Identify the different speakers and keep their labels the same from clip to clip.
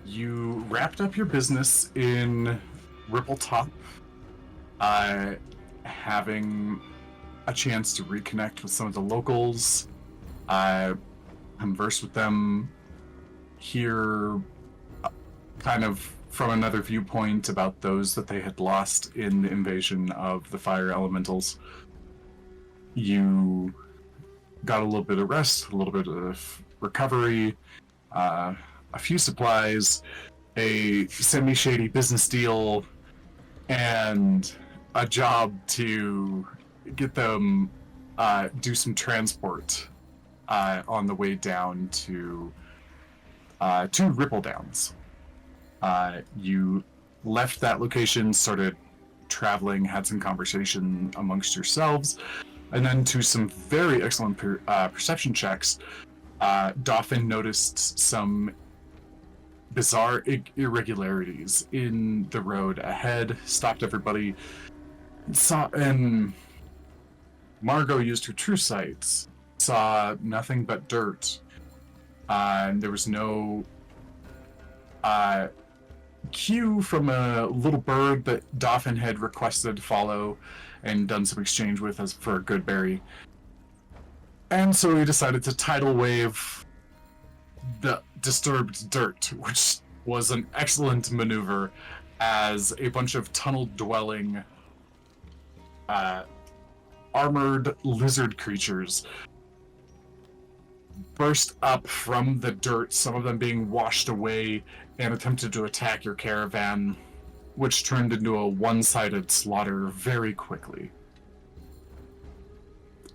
Speaker 1: You wrapped up your business in Ripple Top, having a chance to reconnect with some of the locals, converse with them, hear kind of from another viewpoint about those that they had lost in the invasion of the fire elementals. You got a little bit of rest, a little bit of recovery, a few supplies, a semi-shady business deal, and a job to get them do some transport on the way down to Ripple Downs. You left that location, started traveling, had some conversation amongst yourselves, and then to some very excellent perception checks, Dauphin noticed some bizarre irregularities in the road ahead, stopped everybody, and Margot used her true sights, saw nothing but dirt, and there was no cue from a little bird that Dauphin had requested to follow and done some exchange with as for a good berry. And so he decided to tidal wave the disturbed dirt, which was an excellent maneuver as a bunch of tunnel-dwelling armored lizard creatures burst up from the dirt, some of them being washed away, and attempted to attack your caravan, which turned into a one-sided slaughter very quickly.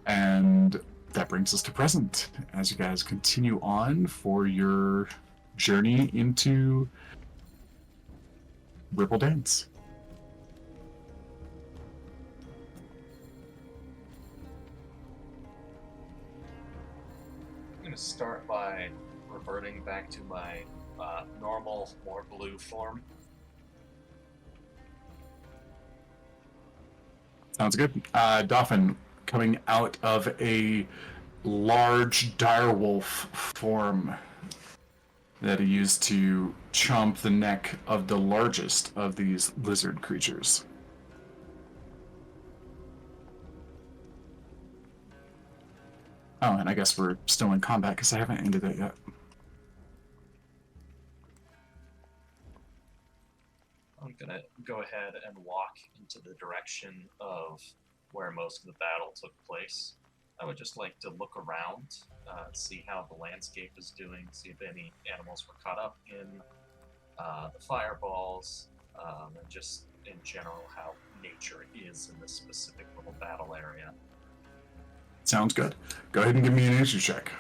Speaker 1: And that brings us to present, as you guys continue on for your journey into Ripple Dance.
Speaker 2: I'm going to start by reverting back to my normal, more blue form.
Speaker 1: Sounds good. Dauphin, coming out of a large direwolf form that he used to chomp the neck of the largest of these lizard creatures. Oh, and I guess we're still in combat because I haven't ended it yet.
Speaker 2: I'm going to go ahead and walk into the direction of where most of the battle took place. I would just like to look around, see how the landscape is doing, see if any animals were caught up in the fireballs, and just in general how nature is in this specific little battle area.
Speaker 1: Sounds good. Go ahead and give me an nature check.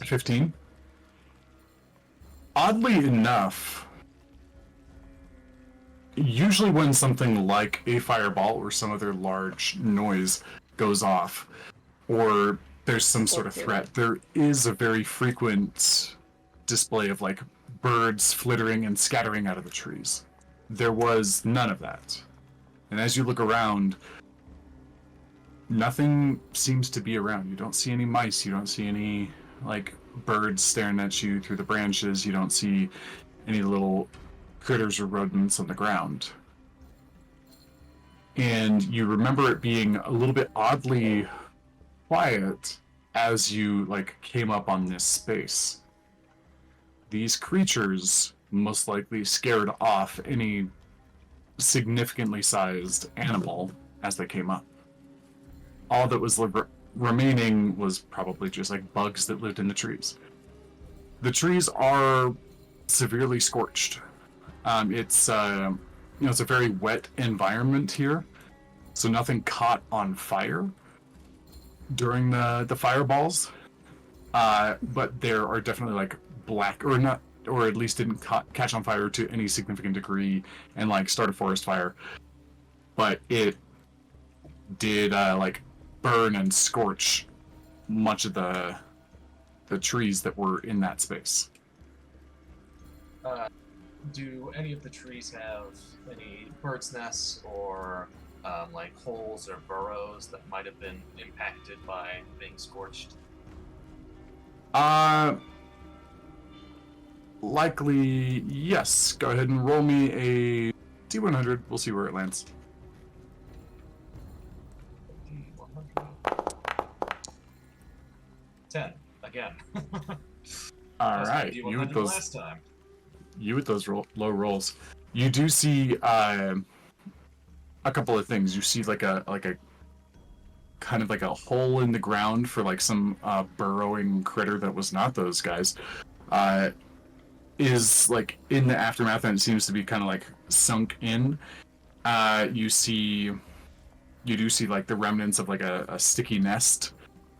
Speaker 1: 15. Oddly enough, usually when something like a fireball or some other large noise goes off, or there's some sort of threat, there is a very frequent display of like birds flittering and scattering out of the trees. There was none of that. And as you look around, nothing seems to be around. You don't see any mice, you don't see any like birds staring at you through the branches, you don't see any little critters or rodents on the ground. And you remember it being a little bit oddly quiet as you like came up on this space. These creatures most likely scared off any significantly sized animal as they came up. All that was remaining was probably just like bugs that lived in the trees. The trees are severely scorched. It's a very wet environment here, so nothing caught on fire during the fireballs. But there are definitely like black or not, or at least didn't catch on fire to any significant degree and like start a forest fire. But it did like burn and scorch much of the trees that were in that space.
Speaker 2: Do any of the trees have any bird's nests or like holes or burrows that might have been impacted by being scorched?
Speaker 1: Likely, yes. Go ahead and roll me a D100. We'll see where it lands.
Speaker 2: 100. 10 again.
Speaker 1: All right,
Speaker 2: you with those last time.
Speaker 1: You with those low rolls. You do see a couple of things. You see like a kind of like a hole in the ground for like some burrowing critter that was not those guys. Is like in the aftermath, and it seems to be kind of like sunk in. You do see like the remnants of like a sticky nest,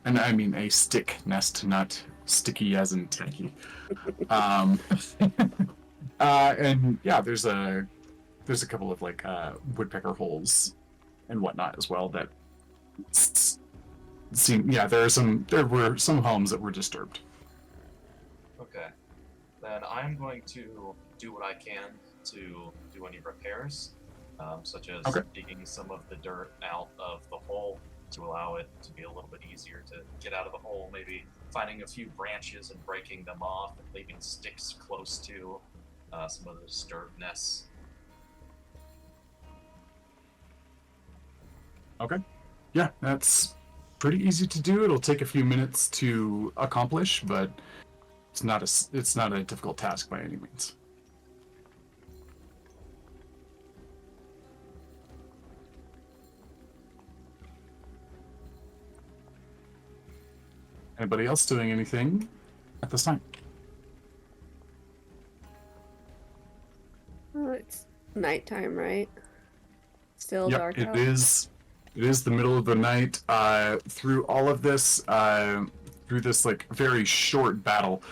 Speaker 1: and I mean a stick nest, not sticky as in tacky. And yeah, there's a couple of like woodpecker holes and whatnot as well that seem, yeah, there were some homes that were disturbed.
Speaker 2: Okay. Then I'm going to do what I can to do any repairs, such as digging some of the dirt out of the hole to allow it to be a little bit easier to get out of the hole, maybe finding a few branches and breaking them off and leaving sticks close to some of the disturbed nests.
Speaker 1: Okay. Yeah, that's pretty easy to do. It'll take a few minutes to accomplish, but it's not a difficult task by any means. Anybody else doing anything at this time?
Speaker 3: Oh, it's nighttime, right? Still
Speaker 1: Yep,
Speaker 3: dark out.
Speaker 1: it is. It is the middle of the night. Through all of this, through this like very short battle,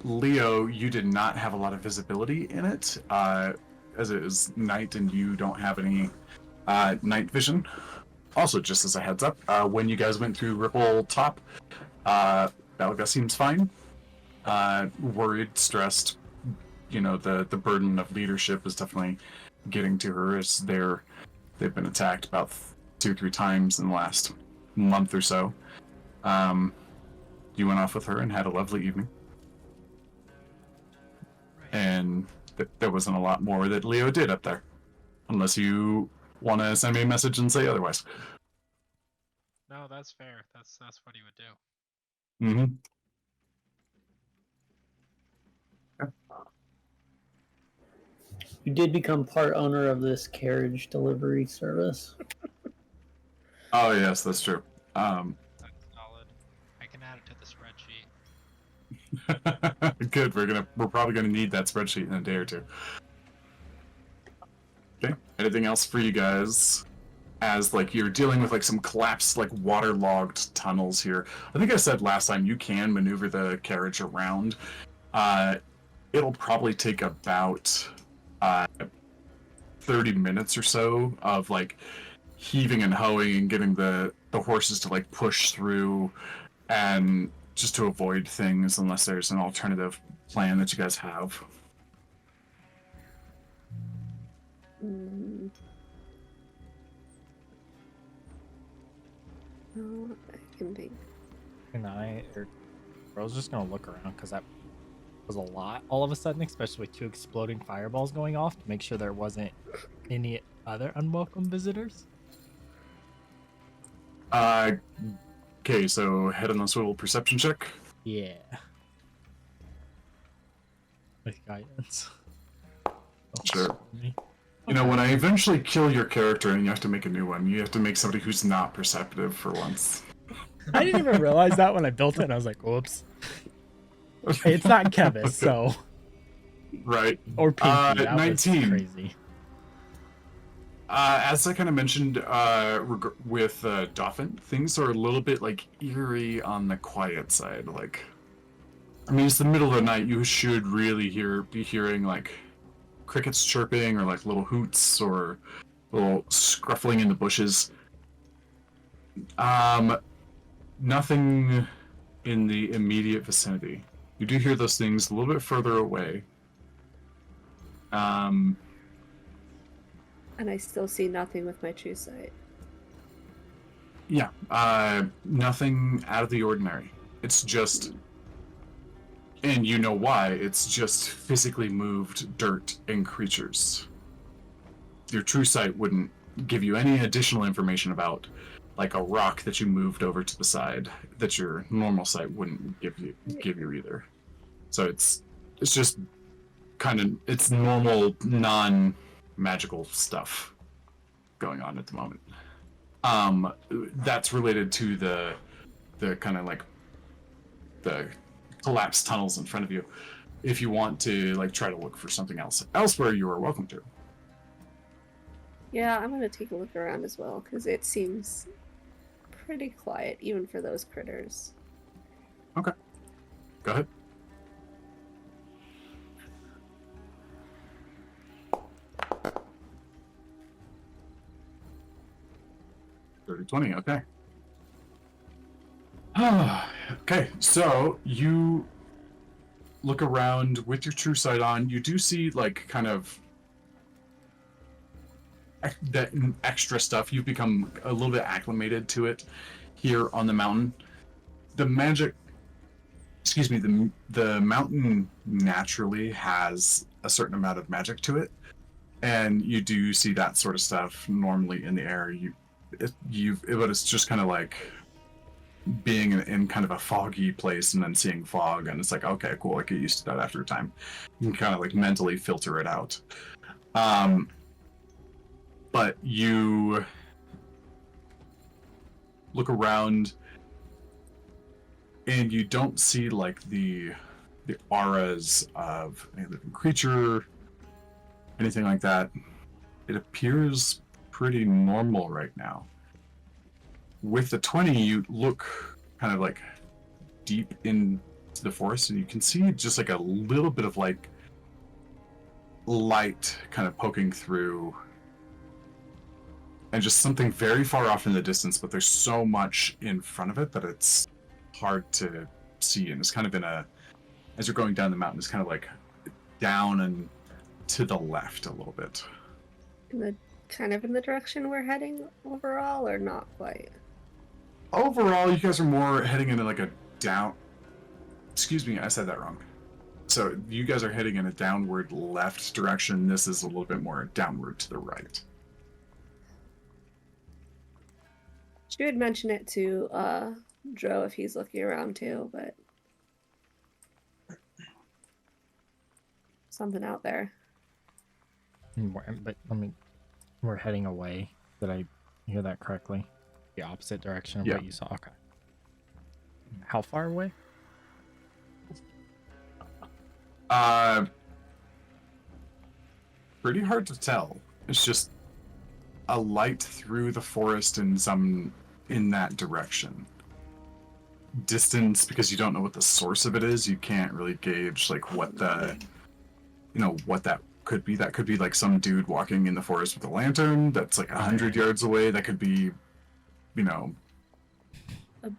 Speaker 1: Leo, you did not have a lot of visibility in it, as it is night and you don't have any night vision. Also, just as a heads up, when you guys went through Ripple Top, Belga seems fine. Worried, stressed. You know, the burden of leadership is definitely getting to her as they've been attacked about 2-3 times in the last month or so. You went off with her and had a lovely evening. And there wasn't a lot more that Leo did up there. Unless you want to send me a message and say otherwise.
Speaker 4: No, that's fair. That's what he would do.
Speaker 1: Mm-hmm.
Speaker 5: You did become part owner of this carriage delivery service.
Speaker 1: Oh yes, that's true.
Speaker 4: That's solid. I can add it to the spreadsheet.
Speaker 1: Good. We're probably gonna need that spreadsheet in a day or two. Okay. Anything else for you guys? As like you're dealing with like some collapsed, like waterlogged tunnels here. I think I said last time you can maneuver the carriage around. It'll probably take about 30 minutes or so of like heaving and hoeing and getting the horses to like push through, and just to avoid things unless there's an alternative plan that you guys have.
Speaker 3: Oh, I can think.
Speaker 6: I was just gonna look around because that was a lot all of a sudden, especially with 2 exploding fireballs going off, to make sure there wasn't any other unwelcome visitors.
Speaker 1: Okay, so head on the swivel perception check.
Speaker 6: Yeah. With guidance.
Speaker 1: Sure. You know, when I eventually kill your character and you have to make a new one, you have to make somebody who's not perceptive for once.
Speaker 6: I didn't even realize that when I built it, and I was like, whoops. It's not Kevis, so.
Speaker 1: Right.
Speaker 6: Or Pinky. That
Speaker 1: 19.
Speaker 6: was crazy.
Speaker 1: As I kind of mentioned with Dauphin, things are a little bit like eerie on the quiet side. Like, I mean, it's the middle of the night. You should really be hearing like crickets chirping or like little hoots or little scruffling in the bushes. Nothing in the immediate vicinity. You do hear those things a little bit further away.
Speaker 3: And I still see nothing with my true sight.
Speaker 1: Yeah, nothing out of the ordinary. It's just, and you know why, it's just physically moved dirt and creatures. Your true sight wouldn't give you any additional information about, like, a rock that you moved over to the side that your normal sight wouldn't give you either. So it's just kind of, it's normal non-magical stuff going on at the moment. That's related to the kind of like the collapsed tunnels in front of you. If you want to like try to look for something else elsewhere, you are welcome to.
Speaker 3: Yeah, I'm gonna take a look around as well, because it seems pretty quiet, even for those critters.
Speaker 1: Okay. Go ahead. $30-20, okay. Okay, so you look around with your true sight on. You do see, like, kind of that extra stuff. You've become a little bit acclimated to it here on the mountain. The magic, excuse me, the mountain naturally has a certain amount of magic to it, and you do see that sort of stuff normally in the air. But it's just kind of like being in kind of a foggy place and then seeing fog, and it's like, okay, cool, I get used to that after a time. You can kind of like mentally filter it out. But you look around and you don't see like the auras of any living creature, anything like that. It appears pretty normal right now. With the 20, you look kind of like deep into the forest, and you can see just like a little bit of like light kind of poking through, and just something very far off in the distance, but there's so much in front of it that it's hard to see. And it's kind of as you're going down the mountain, it's kind of like down and to the left a little bit.
Speaker 3: Kind of in the direction we're heading overall, or not quite?
Speaker 1: Overall, you guys are more heading into like a down... Excuse me, I said that wrong. So you guys are heading in a downward left direction. This is a little bit more downward to the right.
Speaker 3: She would mention it to Dro if he's looking around too, but something out there.
Speaker 6: But I mean, we're heading away. Did I hear that correctly? The opposite direction of
Speaker 1: Yeah.
Speaker 6: what you saw? Okay. How far away?
Speaker 1: Pretty hard to tell. It's just a light through the forest in that direction. Distance, because you don't know what the source of it is, you can't really gauge like what that could be. That could be like some dude walking in the forest with a lantern that's like 100 yards away. That could be,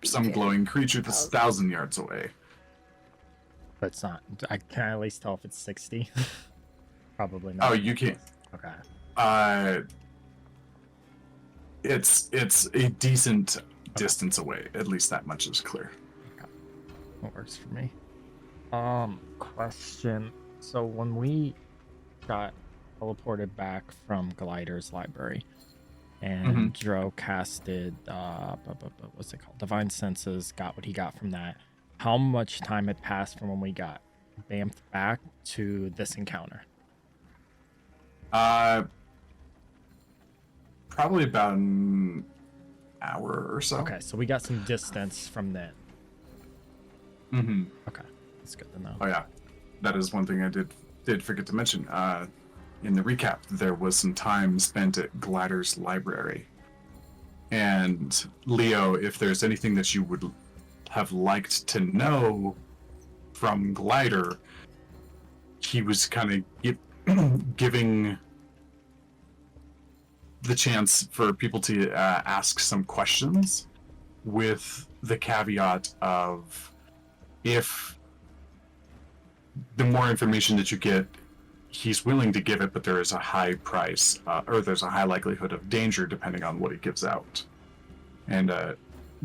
Speaker 1: some
Speaker 3: beacon.
Speaker 1: glowing creature that's 1,000 yards away.
Speaker 6: But it's not. I can at least tell if it's 60. Probably not.
Speaker 1: Oh, you can't.
Speaker 6: Okay.
Speaker 1: It's a decent distance away. At least that much is clear.
Speaker 6: Okay. That works for me. Question. So when we got teleported back from Glider's library, and Dro casted what's it called? Divine Senses, got what he got from that. How much time had passed from when we got bamfed back to this encounter?
Speaker 1: Probably about an hour or so.
Speaker 6: Okay, so we got some distance from then.
Speaker 1: Mm-hmm.
Speaker 6: Okay, that's good to know.
Speaker 1: Oh yeah, that is one thing I did forget to mention. In the recap, there was some time spent at Glider's library. And Leo, if there's anything that you would have liked to know from Glider, he was kind of giving the chance for people to ask some questions, with the caveat of, if the more information that you get, he's willing to give it, but there is a high price, or there's a high likelihood of danger depending on what he gives out. And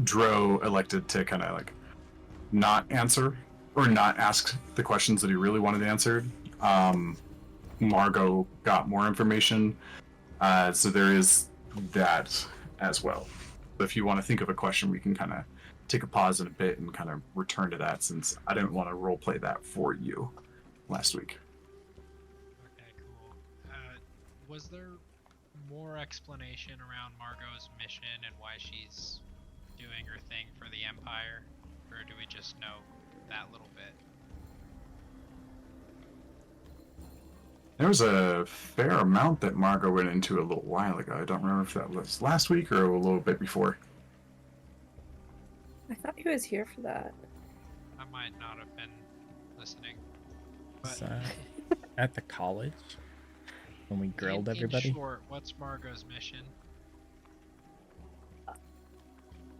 Speaker 1: Dro elected to kind of like not answer or not ask the questions that he really wanted answered. Margot got more information, so there is that as well. But if you want to think of a question, we can kind of take a pause in a bit and kind of return to that, since I didn't want to roleplay that for you last week.
Speaker 4: Okay, cool. Was there more explanation around Margot's mission and why she's doing her thing for the Empire? Or do we just know that little bit?
Speaker 1: There was a fair amount that Margot went into a little while ago. I don't remember if that was last week or a little bit before.
Speaker 3: I thought he was here for that.
Speaker 4: I might not have been listening.
Speaker 6: Was, at the college when we grilled everybody.
Speaker 4: In short, what's Margot's mission?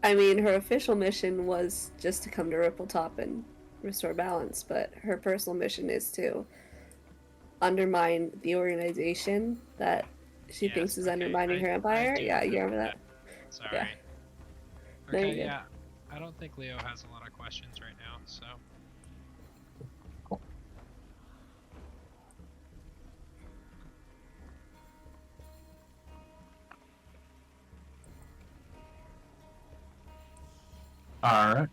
Speaker 3: I mean, her official mission was just to come to Rippletop and restore balance, but her personal mission is to undermine the organization that she
Speaker 4: Yes,
Speaker 3: thinks is
Speaker 4: okay,
Speaker 3: undermining her empire.
Speaker 4: do
Speaker 3: Yeah, you remember that?
Speaker 4: Sorry.
Speaker 3: Yeah. No, you're
Speaker 4: Okay,
Speaker 3: good.
Speaker 4: yeah. I don't think Leo has a lot of questions right now, so.
Speaker 1: All right.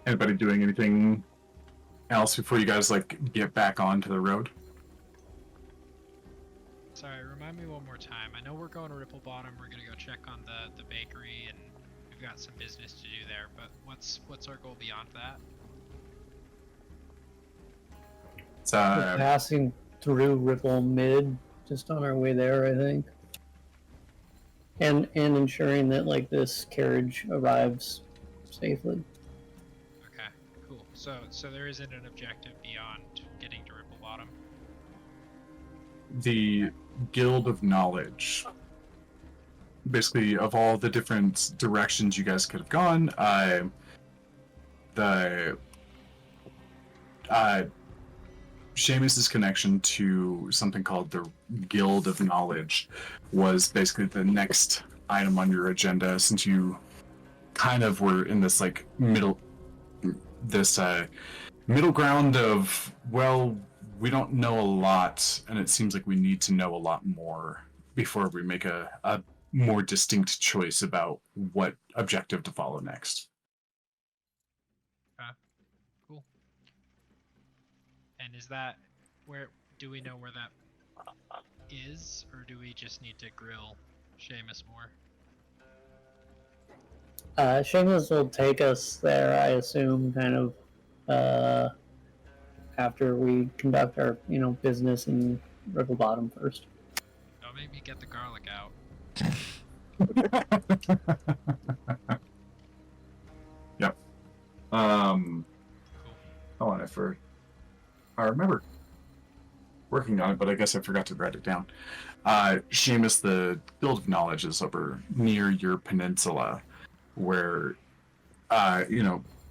Speaker 1: Anybody doing anything else before you guys like get back onto the road?
Speaker 4: Sorry, remind me one more time. I know we're going to Ripple Bottom. We're gonna go check on the bakery, and we've got some business to do there. But what's our goal beyond that?
Speaker 1: It's
Speaker 5: We're passing through Ripple Mid, just on our way there, I think. And ensuring that like this carriage arrives safely.
Speaker 4: Okay, cool. So there isn't an objective beyond getting to Ripple Bottom.
Speaker 1: the Guild of Knowledge. Basically, of all the different directions you guys could have gone, Seamus's connection to something called the Guild of Knowledge was basically the next item on your agenda, since you kind of were in this like middle ground of, well, we don't know a lot, and it seems like we need to know a lot more before we make a more distinct choice about what objective to follow next.
Speaker 4: Cool. And is that where? Do we know where that is, or do we just need to grill Seamus more?
Speaker 5: Seamus will take us there, I assume, kind of after we conduct our, business in Ripple Bottom first.
Speaker 4: Don't make me get the garlic out.
Speaker 1: Yep.
Speaker 4: Cool.
Speaker 1: Oh, and I remember working on it, but I guess I forgot to write it down. Seamus, the Guild of Knowledge is over near your peninsula, where,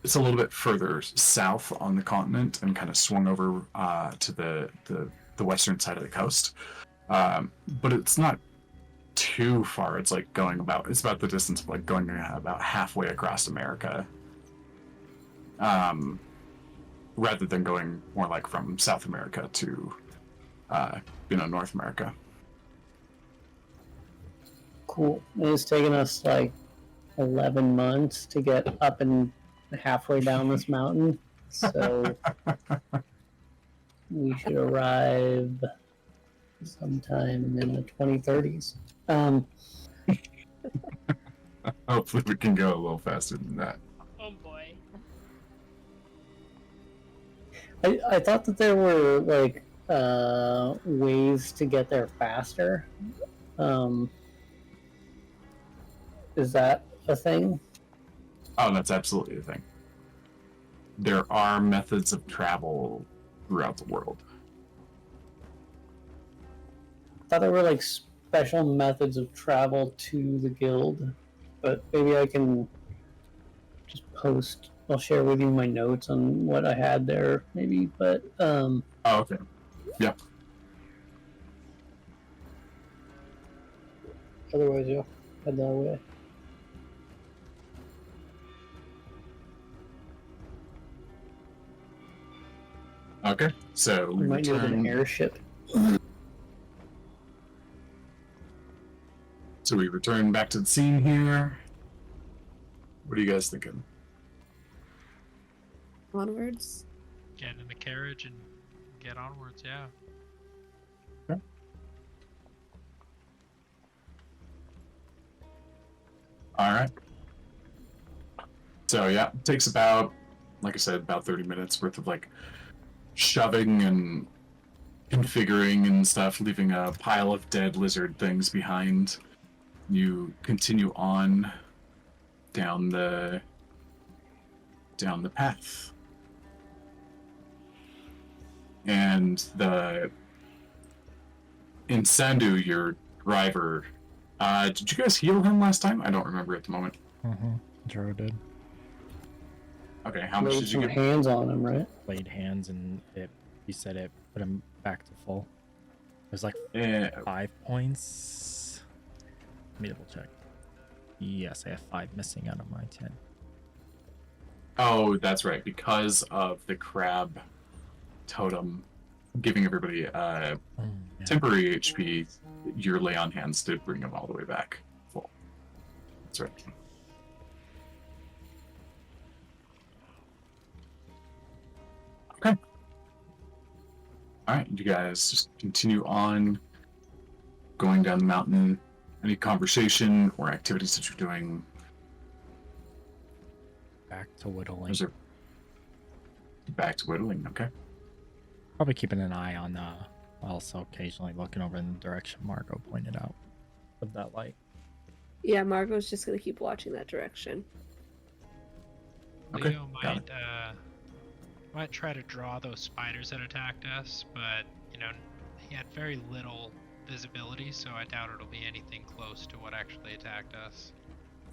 Speaker 1: it's a little bit further south on the continent and kind of swung over to the western side of the coast. But it's not too far. It's like it's about the distance of like going about halfway across America. Rather than going more like from South America to, North America.
Speaker 5: Cool. It's taken us like 11 months to get up and halfway down this mountain, so we should arrive sometime in the 2030s.
Speaker 1: Hopefully we can go a little faster than that.
Speaker 7: Oh boy.
Speaker 5: I thought that there were like ways to get there faster. Is that a thing?
Speaker 1: Oh, that's absolutely a thing. There are methods of travel throughout the world.
Speaker 5: I thought there were like special methods of travel to the guild, but maybe I can just I'll share with you my notes on what I had there, maybe. But
Speaker 1: Oh, okay. Yeah.
Speaker 5: Otherwise, yeah, head that way.
Speaker 1: Okay. So
Speaker 5: We
Speaker 1: we
Speaker 5: might need an
Speaker 1: return.
Speaker 5: airship.
Speaker 1: So we return back to the scene here. What are you guys thinking?
Speaker 3: Onwards.
Speaker 4: Get in the carriage and get onwards, yeah.
Speaker 1: All right. So yeah, it takes about, like I said, about 30 minutes worth of like shoving and configuring and stuff, leaving a pile of dead lizard things behind. You continue on down the path. And the Insandu, your driver, did you guys heal him last time? I don't remember at the moment.
Speaker 6: Mm-hmm. Joro did.
Speaker 1: Okay, how much
Speaker 5: Laid
Speaker 1: did you
Speaker 5: some
Speaker 1: get?
Speaker 5: hands on him, right?
Speaker 6: Laid hands and he said it put him back to full. It was like
Speaker 1: Eh,
Speaker 6: 5 points. Let me double check. Yes, I have 5 missing out of my 10.
Speaker 1: oh, that's right. Because of the crab totem giving everybody
Speaker 6: Yeah.
Speaker 1: temporary HP, your lay on hands did bring them all the way back full. That's right. Okay. All right, you guys just continue on going down the mountain. Any conversation or activities that you're doing?
Speaker 6: Back to whittling.
Speaker 1: Those are back to whittling. Okay.
Speaker 6: Probably keeping an eye on also occasionally looking over in the direction Margot pointed out of that light.
Speaker 3: Yeah, Margot's just gonna keep watching that direction.
Speaker 1: Okay,
Speaker 4: Leo
Speaker 1: got it.
Speaker 4: might try to draw those spiders that attacked us, but he had very little visibility, so I doubt it'll be anything close to what actually attacked us.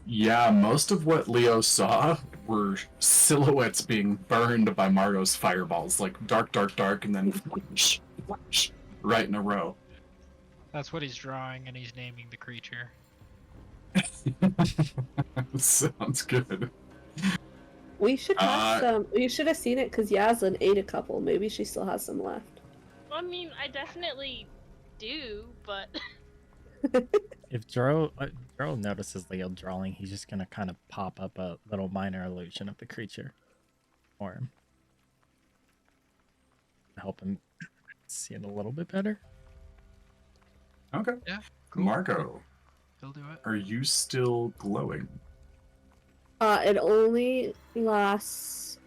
Speaker 1: Yeah, most of what Leo saw were silhouettes being burned by Margot's fireballs, like dark, dark, dark, and then flash, flash, right in a row.
Speaker 4: That's what he's drawing, and he's naming the creature.
Speaker 1: Sounds good.
Speaker 3: We should have
Speaker 1: Uh,
Speaker 3: some. You should have seen it because Yaslin ate a couple. Maybe she still has some left.
Speaker 7: I mean, I definitely do, but
Speaker 6: If Joro notices Leo drawing, he's just gonna kind of pop up a little minor illusion of the creature for him. Help him see it a little bit better.
Speaker 1: Okay.
Speaker 4: Yeah, cool.
Speaker 1: Margot,
Speaker 4: He'll do it.
Speaker 1: are you still glowing?
Speaker 3: It only lasts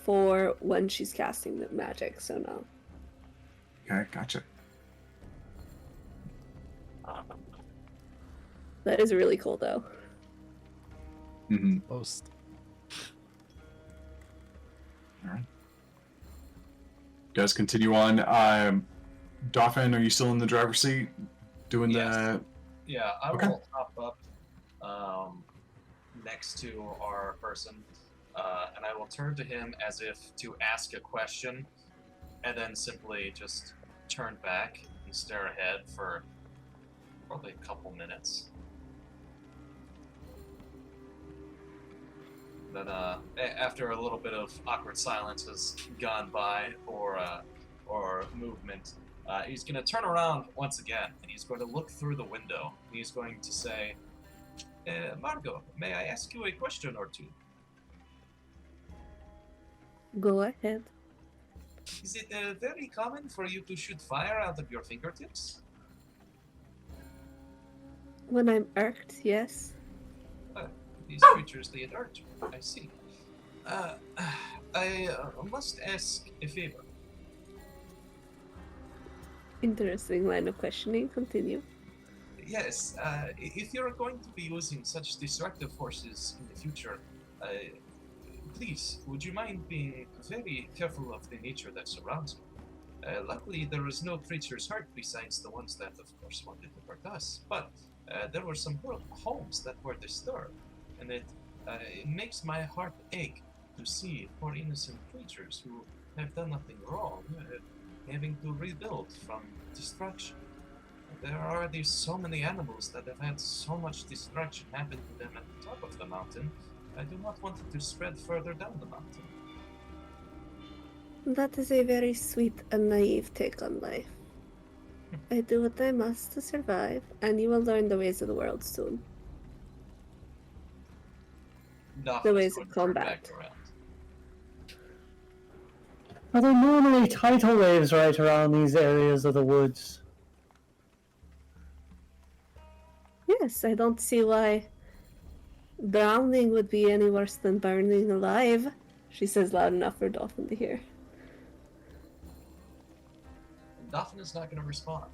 Speaker 3: for when she's casting the magic, so no.
Speaker 1: Okay, gotcha.
Speaker 3: That is really cool, though.
Speaker 1: Mm-hmm.
Speaker 6: Post.
Speaker 1: All right. Guys, continue on. Dauphin, are you still in the driver's seat? Doing
Speaker 2: Yes. Yeah, I
Speaker 1: Okay.
Speaker 2: will hop up next to our person, and I will turn to him as if to ask a question, and then simply just turn back and stare ahead for probably a couple minutes. Then, after a little bit of awkward silence has gone by, or movement, he's going to turn around once again, and he's going to look through the window. He's going to say, Margot, may I ask you a question or two?
Speaker 3: Go ahead.
Speaker 2: Is it very common for you to shoot fire out of your fingertips?
Speaker 3: When I'm irked, yes.
Speaker 2: These creatures, they alert you. I see. I must ask a favor.
Speaker 3: Interesting line of questioning. Continue.
Speaker 2: Yes, if you're going to be using such destructive forces in the future, please, would you mind being very careful of the nature that surrounds you? Luckily, there was no creatures hurt besides the ones that, of course, wanted to hurt us, but there were some homes that were disturbed, and it makes my heart ache to see poor innocent creatures who have done nothing wrong. Having to rebuild from destruction. There are already so many animals that have had so much destruction happen to them at the top of the mountain. I do not want it to spread further down the mountain.
Speaker 3: That is a very sweet and naive take on life. I do what I must to survive, and you will learn the ways of the world soon.
Speaker 2: Nothing
Speaker 3: ways
Speaker 2: is going
Speaker 3: of
Speaker 2: to turn
Speaker 3: combat.
Speaker 2: back around.
Speaker 5: Are there normally tidal waves right around these areas of the woods?
Speaker 3: Yes, I don't see why drowning would be any worse than burning alive, she says loud enough for Dolphin to hear.
Speaker 2: Nothing is not going to respond.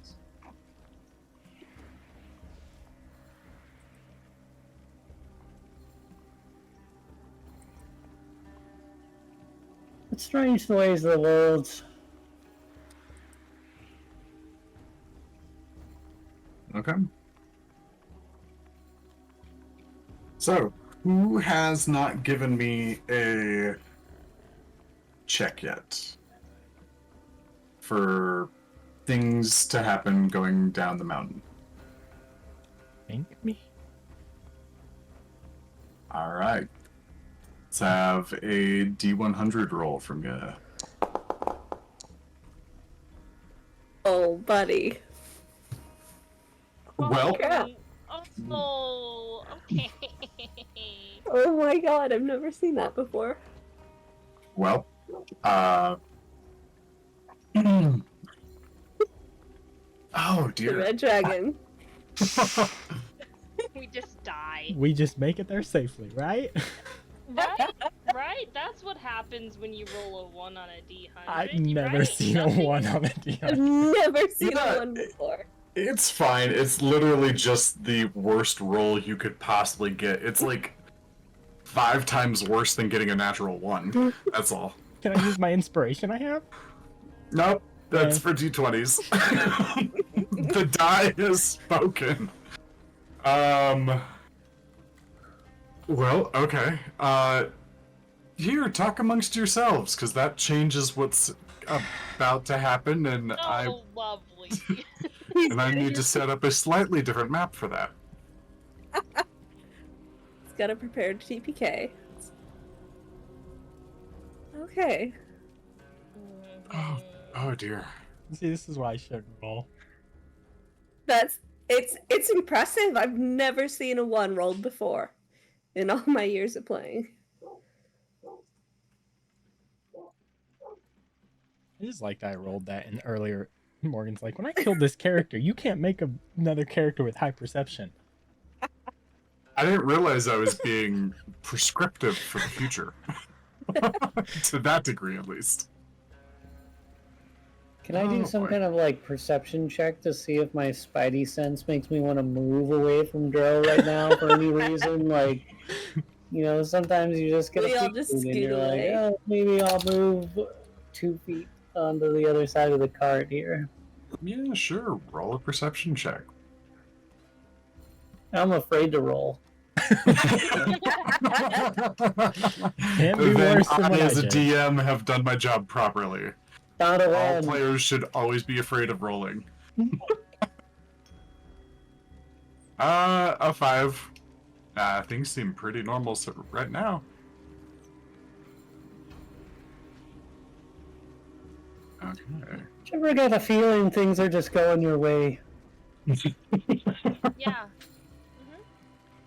Speaker 5: It's strange the ways of the world.
Speaker 1: Okay. So, who has not given me a check yet for things to happen going down the mountain?
Speaker 6: Think me?
Speaker 1: All right. Let's have a D100 roll from you.
Speaker 3: Oh, buddy.
Speaker 1: Well,
Speaker 3: crap.
Speaker 7: Oh, okay.
Speaker 3: Oh my god, I've never seen that before.
Speaker 1: well, oh
Speaker 3: The
Speaker 1: dear.
Speaker 3: red dragon.
Speaker 7: We just die.
Speaker 6: We just make it there safely, right?
Speaker 7: Right? Right? That's what happens when you roll a 1 on a D100.
Speaker 6: I've never
Speaker 7: right?
Speaker 6: seen a
Speaker 7: Nothing-
Speaker 6: 1 on a
Speaker 3: I've
Speaker 6: D100.
Speaker 3: never seen
Speaker 1: Yeah.
Speaker 3: one before.
Speaker 1: It's fine. It's literally just the worst roll you could possibly get. It's like 5 times worse than getting a natural 1. That's all.
Speaker 6: Can I use my inspiration I have?
Speaker 1: Nope, that's
Speaker 6: Yeah.
Speaker 1: for D20s. The die has spoken. Well, okay. Here, talk amongst yourselves, because that changes what's about to happen, and
Speaker 7: Oh, lovely.
Speaker 1: I need to set up a slightly different map for that.
Speaker 3: It's got a prepared TPK. Okay.
Speaker 1: Oh dear.
Speaker 6: See, this is why I shouldn't roll.
Speaker 3: It's impressive. I've never seen a 1 rolled before in all my years of playing.
Speaker 6: I just like that I rolled that in earlier. Morgan's like, when I killed this character, you can't make another character with high perception.
Speaker 1: I didn't realize I was being prescriptive for the future. To that degree, at least.
Speaker 5: Can I do
Speaker 1: Oh,
Speaker 5: some
Speaker 1: boy.
Speaker 5: kind of like perception check to see if my spidey sense makes me want to move away from Dro right now for any reason? Like, you know, sometimes you just get
Speaker 3: We
Speaker 5: a
Speaker 3: all
Speaker 5: feeling
Speaker 3: just
Speaker 5: and
Speaker 3: scoot
Speaker 5: you're
Speaker 3: away.
Speaker 5: like, oh, maybe I'll move 2 feet onto the other side of the cart here.
Speaker 1: Yeah, sure. Roll a perception check.
Speaker 5: I'm afraid to roll.
Speaker 6: Can't be
Speaker 1: Then
Speaker 6: worse than
Speaker 1: I,
Speaker 6: what I
Speaker 1: as a
Speaker 6: did.
Speaker 1: DM, have done my job properly.
Speaker 5: Not a
Speaker 1: All
Speaker 5: one.
Speaker 1: players should always be afraid of rolling. A 5. Things seem pretty normal right now. Okay.
Speaker 5: Do you ever get a feeling things are just going your way?
Speaker 7: Yeah.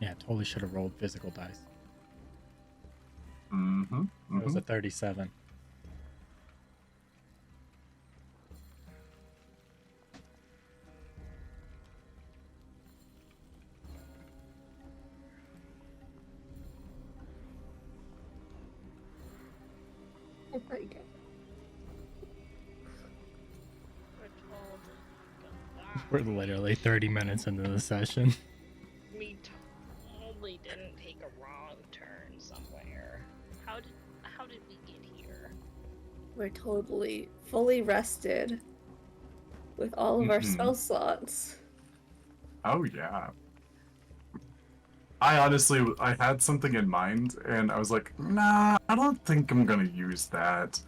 Speaker 6: Yeah, totally should have rolled physical dice.
Speaker 1: Mm-hmm.
Speaker 6: It was a 37.
Speaker 3: Oh my god.
Speaker 7: We're told to go back.
Speaker 6: We're literally 30 minutes into the session.
Speaker 7: We totally didn't take a wrong turn somewhere. How did we get here?
Speaker 3: We're totally fully rested with all of our
Speaker 1: Mhm.
Speaker 3: spell slots.
Speaker 1: Oh yeah. I had something in mind, and I was like, nah, I don't think I'm gonna use that.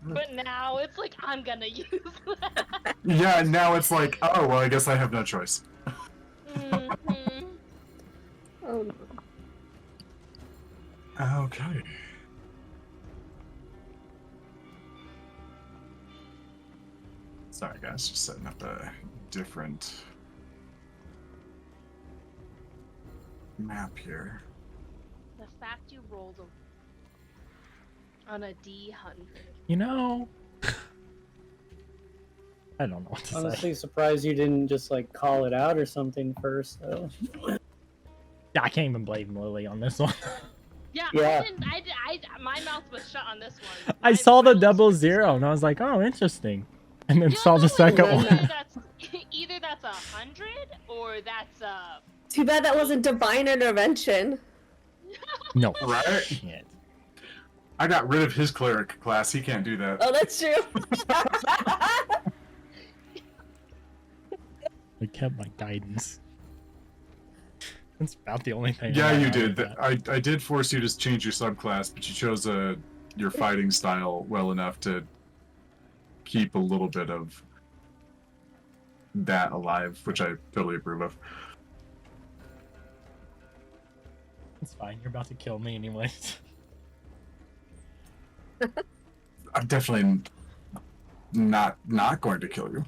Speaker 7: But now it's like I'm gonna use that.
Speaker 1: Yeah, now it's like, oh, well, I guess I have no choice.
Speaker 7: Mhm.
Speaker 3: Oh no.
Speaker 1: Okay. Sorry, guys, just setting up a different map here.
Speaker 7: The fact you rolled on a D100.
Speaker 6: You know, I don't know what to say.
Speaker 5: Honestly, surprised you didn't just like call it out or something first, though.
Speaker 6: I can't even blame Lily on this one.
Speaker 7: Yeah,
Speaker 5: Yeah.
Speaker 7: my mouth was shut on this one.
Speaker 6: I
Speaker 7: My
Speaker 6: saw the
Speaker 7: brain was
Speaker 6: 0 and I was like, oh, interesting. And then
Speaker 7: Yeah,
Speaker 6: saw the
Speaker 7: no,
Speaker 6: second
Speaker 3: no,
Speaker 6: one.
Speaker 3: no.
Speaker 7: Either that's 100 or that's
Speaker 3: Too bad that wasn't divine intervention.
Speaker 6: No.
Speaker 1: Right?
Speaker 6: Shit.
Speaker 1: I got rid of his cleric class. He can't do that.
Speaker 3: Oh, that's true.
Speaker 6: I kept my guidance. That's about the only thing.
Speaker 1: Yeah,
Speaker 6: I
Speaker 1: you
Speaker 6: have
Speaker 1: did.
Speaker 6: with that.
Speaker 1: I did force you to change your subclass, but you chose your fighting style well enough to keep a little bit of that alive, which I totally approve of.
Speaker 6: It's fine. You're about to kill me anyways.
Speaker 1: I'm definitely not going to kill you.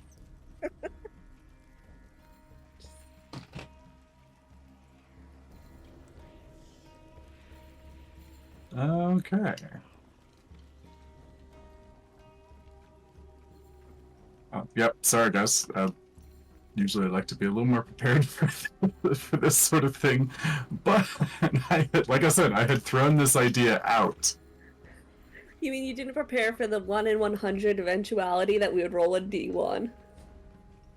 Speaker 1: Okay. Oh, yep. Sorry, guys. Usually I like to be a little more prepared for this sort of thing, but like I said, I had thrown this idea out.
Speaker 3: You mean you didn't prepare for the 1 in 100 eventuality that we would roll a D1?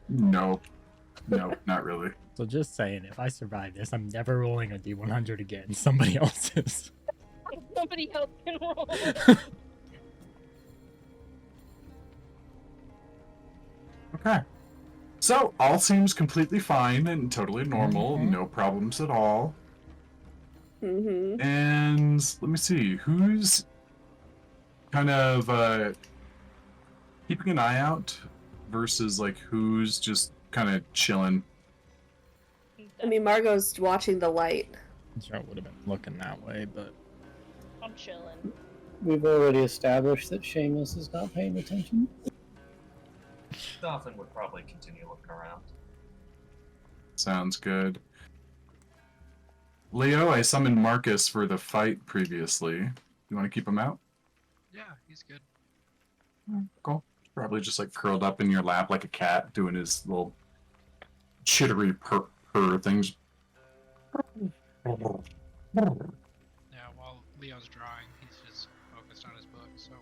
Speaker 1: No, not really.
Speaker 6: So just saying, if I survive this, I'm never rolling a D100 again. Somebody else is.
Speaker 7: somebody else can roll.
Speaker 1: Okay. So, all seems completely fine and totally normal.
Speaker 6: Mhm.
Speaker 1: No problems at all.
Speaker 3: Mm-hmm.
Speaker 1: And let me see, who's kind of keeping an eye out versus like who's just kind of chilling.
Speaker 3: I mean, Margot's watching the light.
Speaker 6: Sure, I would have been looking that way, but
Speaker 7: I'm chilling.
Speaker 5: We've already established that Seamus is not paying attention.
Speaker 2: Dolphin would probably continue looking around.
Speaker 1: Sounds good. Leo, I summoned Marcus for the fight previously. You want to keep him out?
Speaker 4: Yeah, he's good.
Speaker 1: Cool. Probably just like curled up in your lap like a cat, doing his little chittery purr things.
Speaker 4: Yeah, while Leo's drawing, he's just focused on his book, so.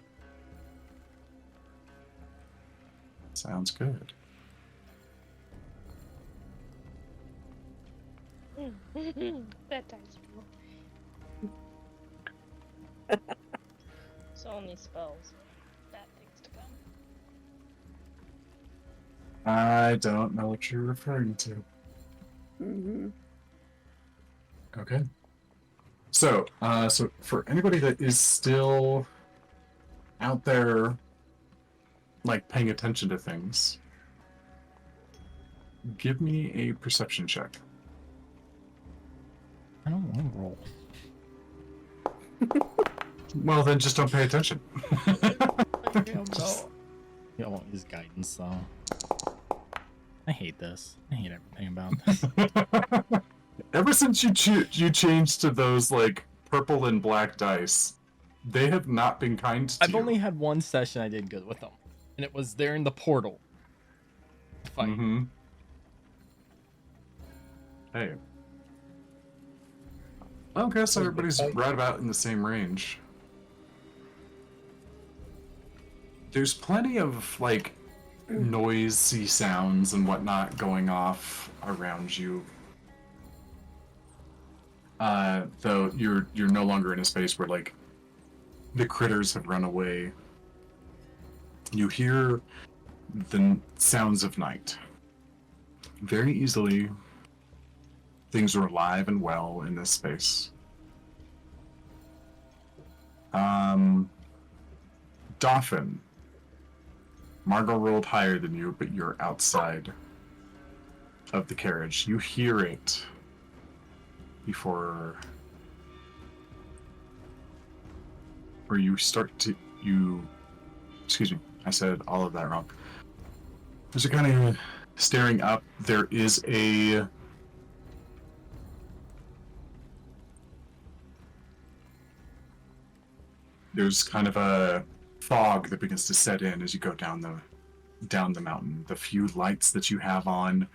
Speaker 1: Sounds good.
Speaker 7: That dice roll. So only spells. Bad things to come.
Speaker 1: I don't know what you're referring to.
Speaker 3: Mm-hmm.
Speaker 1: Okay. So for anybody that is still out there, like paying attention to things, give me a perception check.
Speaker 6: I don't want to roll.
Speaker 1: Well, then just don't pay attention.
Speaker 6: You don't want his guidance, though. I hate this. I hate everything about this.
Speaker 1: Ever since you changed to those like purple and black dice, they have not been kind to
Speaker 6: I've
Speaker 1: you.
Speaker 6: only had one session I did good with them, and it was there in the portal fight.
Speaker 1: Mm-hmm. Hey. Okay, so everybody's right about in the same range. There's plenty of like noisy sounds and whatnot going off around you. Though you're no longer in a space where like the critters have run away. You hear the sounds of night. Very easily, things are alive and well in this space. Dolphin, Margot rolled higher than you, but you're outside of the carriage. You hear it before, or you start to, excuse me, I said all of that wrong. As you're kind of staring up, there is there's kind of a fog that begins to set in as you go down the mountain. The few lights that you have on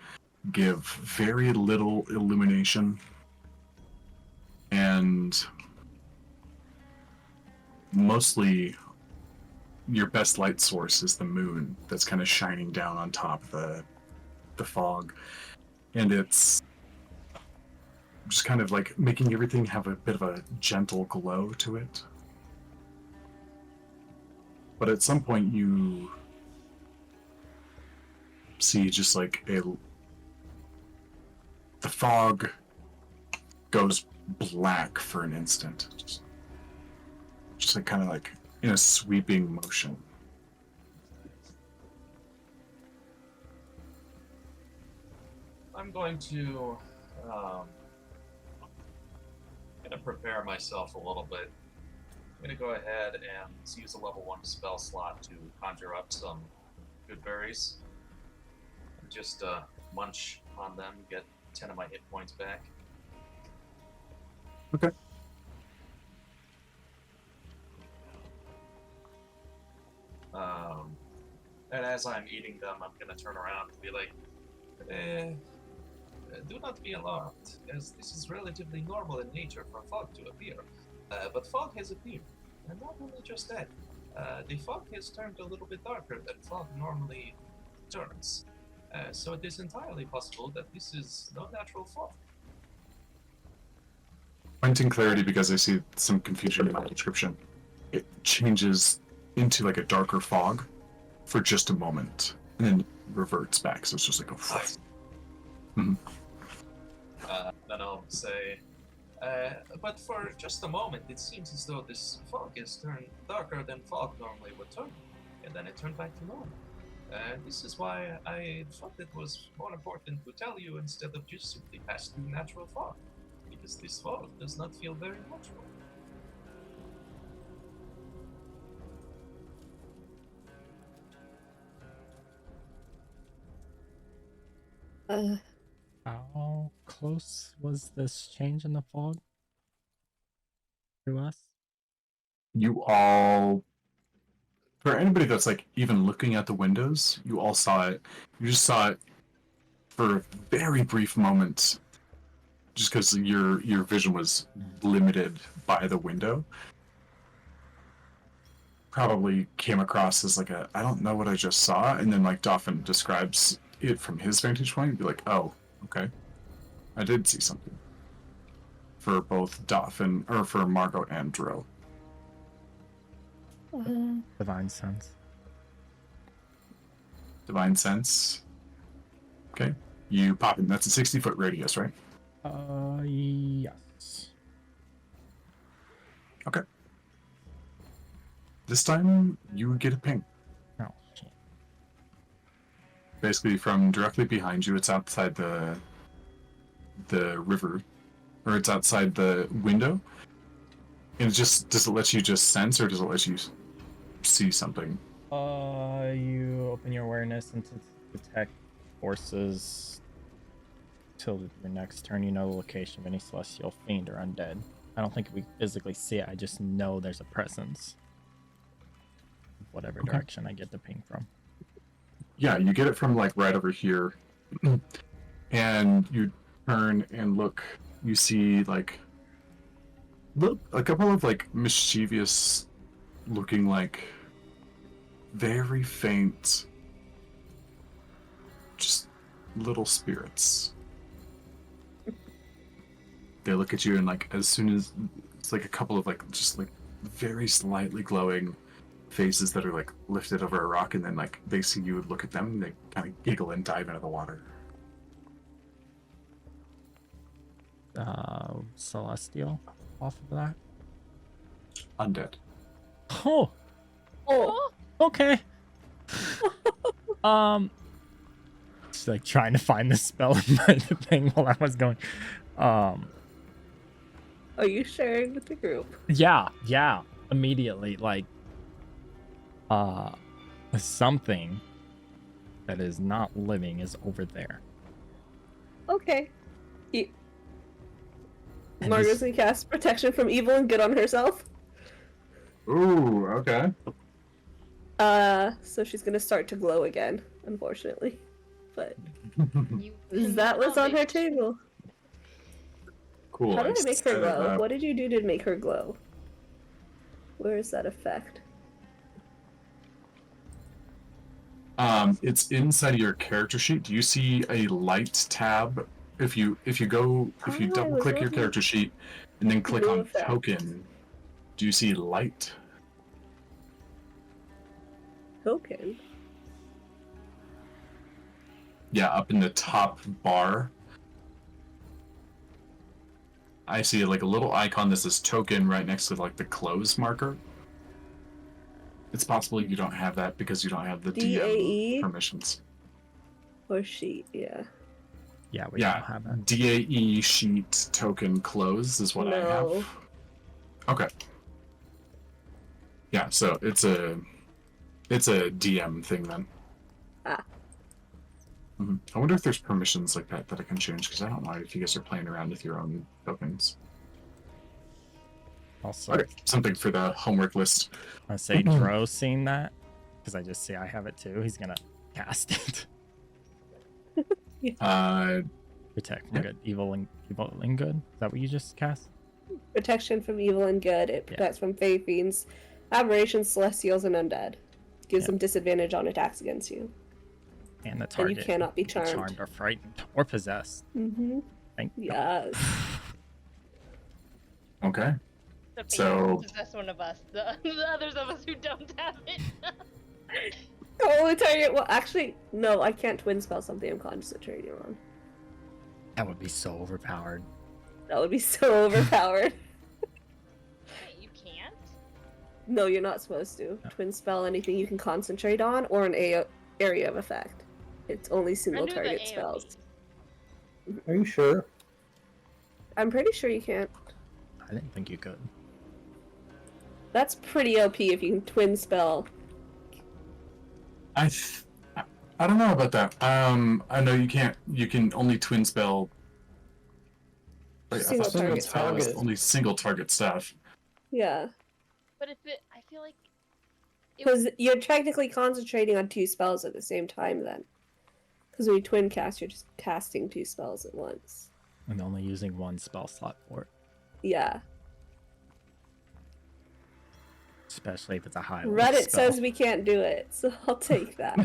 Speaker 1: give very little illumination, and mostly your best light source is the moon that's kind of shining down on top of the fog, and it's just kind of like making everything have a bit of a gentle glow to it. But at some point you see just like the fog goes black for an instant. Just like kind of like in a sweeping motion.
Speaker 2: I'm going to prepare myself a little bit. I'm going to go ahead and use a level 1 spell slot to conjure up some good berries. And just munch on them, get 10 of my hit points back.
Speaker 1: Okay.
Speaker 2: And as I'm eating them, I'm going to turn around and be like, do not be alarmed, as this is relatively normal in nature for fog to appear. But fog has appeared, and not only just that, the fog has turned a little bit darker than fog normally turns. So it is entirely possible that this is no natural fog.
Speaker 1: Pointing clarity because I see some confusion in my description. It changes into like a darker fog for just a moment, and then reverts back. So it's just like a. Mm-hmm.
Speaker 2: Then I'll say, but for just a moment, it seems as though this fog has turned darker than fog normally would turn, and then it turned back to normal. This is why I thought it was more important to tell you instead of just simply pass through natural fog, because this fog does not feel very natural.
Speaker 6: How close was this change in the fog to us?
Speaker 1: You all, for anybody that's like even looking at the windows, you all saw it. You just saw it for a very brief moment, just because your vision was limited by the window. Probably came across as like I don't know what I just saw, and then like Dauphin describes it from his vantage point, and be like, oh, okay, I did see something. For both Dauphin, or for Margot and Dro.
Speaker 6: Divine sense.
Speaker 1: Divine sense. Okay. You pop in. That's a 60-foot radius, right?
Speaker 6: Yes.
Speaker 1: Okay. This time, you get a ping.
Speaker 6: Oh, shit.
Speaker 1: Basically, from directly behind you, it's outside the river, or it's outside the window. And it just, does it let you just sense, or does it let you see something?
Speaker 6: You open your awareness and to detect forces till your next turn. You know the location of any celestial fiend or undead. I don't think we physically see it. I just know there's a presence. Whatever direction I get the ping from.
Speaker 1: Yeah, you get it from like right over here. And you turn and look. You see like a couple of like mischievous looking like very faint just little spirits. They look at you and like as soon as it's like a couple of like just like very slightly glowing faces that are like lifted over a rock, and then like they see you look at them and they kind of giggle and dive into the water.
Speaker 6: Celestial off of that.
Speaker 1: Undead.
Speaker 6: Oh,
Speaker 3: Oh,
Speaker 6: okay. Just like trying to find the spell in my thing while I was going.
Speaker 3: Are you sharing with the group?
Speaker 6: Yeah, immediately, like, something that is not living is over there.
Speaker 3: Okay.
Speaker 6: And
Speaker 3: Margot's
Speaker 6: this-
Speaker 3: gonna cast protection from evil and good on herself.
Speaker 1: Ooh, okay.
Speaker 3: So she's gonna start to glow again, unfortunately. But
Speaker 7: You
Speaker 3: that was on her
Speaker 7: cannot.
Speaker 3: table.
Speaker 1: Cool.
Speaker 3: How did I make her
Speaker 1: set it
Speaker 3: glow?
Speaker 1: up.
Speaker 3: What did you do to make her glow? Where is that effect?
Speaker 1: It's inside of your character sheet. Do you see a light tab? If you
Speaker 3: Oh, I
Speaker 1: double
Speaker 3: was
Speaker 1: click your
Speaker 3: looking-
Speaker 1: character sheet and then click
Speaker 3: New
Speaker 1: on
Speaker 3: effect.
Speaker 1: token, do you see light?
Speaker 3: Token.
Speaker 1: Yeah, up in the top bar. I see like a little icon that says token right next to like the close marker. It's possible you don't have that because you don't have the
Speaker 3: DAE?
Speaker 1: DM permissions.
Speaker 3: Or sheet, yeah.
Speaker 6: Yeah, we
Speaker 1: Yeah,
Speaker 6: don't have that.
Speaker 1: DAE sheet token close is what I
Speaker 3: No.
Speaker 1: have. Okay. Yeah, so it's a DM thing then.
Speaker 3: Ah.
Speaker 1: I wonder if there's permissions like that I can change because I don't know if you guys are playing around with your own tokens.
Speaker 6: Also,
Speaker 1: Okay, something for the homework list.
Speaker 6: I say Dro seeing that because I just see I have it too. He's gonna cast it. Protect from
Speaker 1: Yeah.
Speaker 6: good, evil and good. Is that what you just cast?
Speaker 3: Protection from evil and good. It protects from fey fiends, aberrations, celestials, and undead. Gives them disadvantage on attacks against you.
Speaker 6: And the
Speaker 3: And
Speaker 6: target
Speaker 3: you cannot be
Speaker 6: can
Speaker 3: charmed.
Speaker 6: or frightened or possessed.
Speaker 3: Mm-hmm.
Speaker 6: Thank you.
Speaker 3: Yes.
Speaker 1: Okay.
Speaker 7: The
Speaker 1: So-
Speaker 7: possess one of us. The others of us who don't have it.
Speaker 3: Oh, target. Well, actually, no, I can't twin spell something I'm concentrating on.
Speaker 6: That would be so overpowered.
Speaker 3: That would be so overpowered.
Speaker 7: Wait, you can't?
Speaker 3: No, you're not supposed to.
Speaker 6: No.
Speaker 3: Twin spell anything you can concentrate on or an area of effect. It's only
Speaker 7: I
Speaker 3: single
Speaker 7: knew
Speaker 3: target
Speaker 7: the
Speaker 3: spells.
Speaker 5: Are you sure?
Speaker 3: I'm pretty sure you can't.
Speaker 6: I didn't think you could.
Speaker 3: That's pretty OP if you can twin spell.
Speaker 1: I don't know about that. I know you can't. You can only twin spell. Wait, I
Speaker 3: Single
Speaker 1: thought twin
Speaker 3: target
Speaker 1: spell was
Speaker 5: spells.
Speaker 1: only single target stuff.
Speaker 3: Yeah.
Speaker 7: But if it, I feel like.
Speaker 3: Because you're technically concentrating on two spells at the same time then. Because when you twin cast, you're just casting two spells at once.
Speaker 6: And only using one spell slot for it.
Speaker 3: Yeah.
Speaker 6: Especially if it's a high level
Speaker 3: Reddit
Speaker 6: spell.
Speaker 3: says we can't do it, so I'll take that.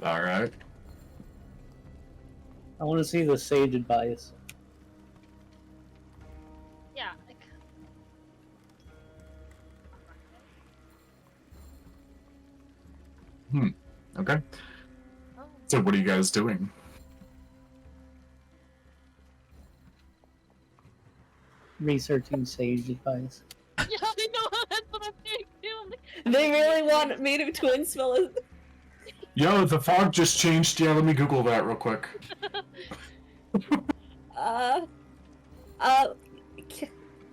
Speaker 1: All right.
Speaker 5: I want to see the sage advice.
Speaker 7: Yeah. Like,
Speaker 1: Okay.
Speaker 7: oh.
Speaker 1: So what are you guys doing?
Speaker 5: Researching sage advice.
Speaker 7: Yeah, I know. That's what I'm doing too. I'm like,
Speaker 3: They really want me to twin spell it.
Speaker 1: Yo, the fog just changed. Yeah, let me Google that real quick.
Speaker 3: Uh, uh,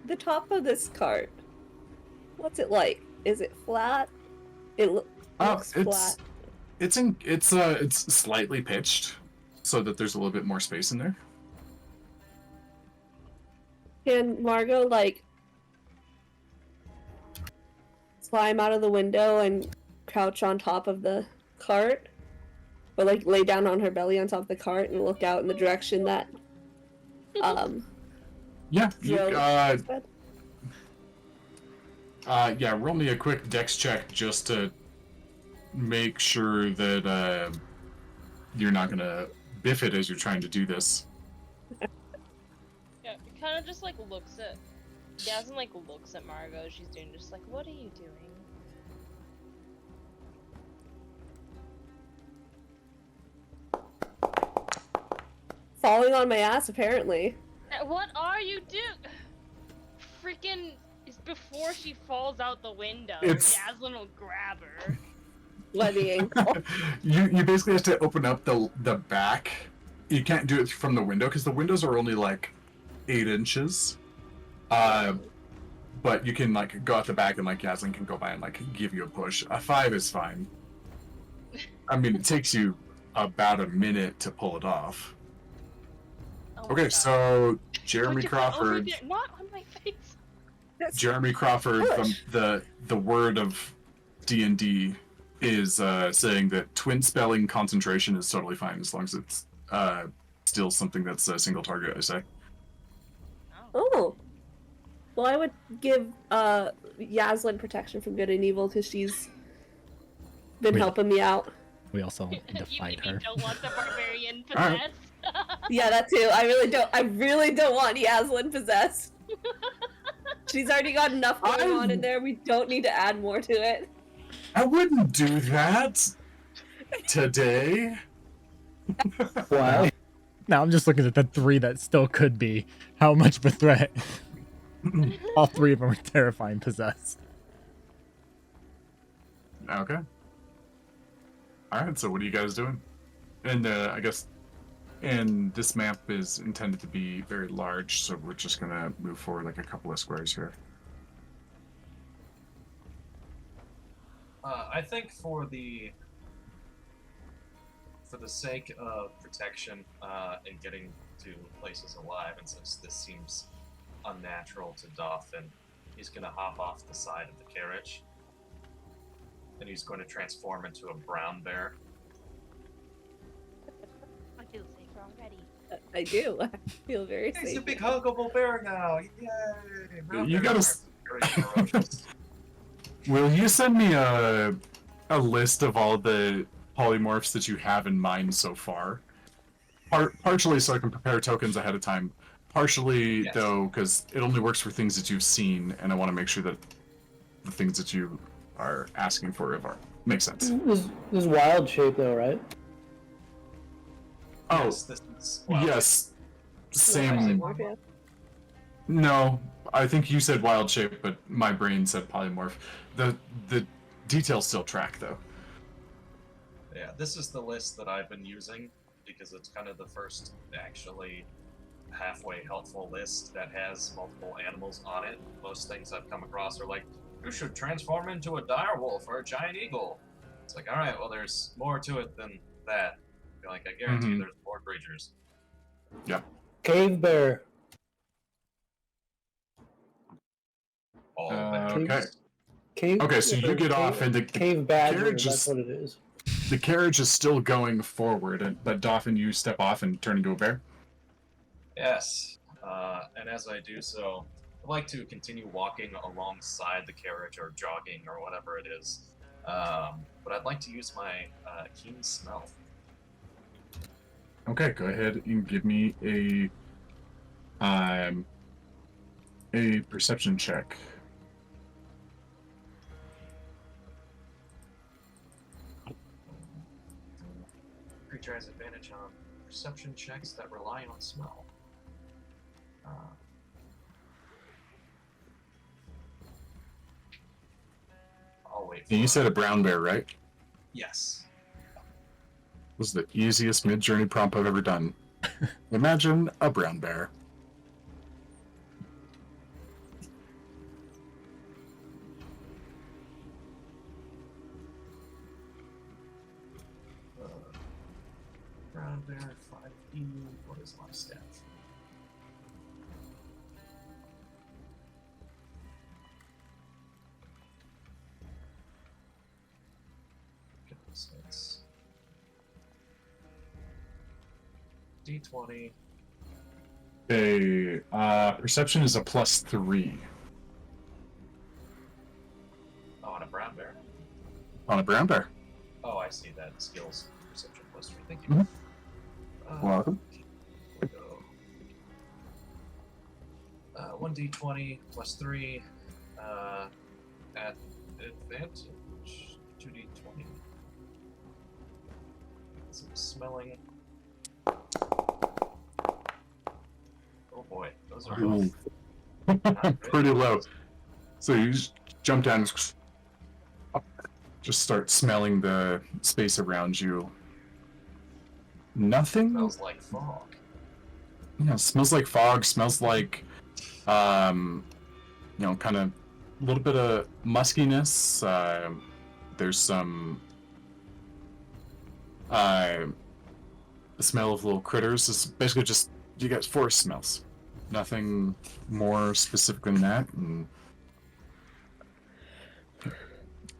Speaker 3: the top of this cart. What's it like? Is it flat? It looks flat.
Speaker 1: It's slightly pitched, so that there's a little bit more space in there.
Speaker 3: Can Margot like climb out of the window and crouch on top of the cart? Or like lay down on her belly on top of the cart and look out in the direction that
Speaker 1: Yeah.
Speaker 3: Joe said?
Speaker 1: Yeah. Roll me a quick dex check just to make sure that you're not gonna biff it as you're trying to do this.
Speaker 7: Yeah, it kind of just like looks at. Yasmin like looks at Margot. She's doing just like, what are you doing?
Speaker 3: Falling on my ass, apparently.
Speaker 7: What are you doing? Freaking! It's before she falls out the window.
Speaker 1: It's-
Speaker 7: Jaslyn will grab her.
Speaker 3: By the ankle.
Speaker 1: You basically have to open up the back. You can't do it from the window because the windows are only like 8 inches. But you can like go out the back and like Yaslin can go by and like give you a push. A 5 is fine. I mean, it takes you about a minute to pull it off.
Speaker 7: Oh my
Speaker 1: Okay,
Speaker 7: God.
Speaker 1: so Jeremy
Speaker 7: Put your foot over
Speaker 1: Crawford.
Speaker 7: there, not on my face.
Speaker 1: Jeremy Crawford from the word of D&D is saying that twin spelling concentration is totally fine as long as it's still something that's a single target, I say.
Speaker 3: Oh. Well, I would give Yaslin protection from good and evil because she's been
Speaker 6: Wait.
Speaker 3: helping me out.
Speaker 6: We also need to
Speaker 7: You
Speaker 6: fight
Speaker 7: mean
Speaker 6: her.
Speaker 7: don't want the barbarian
Speaker 1: Alright.
Speaker 7: possessed?
Speaker 3: Yeah, that too. I really don't want Yaslin possessed. She's already got enough going on in there. We don't need to add more to it.
Speaker 1: I wouldn't do that today.
Speaker 5: Why?
Speaker 6: Now I'm just looking at the 3 that still could be. How much of a threat? All 3 of them are terrifying possessed.
Speaker 1: Okay. Alright, so what are you guys doing? And I guess, and this map is intended to be very large, so we're just gonna move forward like a couple of squares here.
Speaker 2: I think for the sake of protection and getting to places alive, and since this seems unnatural to Dauphin, he's going to hop off the side of the carriage, and he's going to transform into a brown bear.
Speaker 7: I feel safer already.
Speaker 3: I do. I feel very
Speaker 2: He's a
Speaker 3: safe.
Speaker 2: big huggable bear now! Yay! Brown
Speaker 1: You
Speaker 2: bears
Speaker 1: gotta
Speaker 2: are very ferocious.
Speaker 1: Will you send me a list of all the polymorphs that you have in mind so far? Partially so I can prepare tokens ahead of time. Partially,
Speaker 2: Yes.
Speaker 1: though, because it only works for things that you've seen, and I want to make sure that the things that you are asking for make sense.
Speaker 5: This is wild shape though, right?
Speaker 1: Oh,
Speaker 2: Yes, this is wild.
Speaker 1: yes.
Speaker 3: Yeah.
Speaker 1: Same. No, I think you said wild shape, but my brain said polymorph. The details still track, though.
Speaker 2: Yeah, this is the list that I've been using because it's kind of the first actually halfway helpful list that has multiple animals on it. Most things I've come across are like, you should transform into a dire wolf or a giant eagle. It's like, all right, well, there's more to it than that. I feel like I guarantee
Speaker 1: Mhm.
Speaker 2: there's more creatures.
Speaker 5: Cave bear.
Speaker 2: All
Speaker 1: Okay.
Speaker 2: bears.
Speaker 5: Cave.
Speaker 1: Okay, so you get off, and the
Speaker 5: Cave badger.
Speaker 1: carriage
Speaker 5: That's
Speaker 1: is-
Speaker 5: what it is.
Speaker 1: the carriage is still going forward, but Dauphin, you step off and turn into a bear.
Speaker 2: Yes, and as I do so, I'd like to continue walking alongside the carriage or jogging or whatever it is. But I'd like to use my keen smell.
Speaker 1: Okay, go ahead and give me a perception check.
Speaker 2: Creature has advantage on perception checks that rely on smell. I'll wait for
Speaker 1: And you
Speaker 2: it.
Speaker 1: said a brown bear, right?
Speaker 2: Yes.
Speaker 1: This is the easiest mid-journey prompt I've ever done. Imagine a brown bear.
Speaker 2: Brown bear, 5e. What is my stat? Goodness, it's D20.
Speaker 1: Okay, perception is a +3
Speaker 2: On a brown bear.
Speaker 1: on a brown bear.
Speaker 2: Oh, I see that. Skills, perception +3. Thank you.
Speaker 1: Mhm.
Speaker 2: Welcome. 1d20 +3 at advantage. 2d20. Some smelling. Oh boy, those are
Speaker 1: Ooh.
Speaker 2: not great.
Speaker 1: Pretty low. So you just jump down. just start smelling the space around you. Nothing.
Speaker 2: Smells like fog.
Speaker 1: Yeah, smells like fog. Smells like, kind of a little bit of muskiness. There's some the smell of little critters. It's basically just you get forest smells. Nothing more specific than that.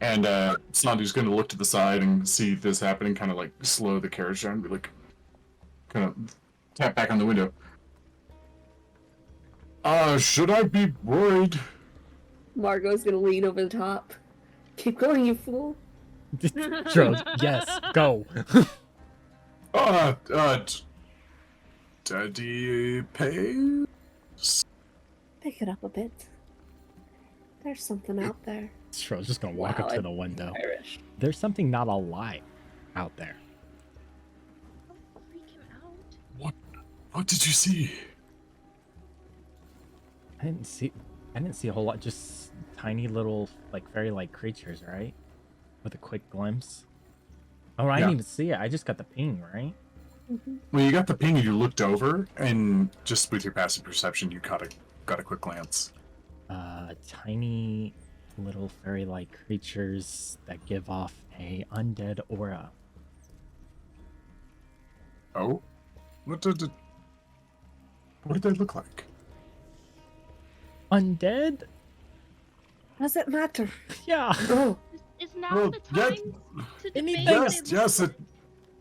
Speaker 1: And Sandu's going to look to the side and see this happening, kind of like slow the carriage down, and be like, kind of tap back on the window. Should I be worried?
Speaker 3: Margot's gonna lean over the top. Keep going, you fool.
Speaker 6: Charles, yes, go.
Speaker 1: Daddy Pay?
Speaker 3: Pick it up a bit. There's something out there.
Speaker 6: Charles just gonna walk
Speaker 3: Wow,
Speaker 6: up to
Speaker 3: I'm
Speaker 6: the window.
Speaker 3: Irish.
Speaker 6: There's something not alive out there.
Speaker 7: Freak him out.
Speaker 1: What did you see?
Speaker 6: I didn't see a whole lot. Just tiny little, like fairy-like creatures, right? With a quick glimpse. Oh, I didn't even see it. I just got the ping, right?
Speaker 3: Mm-hmm.
Speaker 1: Well, you got the ping and you looked over, and just with your passive perception, you got a quick glance.
Speaker 6: Tiny little fairy-like creatures that give off a undead aura.
Speaker 1: Oh? What did they look like?
Speaker 6: Undead?
Speaker 3: Does it matter?
Speaker 6: Yeah.
Speaker 3: Oh,
Speaker 7: Is now
Speaker 1: Well,
Speaker 7: the
Speaker 1: yeah,
Speaker 7: time to
Speaker 6: anything-
Speaker 7: debate?
Speaker 1: yes,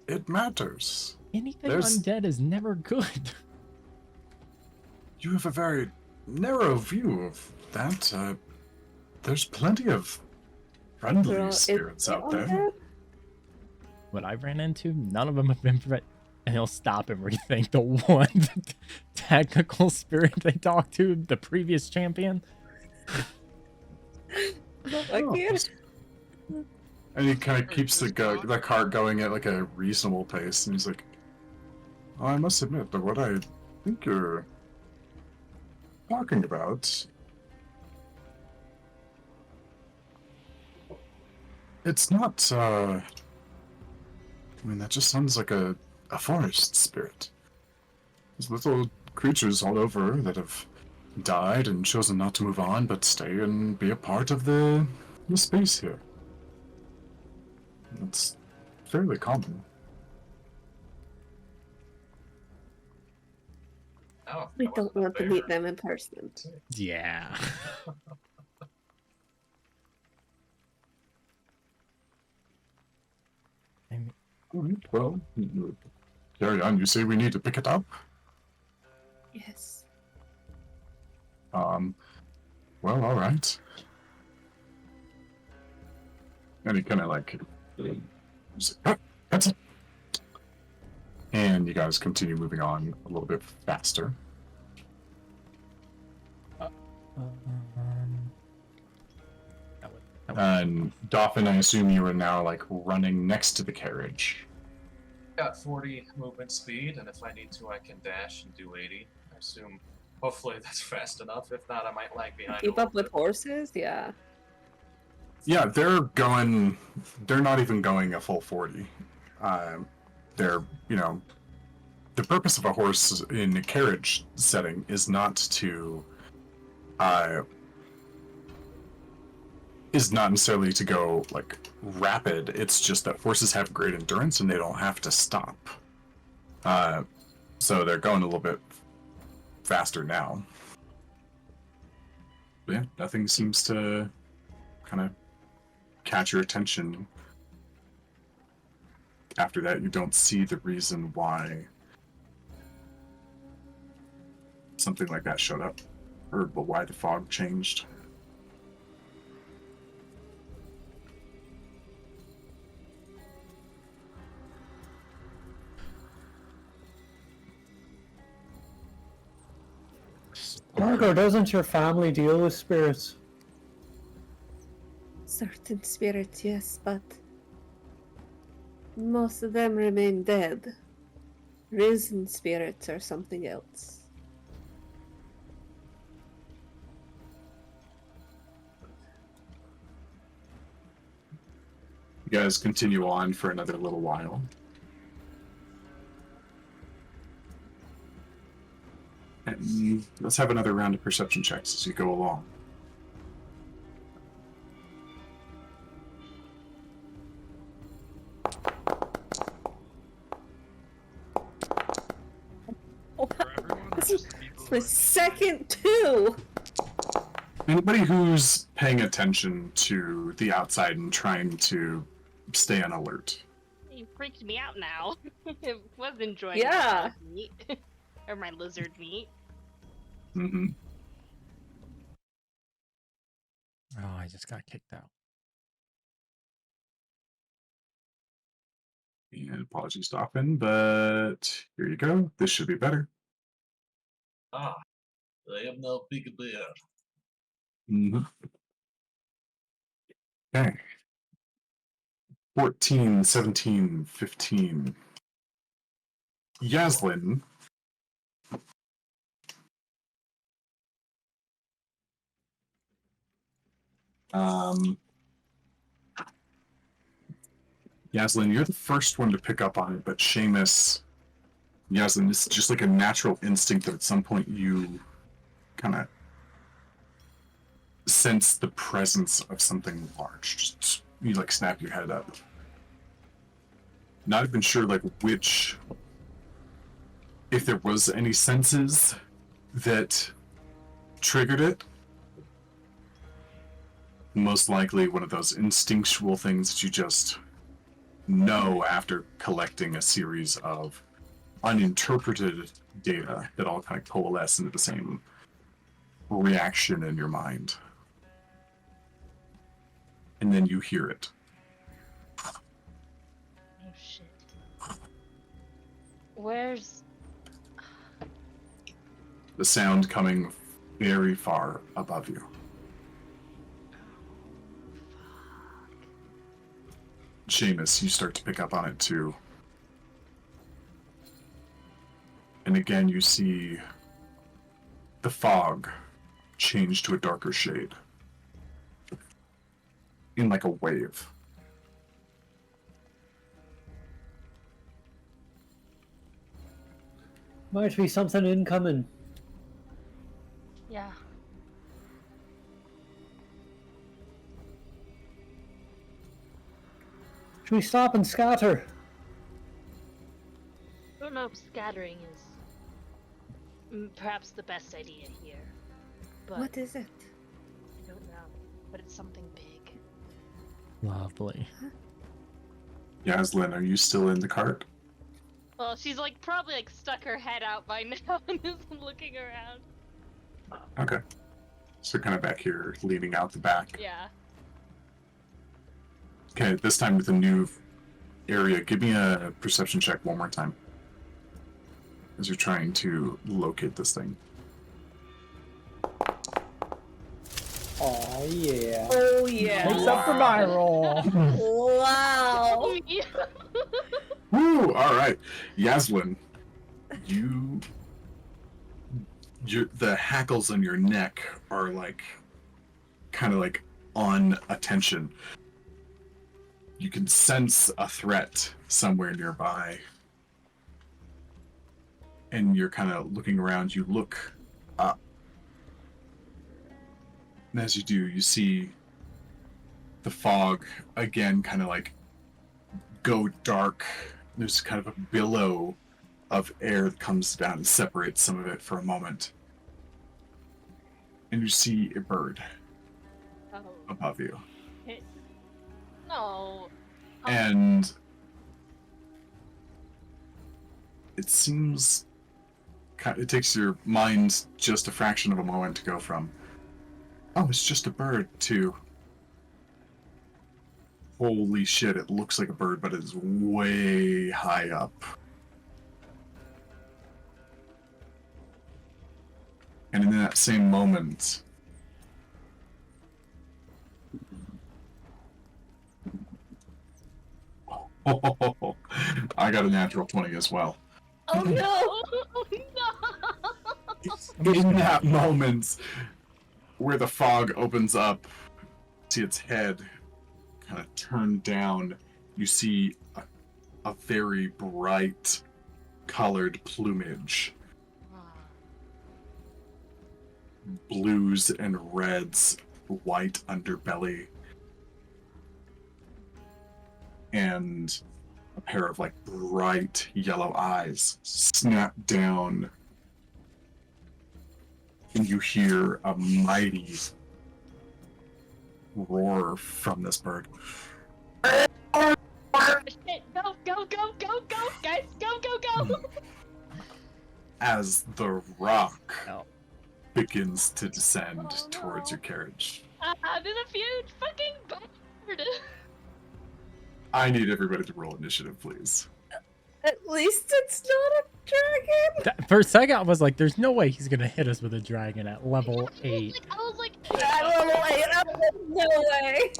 Speaker 1: it matters.
Speaker 6: Anything
Speaker 1: There's-
Speaker 6: undead is never good.
Speaker 1: You have a very narrow view of that. There's plenty of friendly
Speaker 3: girl,
Speaker 1: spirits
Speaker 3: is it
Speaker 1: out there.
Speaker 3: undead?
Speaker 6: What I've ran into, none of them have been. And he'll stop and rethink the one technical spirit they talked to, the previous champion.
Speaker 3: I can't.
Speaker 1: And he kind of keeps the cart going at like a reasonable pace, and he's like, "Oh, I must admit that what I think you're talking about, it's not. I mean, that just sounds like a forest spirit. There's little creatures all over that have died and chosen not to move on, but stay and be a part of the space here. It's fairly common."
Speaker 2: Oh,
Speaker 3: We
Speaker 2: that
Speaker 3: don't
Speaker 2: wasn't a
Speaker 3: want to
Speaker 2: bear.
Speaker 3: meet them in person.
Speaker 6: Yeah. I mean,
Speaker 1: Alright, well, carry on. You say we need to pick it up?
Speaker 3: Yes.
Speaker 1: Well, alright. And he kind of like, he's like, "Ah, that's it." And you guys continue moving on a little bit faster.
Speaker 6: that would
Speaker 1: And Dauphin, I assume you are now like running next to the carriage.
Speaker 2: Got 40 movement speed, and if I need to, I can dash and do 80. I assume, hopefully, that's fast enough. If not, I might lag behind.
Speaker 3: Keep
Speaker 2: a
Speaker 3: up with
Speaker 2: little bit.
Speaker 3: horses? Yeah.
Speaker 1: Yeah, they're not even going a full 40. They're, the purpose of a horse in a carriage setting is not necessarily to go like rapid. It's just that horses have great endurance and they don't have to stop. So they're going a little bit faster now. But yeah, nothing seems to kind of catch your attention. After that, you don't see the reason why something like that showed up, or why the fog changed.
Speaker 5: Margot, doesn't your family deal with spirits?
Speaker 3: Certain spirits, yes, but most of them remain dead. Risen spirits are something else.
Speaker 1: You guys continue on for another little while. And let's have another round of perception checks as you go along.
Speaker 4: For everyone, or
Speaker 3: This
Speaker 4: just the people
Speaker 3: It's
Speaker 4: who
Speaker 3: my
Speaker 4: are
Speaker 3: second two.
Speaker 1: Anybody who's paying attention to the outside and trying to stay on alert.
Speaker 7: You freaked me out now. I was enjoying
Speaker 3: Yeah.
Speaker 7: my dog meat. Or my lizard meat.
Speaker 1: Mm-hmm.
Speaker 6: Oh, I just got kicked out.
Speaker 1: And apologies, Dolphin, but here you go. This should be better.
Speaker 2: Ah, I am now big bear.
Speaker 1: Mm-hmm. Okay. 14, 17, 15. Yaslin. Yaslin, you're the first one to pick up on it, but Seamus, Yaslin, it's just like a natural instinct that at some point you kind of sense the presence of something large. Just, you like snap your head up. Not even sure like which, if there was any senses that triggered it. Most likely one of those instinctual things that you just know after collecting a series of uninterpreted data that all kind of coalesce into the same reaction in your mind. And then you hear it.
Speaker 7: Oh shit. Where's...
Speaker 1: The sound coming very far above you. Seamus, you start to pick up on it too. And again, you see the fog change to a darker shade. In like a wave.
Speaker 5: Might be something incoming.
Speaker 7: Yeah.
Speaker 5: Should we stop and scatter?
Speaker 7: I don't know if scattering is perhaps the best idea here. But
Speaker 3: What is it?
Speaker 7: I don't know. But it's something big.
Speaker 6: Lovely.
Speaker 1: Yaslin, are you still in the cart?
Speaker 7: Well, she's like probably like stuck her head out by now and is looking around.
Speaker 1: Okay. So kind of back here, leaning out the back.
Speaker 7: Yeah.
Speaker 1: Okay, this time with a new area. Give me a perception check one more time. As you're trying to locate this thing.
Speaker 5: Oh yeah.
Speaker 3: Oh yeah.
Speaker 6: Makes up for my roll.
Speaker 3: Wow.
Speaker 1: Woo! Alright. Yaslin, the hackles on your neck are like kind of like on attention. You can sense a threat somewhere nearby. And you're kind of looking around. You look up. And as you do, you see the fog again kind of like go dark. There's kind of a billow of air that comes down and separates some of it for a moment. And you see a bird
Speaker 7: Oh.
Speaker 1: above you.
Speaker 7: No.
Speaker 1: And it seems it takes your mind just a fraction of a moment to go from, oh, it's just a bird, to, holy shit, it looks like a bird, but it's way high up. And in that same moment, I got a natural 20 as well.
Speaker 7: Oh no! no!
Speaker 1: In that moment where the fog opens up, see its head kind of turn down, you see a very bright colored plumage. Blues and reds, white underbelly, and a pair of like bright yellow eyes snap down, and you hear a mighty roar from this bird.
Speaker 7: Shit, go, go, go, go, go, guys, go, go, go!
Speaker 1: As the rock
Speaker 6: Oh.
Speaker 1: begins to descend
Speaker 7: Oh,
Speaker 1: towards
Speaker 7: no.
Speaker 1: your carriage.
Speaker 7: There's a huge fucking bird!
Speaker 1: I need everybody to roll initiative, please.
Speaker 3: At least it's not a dragon.
Speaker 6: For a second, I was like, "There's no way he's gonna hit us with a dragon at level 8."
Speaker 7: I was like,
Speaker 3: I don't know why. No way.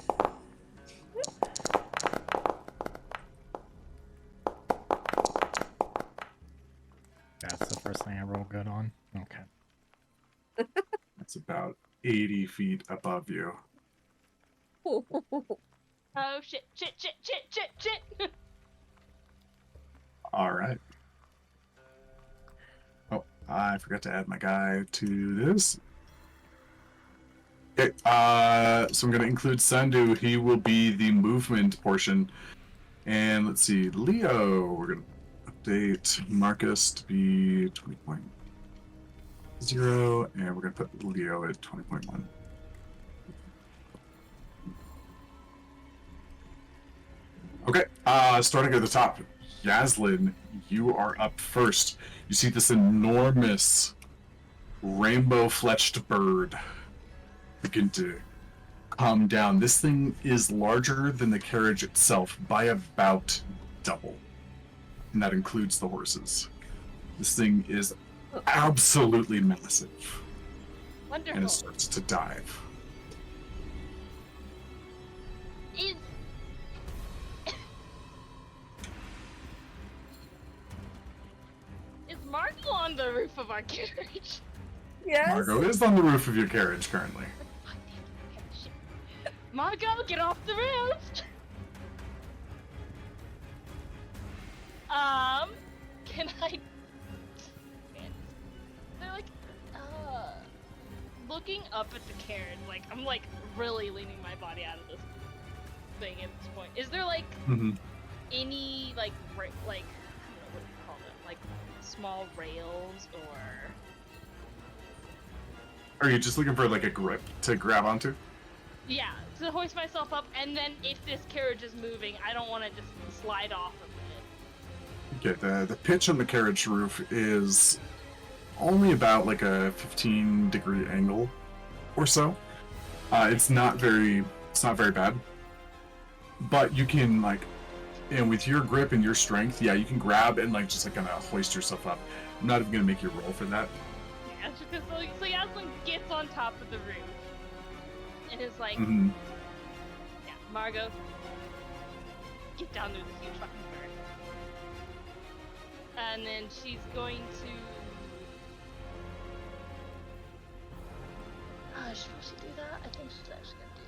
Speaker 6: That's the first thing I roll good on. Okay.
Speaker 1: It's about 80 feet above you.
Speaker 7: oh shit, shit, shit, shit, shit, shit!
Speaker 1: All right. Oh, I forgot to add my guy to this. Okay, so I'm going to include Sandu. He will be the movement portion. And let's see, Leo, we're going to update Marcus to be 20.0, and we're going to put Leo at 20.1. Okay, starting at the top, Yaslin, you are up first. You see this enormous rainbow-fletched bird begin to come down. This thing is larger than the carriage itself by about double, and that includes the horses. This thing is absolutely massive, and
Speaker 7: Wonderful.
Speaker 1: it starts to dive.
Speaker 7: Is Marco on the roof of our carriage?
Speaker 3: Yes.
Speaker 1: Margot is on the roof of your carriage currently.
Speaker 7: Fuck, damn it. Okay, shit. Marco, get off the roof! Can I... Man. They're like, looking up at the carriage, like, I'm like really leaning my body out of this thing at this point. Is there like
Speaker 1: Mm-hmm.
Speaker 7: any like I don't know what you call them, like small rails or?
Speaker 1: Are you just looking for like a grip to grab onto?
Speaker 7: Yeah, to hoist myself up, and then if this carriage is moving, I don't want to just slide off of it.
Speaker 1: Okay, the pitch on the carriage roof is only about like a 15-degree angle or so. It's not very bad, but you can like, and with your grip and your strength, yeah, you can grab and like just like kind of hoist yourself up. I'm not even gonna make you roll for that.
Speaker 7: Yeah, it's just so Yaslin gets on top of the roof and is like,
Speaker 1: Mm-hmm.
Speaker 7: yeah, Margot, get down there, this huge fucking bird. And then she's going to. Should she do that? I think she's actually gonna do.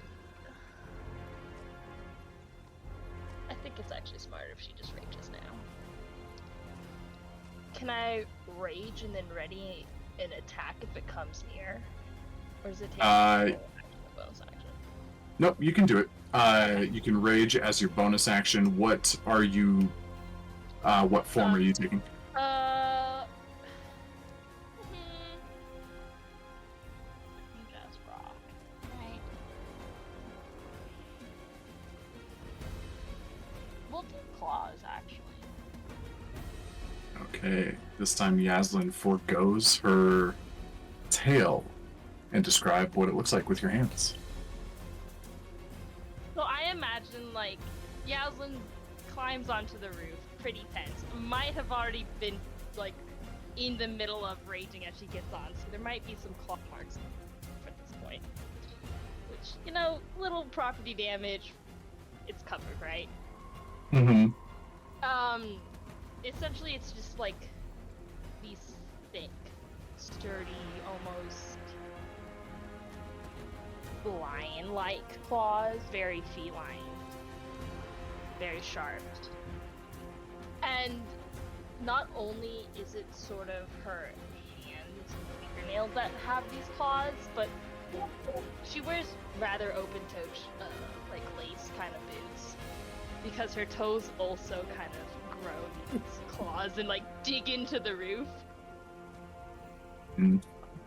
Speaker 7: I think it's actually smarter if she just rages now. Can I rage and then ready an attack if it comes near? Or does it take a bonus action?
Speaker 1: Nope, you can do it. You can rage as your bonus action. What are you? What form are you taking?
Speaker 7: Just rock. Right. We'll do claws, actually.
Speaker 1: Okay, this time Yaslin forgoes her tail and describe what it looks like with your hands.
Speaker 7: So I imagine, like, Yaslin climbs onto the roof, pretty tense. Might have already been, like, in the middle of raging as she gets on, so there might be some claw marks at this point. Which, you know, little property damage, it's covered, right?
Speaker 1: Mm-hmm.
Speaker 7: Essentially it's just, like, these thick, sturdy, almost lion-like claws, very feline very sharp. And not only is it sort of her hands and fingernails that have these claws, but she wears rather open-toed, like lace kind of boots, because her toes also kind of grow these claws and like dig into the roof.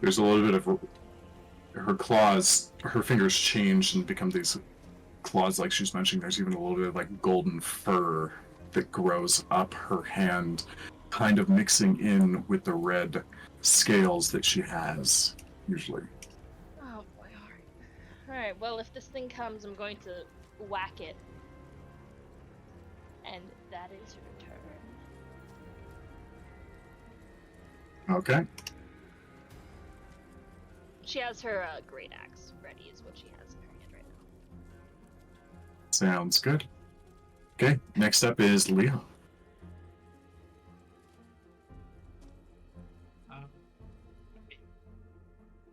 Speaker 1: There's a little bit of her claws, her fingers change and become these claws like she was mentioning. There's even a little bit of like golden fur that grows up her hand, kind of mixing in with the red scales that she has usually.
Speaker 7: Oh boy, alright, well if this thing comes, I'm going to whack it. And that is your turn.
Speaker 1: Okay.
Speaker 7: She has her great axe ready, is what she has in her hand right now.
Speaker 1: Sounds good. Okay, next up is Leo.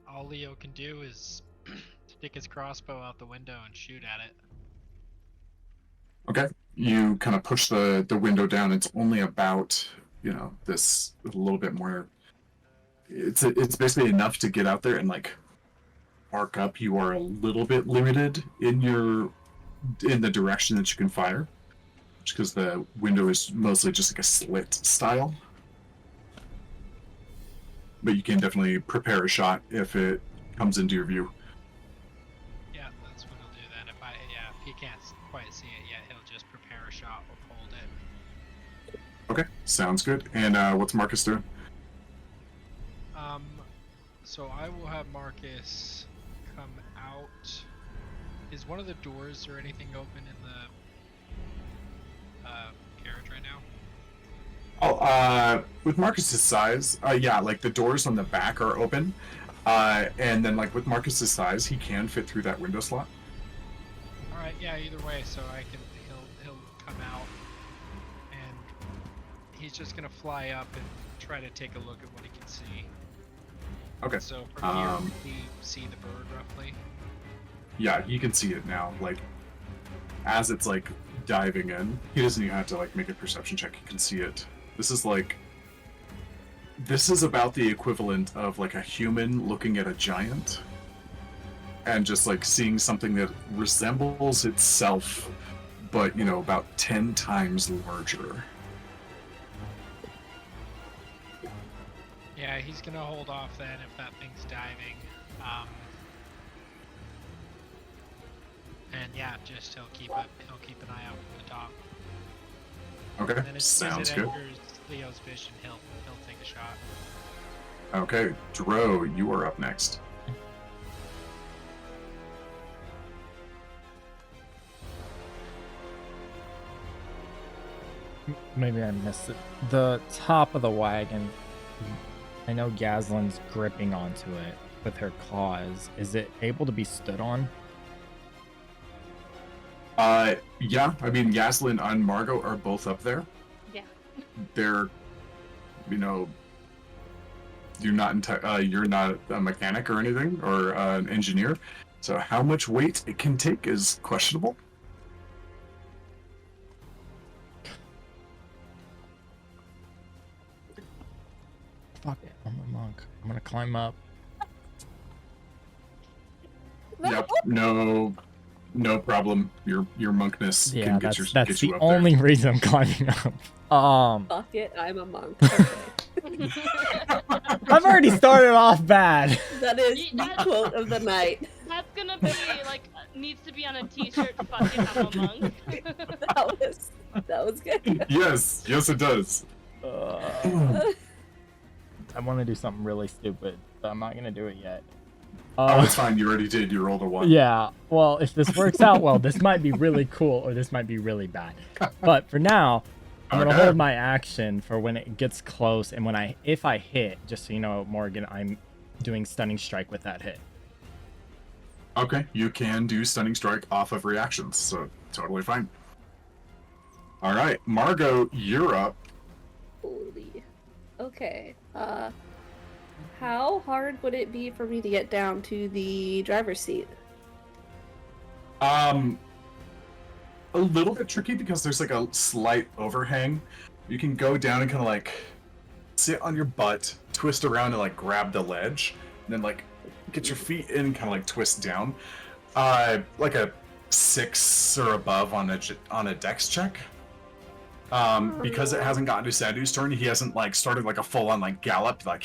Speaker 4: All Leo can do is stick his crossbow out the window and shoot at it.
Speaker 1: Okay. You kind of push the window down. It's only about, this a little bit more. It's basically enough to get out there and like arc up. You are a little bit limited in the direction that you can fire, just because the window is mostly just like a slit style. But you can definitely prepare a shot if it comes into your view.
Speaker 4: Yeah, that's what he'll do then. If he can't quite see it yet, he'll just prepare a shot or hold it.
Speaker 1: Okay, sounds good. And what's Marcus doing?
Speaker 4: So I will have Marcus come out. Is one of the doors or anything open in the carriage right now?
Speaker 1: Oh, with Marcus's size, yeah, like the doors on the back are open, and then like with Marcus's size, he can fit through that window slot.
Speaker 4: All right, yeah. Either way, so he'll come out, and he's just gonna fly up and try to take a look at what he can see.
Speaker 1: Okay.
Speaker 4: So from here, can he see the bird roughly?
Speaker 1: Yeah, you can see it now. Like as it's like diving in, he doesn't even have to like make a perception check. He can see it. This is about the equivalent of like a human looking at a giant and just like seeing something that resembles itself, but about 10 times larger.
Speaker 4: Yeah, he's gonna hold off then if that thing's diving. And yeah, just he'll keep an eye out from the top.
Speaker 1: Okay,
Speaker 4: And then as soon
Speaker 1: sounds
Speaker 4: as it
Speaker 1: good.
Speaker 4: enters Leo's vision, he'll take a shot.
Speaker 1: Okay, Dro, you are up next.
Speaker 6: Maybe I missed it. The top of the wagon, I know Gazlin's gripping onto it with her claws. Is it able to be stood on?
Speaker 1: Yeah, I mean, Yaslin and Margot are both up there.
Speaker 7: Yeah.
Speaker 1: They're, you're not a mechanic or anything, or an engineer, so how much weight it can take is questionable.
Speaker 6: Fuck it, I'm a monk. I'm gonna climb up.
Speaker 1: Yep, no problem. Your monkness
Speaker 6: Yeah,
Speaker 1: can
Speaker 6: that's
Speaker 1: get
Speaker 6: the
Speaker 1: you up
Speaker 6: only reason I'm climbing up.
Speaker 3: Fuck it, I'm a monk. Okay.
Speaker 6: I've already started off bad.
Speaker 3: That is the quote of the night.
Speaker 7: That's gonna be like needs to be on a t-shirt. Fuck it, I'm a monk.
Speaker 3: That was good.
Speaker 1: there. Yes, it does.
Speaker 6: I want to do something really stupid, but I'm not gonna do it yet.
Speaker 1: Oh, it's fine. You already did. You rolled a 1.
Speaker 6: Yeah, well, if this works out well, this might be really cool or this might be really bad. But for now, I'm gonna
Speaker 1: Okay.
Speaker 6: hold my action for when it gets close, and if I hit, just so you know, Morgan, I'm doing stunning strike with that hit.
Speaker 1: Okay, you can do stunning strike off of reactions, so totally fine. All right, Margot, you're up.
Speaker 3: Holy. Okay. How hard would it be for me to get down to the driver's seat?
Speaker 1: a little bit tricky because there's like a slight overhang. You can go down and kind of like sit on your butt, twist around and like grab the ledge, and then like get your feet in and kind of like twist down. Like a 6 or above on a dex check. Because it hasn't gotten to Sandu's turn, he hasn't like started like a full-on like gallop, like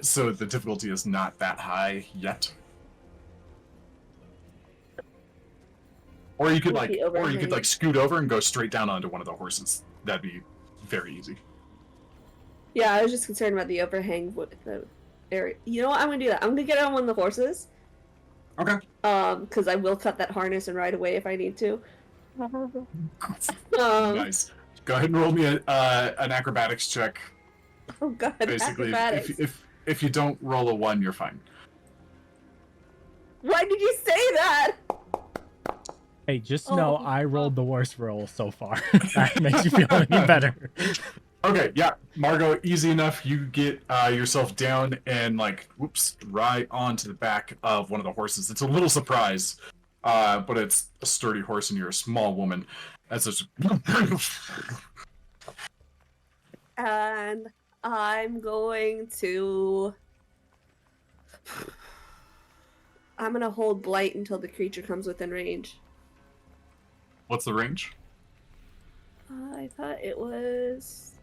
Speaker 1: so the difficulty is not that high yet. Or you could
Speaker 3: With the overhang.
Speaker 1: scoot over and go straight down onto one of the horses. That'd be very easy.
Speaker 3: Yeah, I was just concerned about the overhang with the area. You know what? I'm gonna do that. I'm gonna get on one of the horses.
Speaker 1: Okay.
Speaker 3: Because I will cut that harness and ride away if I need to.
Speaker 1: Nice. Go ahead and roll me an acrobatics check.
Speaker 3: Oh god,
Speaker 1: Basically,
Speaker 3: acrobatics.
Speaker 1: if you don't roll a 1, you're fine.
Speaker 3: Why did you say that?
Speaker 6: Hey, just know
Speaker 3: Oh.
Speaker 6: I rolled the worst roll so far. That makes you feel any better.
Speaker 1: Okay, yeah, Margot, easy enough. You get yourself down and like, whoops, right onto the back of one of the horses. It's a little surprise, but it's a sturdy horse and you're a small woman. That's just.
Speaker 3: And I'm going to. I'm gonna hold Blight until the creature comes within range.
Speaker 1: What's the range?
Speaker 3: I thought it was.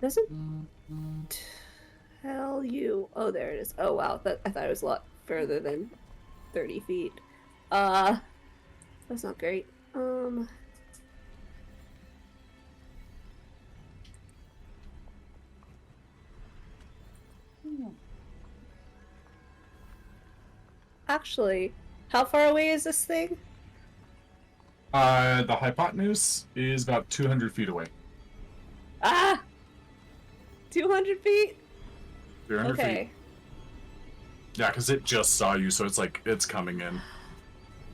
Speaker 3: Doesn't tell you. Oh, there it is. Oh wow, I thought it was a lot further than 30 feet. That's not great. Actually, how far away is this thing?
Speaker 1: The hypotenuse is about 200 feet away.
Speaker 3: Ah! 200 feet?
Speaker 1: 200
Speaker 3: Okay.
Speaker 1: feet. Yeah, because it just saw you, so it's like, it's coming in.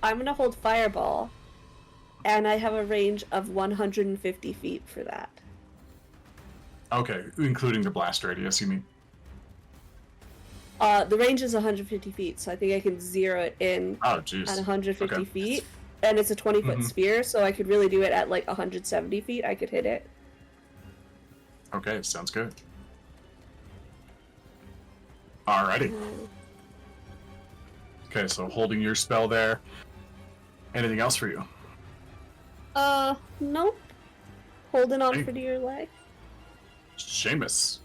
Speaker 3: I'm gonna hold Fireball, and I have a range of 150 feet for that.
Speaker 1: Okay, including the blast radius, you mean?
Speaker 3: The range is 150 feet, so I think I can zero it in
Speaker 1: Oh, jeez.
Speaker 3: at 150
Speaker 1: Okay.
Speaker 3: feet. And it's a 20-foot
Speaker 1: Mhm.
Speaker 3: sphere, so I could really do it at like 170 feet. I could hit it.
Speaker 1: Okay, sounds good. Alrighty. Okay, so holding your spell there. Anything else for you?
Speaker 3: Nope. Holding on
Speaker 1: Hey.
Speaker 3: for dear life.
Speaker 1: Seamus.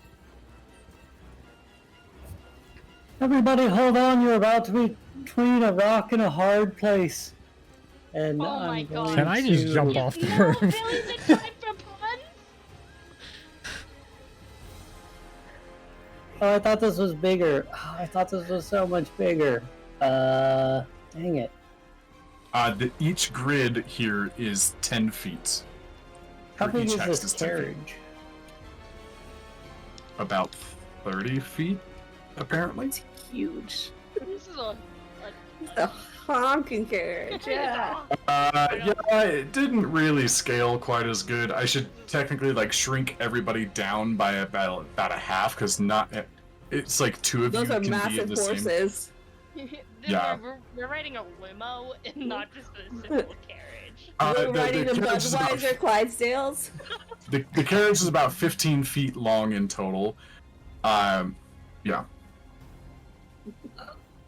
Speaker 5: Everybody hold on, you're about to be between a rock and a hard place. And
Speaker 7: Oh my
Speaker 5: I'm
Speaker 7: God.
Speaker 5: going
Speaker 6: Can I just
Speaker 5: to-
Speaker 6: jump off the
Speaker 7: No,
Speaker 6: roof?
Speaker 7: really, the time for puns?
Speaker 5: Oh, I thought this was bigger. Oh, I thought this was so much bigger. Dang it.
Speaker 1: Each grid here is 10 feet.
Speaker 5: How
Speaker 1: For
Speaker 5: big
Speaker 1: each
Speaker 5: is
Speaker 1: hex
Speaker 5: this
Speaker 1: is 10 feet.
Speaker 5: carriage?
Speaker 1: About 30 feet, apparently.
Speaker 3: It's huge.
Speaker 7: This is a
Speaker 3: It's a honking carriage, yeah.
Speaker 1: Yeah, it didn't really scale quite as good. I should technically like shrink everybody down by about a half, because it's like two of
Speaker 3: Those
Speaker 1: you
Speaker 3: are
Speaker 1: can be in
Speaker 3: massive
Speaker 1: the same.
Speaker 3: horses.
Speaker 1: Yeah.
Speaker 7: We're riding a limo and not just a simple carriage.
Speaker 3: We're riding a
Speaker 1: carriage is about-
Speaker 3: Budweiser Clydesdales.
Speaker 1: the carriage is about 15 feet long in total. Yeah.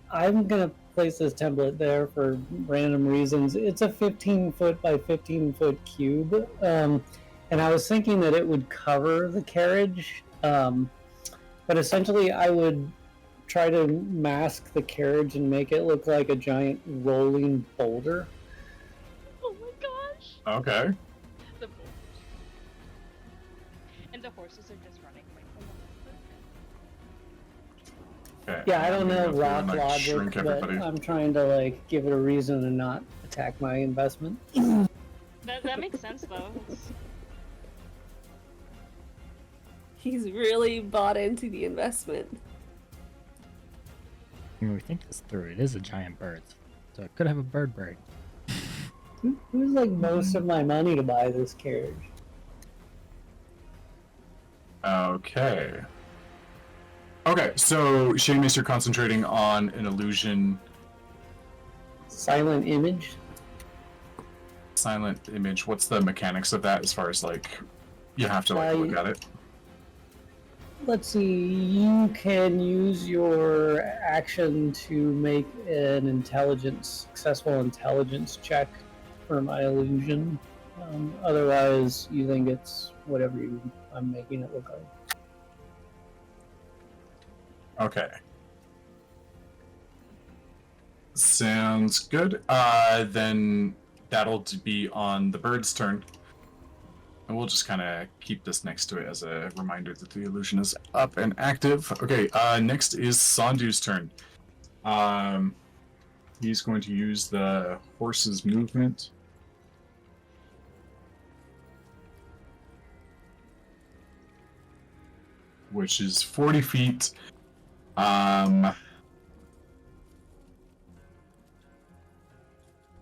Speaker 5: I'm gonna place this template there for random reasons. It's a 15 foot by 15 foot cube, and I was thinking that it would cover the carriage, but essentially I would try to mask the carriage and make it look like a giant rolling boulder.
Speaker 7: Oh my gosh!
Speaker 1: Okay.
Speaker 7: The boulders. And the horses are just running like
Speaker 1: Okay.
Speaker 5: Yeah, I don't
Speaker 1: I'm gonna
Speaker 5: know
Speaker 1: go through
Speaker 5: rock
Speaker 1: and, like,
Speaker 5: logic,
Speaker 1: shrink
Speaker 5: but
Speaker 1: everybody.
Speaker 5: I'm trying to like give it a reason to not attack my investment.
Speaker 7: that makes sense though.
Speaker 3: He's really bought into the investment.
Speaker 6: When we think this through, it is a giant bird, so it could have a bird brain.
Speaker 5: Who's like most of my money to buy this carriage?
Speaker 1: Okay. Okay, so Seamus, you're concentrating on an illusion.
Speaker 5: Silent image.
Speaker 1: Silent image. What's the mechanics of that as far as like you have to like look at it?
Speaker 5: Let's see. You can use your action to make an successful intelligence check for my illusion. Otherwise, you think it's whatever I'm making it look like.
Speaker 1: Okay. Sounds good. Then that'll be on the bird's turn. And we'll just kind of keep this next to it as a reminder that the illusion is up and active. Okay, next is Sandu's turn. He's going to use the horse's movement. Which is 40 feet.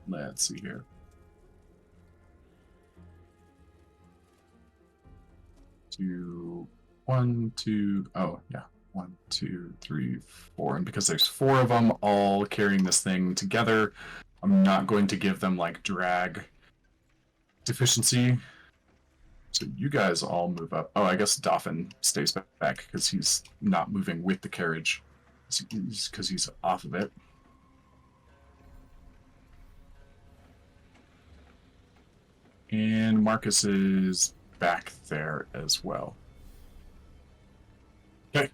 Speaker 1: Let's see here. One, two, 2, 3, 4. And because there's 4 of them all carrying this thing together, I'm not going to give them like drag deficiency. So you guys all move up. Oh, I guess Dauphin stays back because he's not moving with the carriage. Because he's off of it. And Marcus is back there as well. Okay.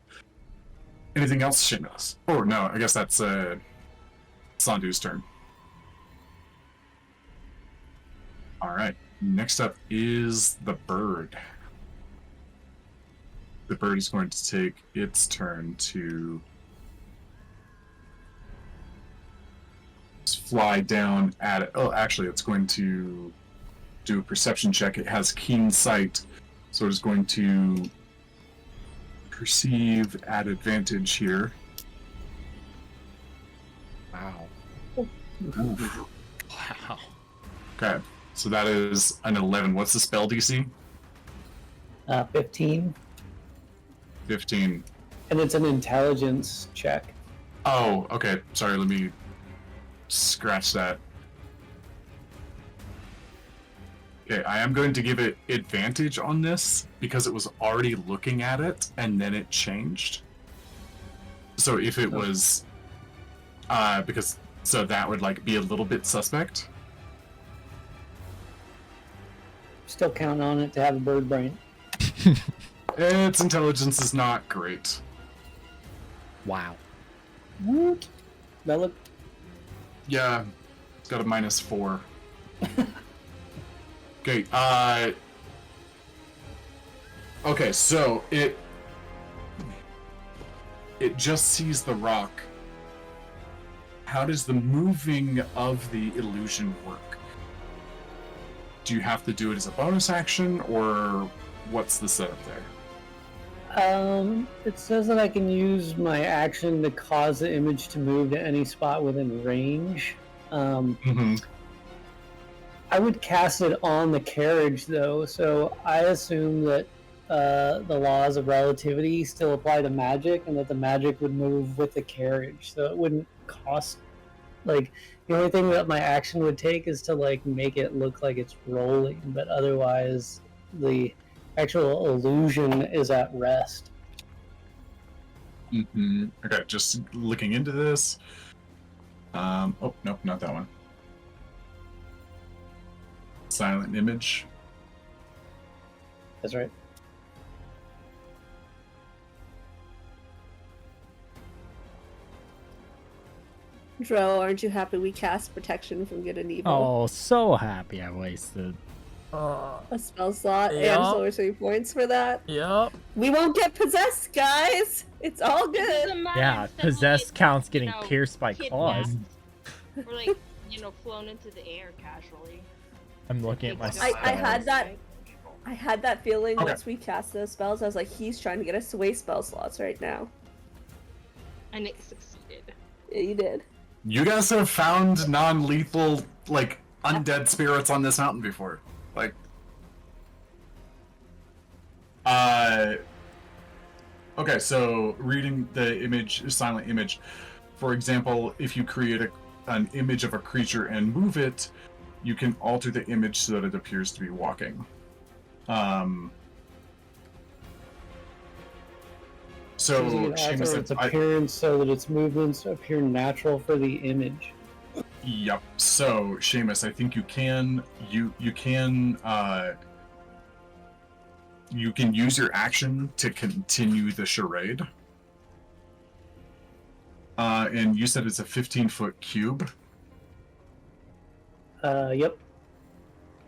Speaker 1: Anything else, Seamus? Oh, no, I guess that's Sandu's turn. Alright, next up is the bird. The bird is going to take its turn to fly down at it. Oh, actually, it's going to do a perception check. It has keen sight, so it's going to perceive at advantage here.
Speaker 6: Wow.
Speaker 1: Oof.
Speaker 6: Wow.
Speaker 1: Okay, so that is an 11. What's the spell DC?
Speaker 5: 15.
Speaker 1: 15.
Speaker 5: And it's an intelligence check.
Speaker 1: Oh, okay. Sorry, let me scratch that. Okay, I am going to give it advantage on this because it was already looking at it and then it changed. So if it was, so that would like be a little bit suspect.
Speaker 5: Still counting on it to have a bird brain.
Speaker 1: Its intelligence is not great.
Speaker 6: Wow.
Speaker 5: Woot. That look.
Speaker 1: Yeah, it's got a -4. Okay, okay, so it just sees the rock. How does the moving of the illusion work? Do you have to do it as a bonus action, or what's the setup there?
Speaker 5: It says that I can use my action to cause the image to move to any spot within range. I would cast it on the carriage, though, so I assume that the laws of relativity still apply to magic, and that the magic would move with the carriage, so it wouldn't cost... Like, the only thing that my action would take is to, like, make it look like it's rolling, but otherwise, the actual illusion is at rest.
Speaker 1: Okay, just looking into this. Oh, nope, not that one. Silent image.
Speaker 5: That's right.
Speaker 3: Dro, aren't you happy we cast protection from good and evil?
Speaker 6: Oh, so happy I wasted.
Speaker 3: A spell slot
Speaker 6: Yep.
Speaker 3: and solar 3 points for that.
Speaker 6: Yep.
Speaker 3: We won't get possessed, guys! It's all
Speaker 7: It
Speaker 3: good!
Speaker 7: doesn't matter
Speaker 6: Yeah,
Speaker 7: if someone
Speaker 6: possessed
Speaker 7: gets,
Speaker 6: counts getting
Speaker 7: you know,
Speaker 6: pierced by claws.
Speaker 7: kidnapped or like, flown into the air casually.
Speaker 6: I'm looking at my
Speaker 7: It's
Speaker 6: spells.
Speaker 7: just
Speaker 3: I had that-
Speaker 7: right?
Speaker 3: I had that feeling
Speaker 1: Okay.
Speaker 3: once we cast those spells. I was like, he's trying to get us to waste spell slots right now.
Speaker 7: And it succeeded.
Speaker 3: Yeah, you did.
Speaker 1: You guys have found non-lethal, like, undead spirits on this mountain before. Like, okay, so reading the image, silent image, for example, if you create an image of a creature and move it, you can alter the image so that it appears to be walking. So,
Speaker 5: you can
Speaker 1: Seamus,
Speaker 5: alter its appearance so that its movements appear natural for the image.
Speaker 1: Yep. So, Seamus, I think you can use your action to continue the charade. And you said it's a 15-foot cube.
Speaker 5: Yep.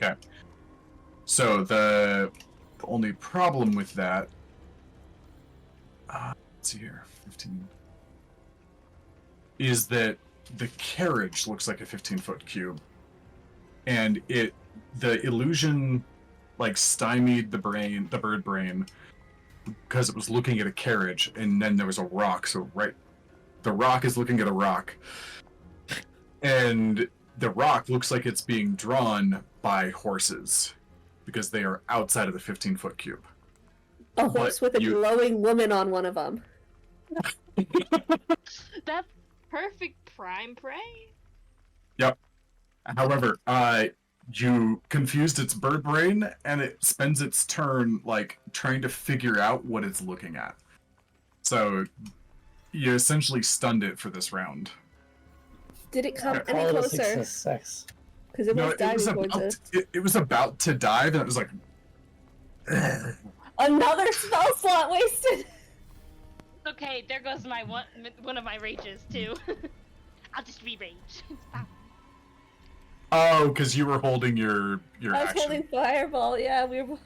Speaker 1: Okay. So the only problem with that, let's see here, 15, is that the carriage looks like a 15-foot cube, and the illusion like stymied the bird brain, because it was looking at a carriage, and then there was a rock. So the rock is looking at a rock, and the rock looks like it's being drawn by horses, because they are outside of the 15-foot cube.
Speaker 3: A horse with a glowing woman on one of them.
Speaker 7: That's perfect prime prey.
Speaker 1: Yep. However, you confused its bird brain, and it spends its turn like trying to figure out what it's looking at. So you essentially stunned it for this round.
Speaker 3: Did it come
Speaker 1: Okay.
Speaker 3: any
Speaker 5: All
Speaker 3: closer?
Speaker 5: success.
Speaker 3: Because it was diving towards us.
Speaker 1: it was about to dive, and it was like,
Speaker 3: Another spell slot wasted.
Speaker 7: Okay, there goes my one of my rages too. I'll just re-rage. It's fine.
Speaker 1: oh, because you were holding your
Speaker 3: I was
Speaker 1: action.
Speaker 3: holding fireball. Yeah, we were.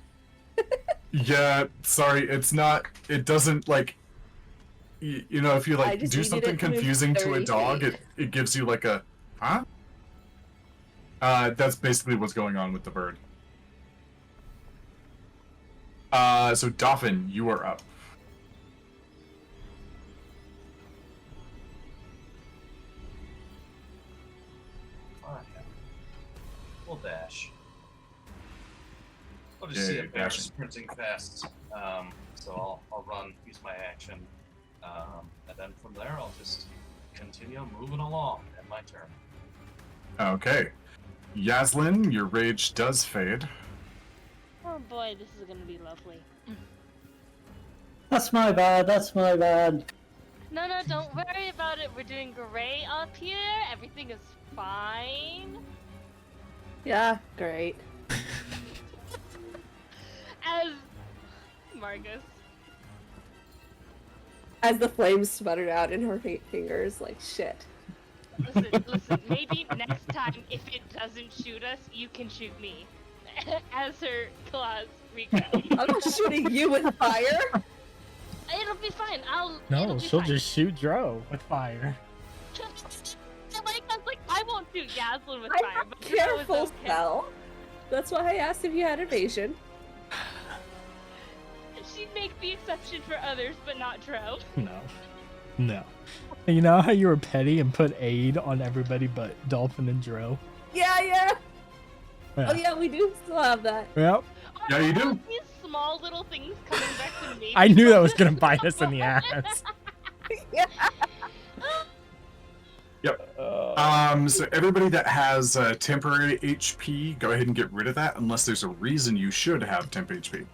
Speaker 1: Yeah, sorry, it's not. It doesn't like. You know, if you
Speaker 3: I
Speaker 1: like
Speaker 3: just
Speaker 1: do
Speaker 3: needed
Speaker 1: something
Speaker 3: it to move
Speaker 1: confusing to a
Speaker 3: 30
Speaker 1: dog,
Speaker 3: feet.
Speaker 1: it gives you like a huh. That's basically what's going on with the bird. So Dolphin, you are up.
Speaker 2: Fine. We'll dash. I'll just
Speaker 1: Yeah,
Speaker 2: see
Speaker 1: you're
Speaker 2: a bear
Speaker 1: dashing.
Speaker 2: sprinting fast. So I'll run, use my action, and then from there I'll just continue moving along at my turn.
Speaker 1: Okay, Yaslin, your rage does fade.
Speaker 7: Oh boy, this is gonna be lovely.
Speaker 5: That's my bad. That's my bad.
Speaker 7: No, don't worry about it. We're doing great up here. Everything is fine.
Speaker 3: Yeah, great.
Speaker 7: As Margus.
Speaker 3: As the flames sputtered out in her fingers, like shit.
Speaker 7: Listen, maybe next time, if it doesn't shoot us, you can shoot me. As her claws regrow.
Speaker 3: I'm not shooting you with fire.
Speaker 7: It'll be fine. It'll
Speaker 6: No,
Speaker 7: be
Speaker 6: she'll
Speaker 7: fine.
Speaker 6: just shoot Dro with fire.
Speaker 7: I won't shoot Yaslin with
Speaker 3: I
Speaker 7: fire,
Speaker 3: have
Speaker 7: but
Speaker 3: careful
Speaker 7: it's okay.
Speaker 3: spell. That's why I asked if you had evasion.
Speaker 7: She'd make the exception for others, but not Tro.
Speaker 6: No. You know how you were petty and put aid on everybody but Dolphin and Dro?
Speaker 3: Yeah.
Speaker 6: Yeah.
Speaker 3: Oh yeah, we do still have that.
Speaker 6: Yep.
Speaker 1: Yeah, you do.
Speaker 7: These small little things coming back to me.
Speaker 6: I knew that was gonna bite us in the ass.
Speaker 3: Yeah.
Speaker 1: Yep. So everybody that has temporary HP, go ahead and get rid of that, unless there's a reason you should have temp HP.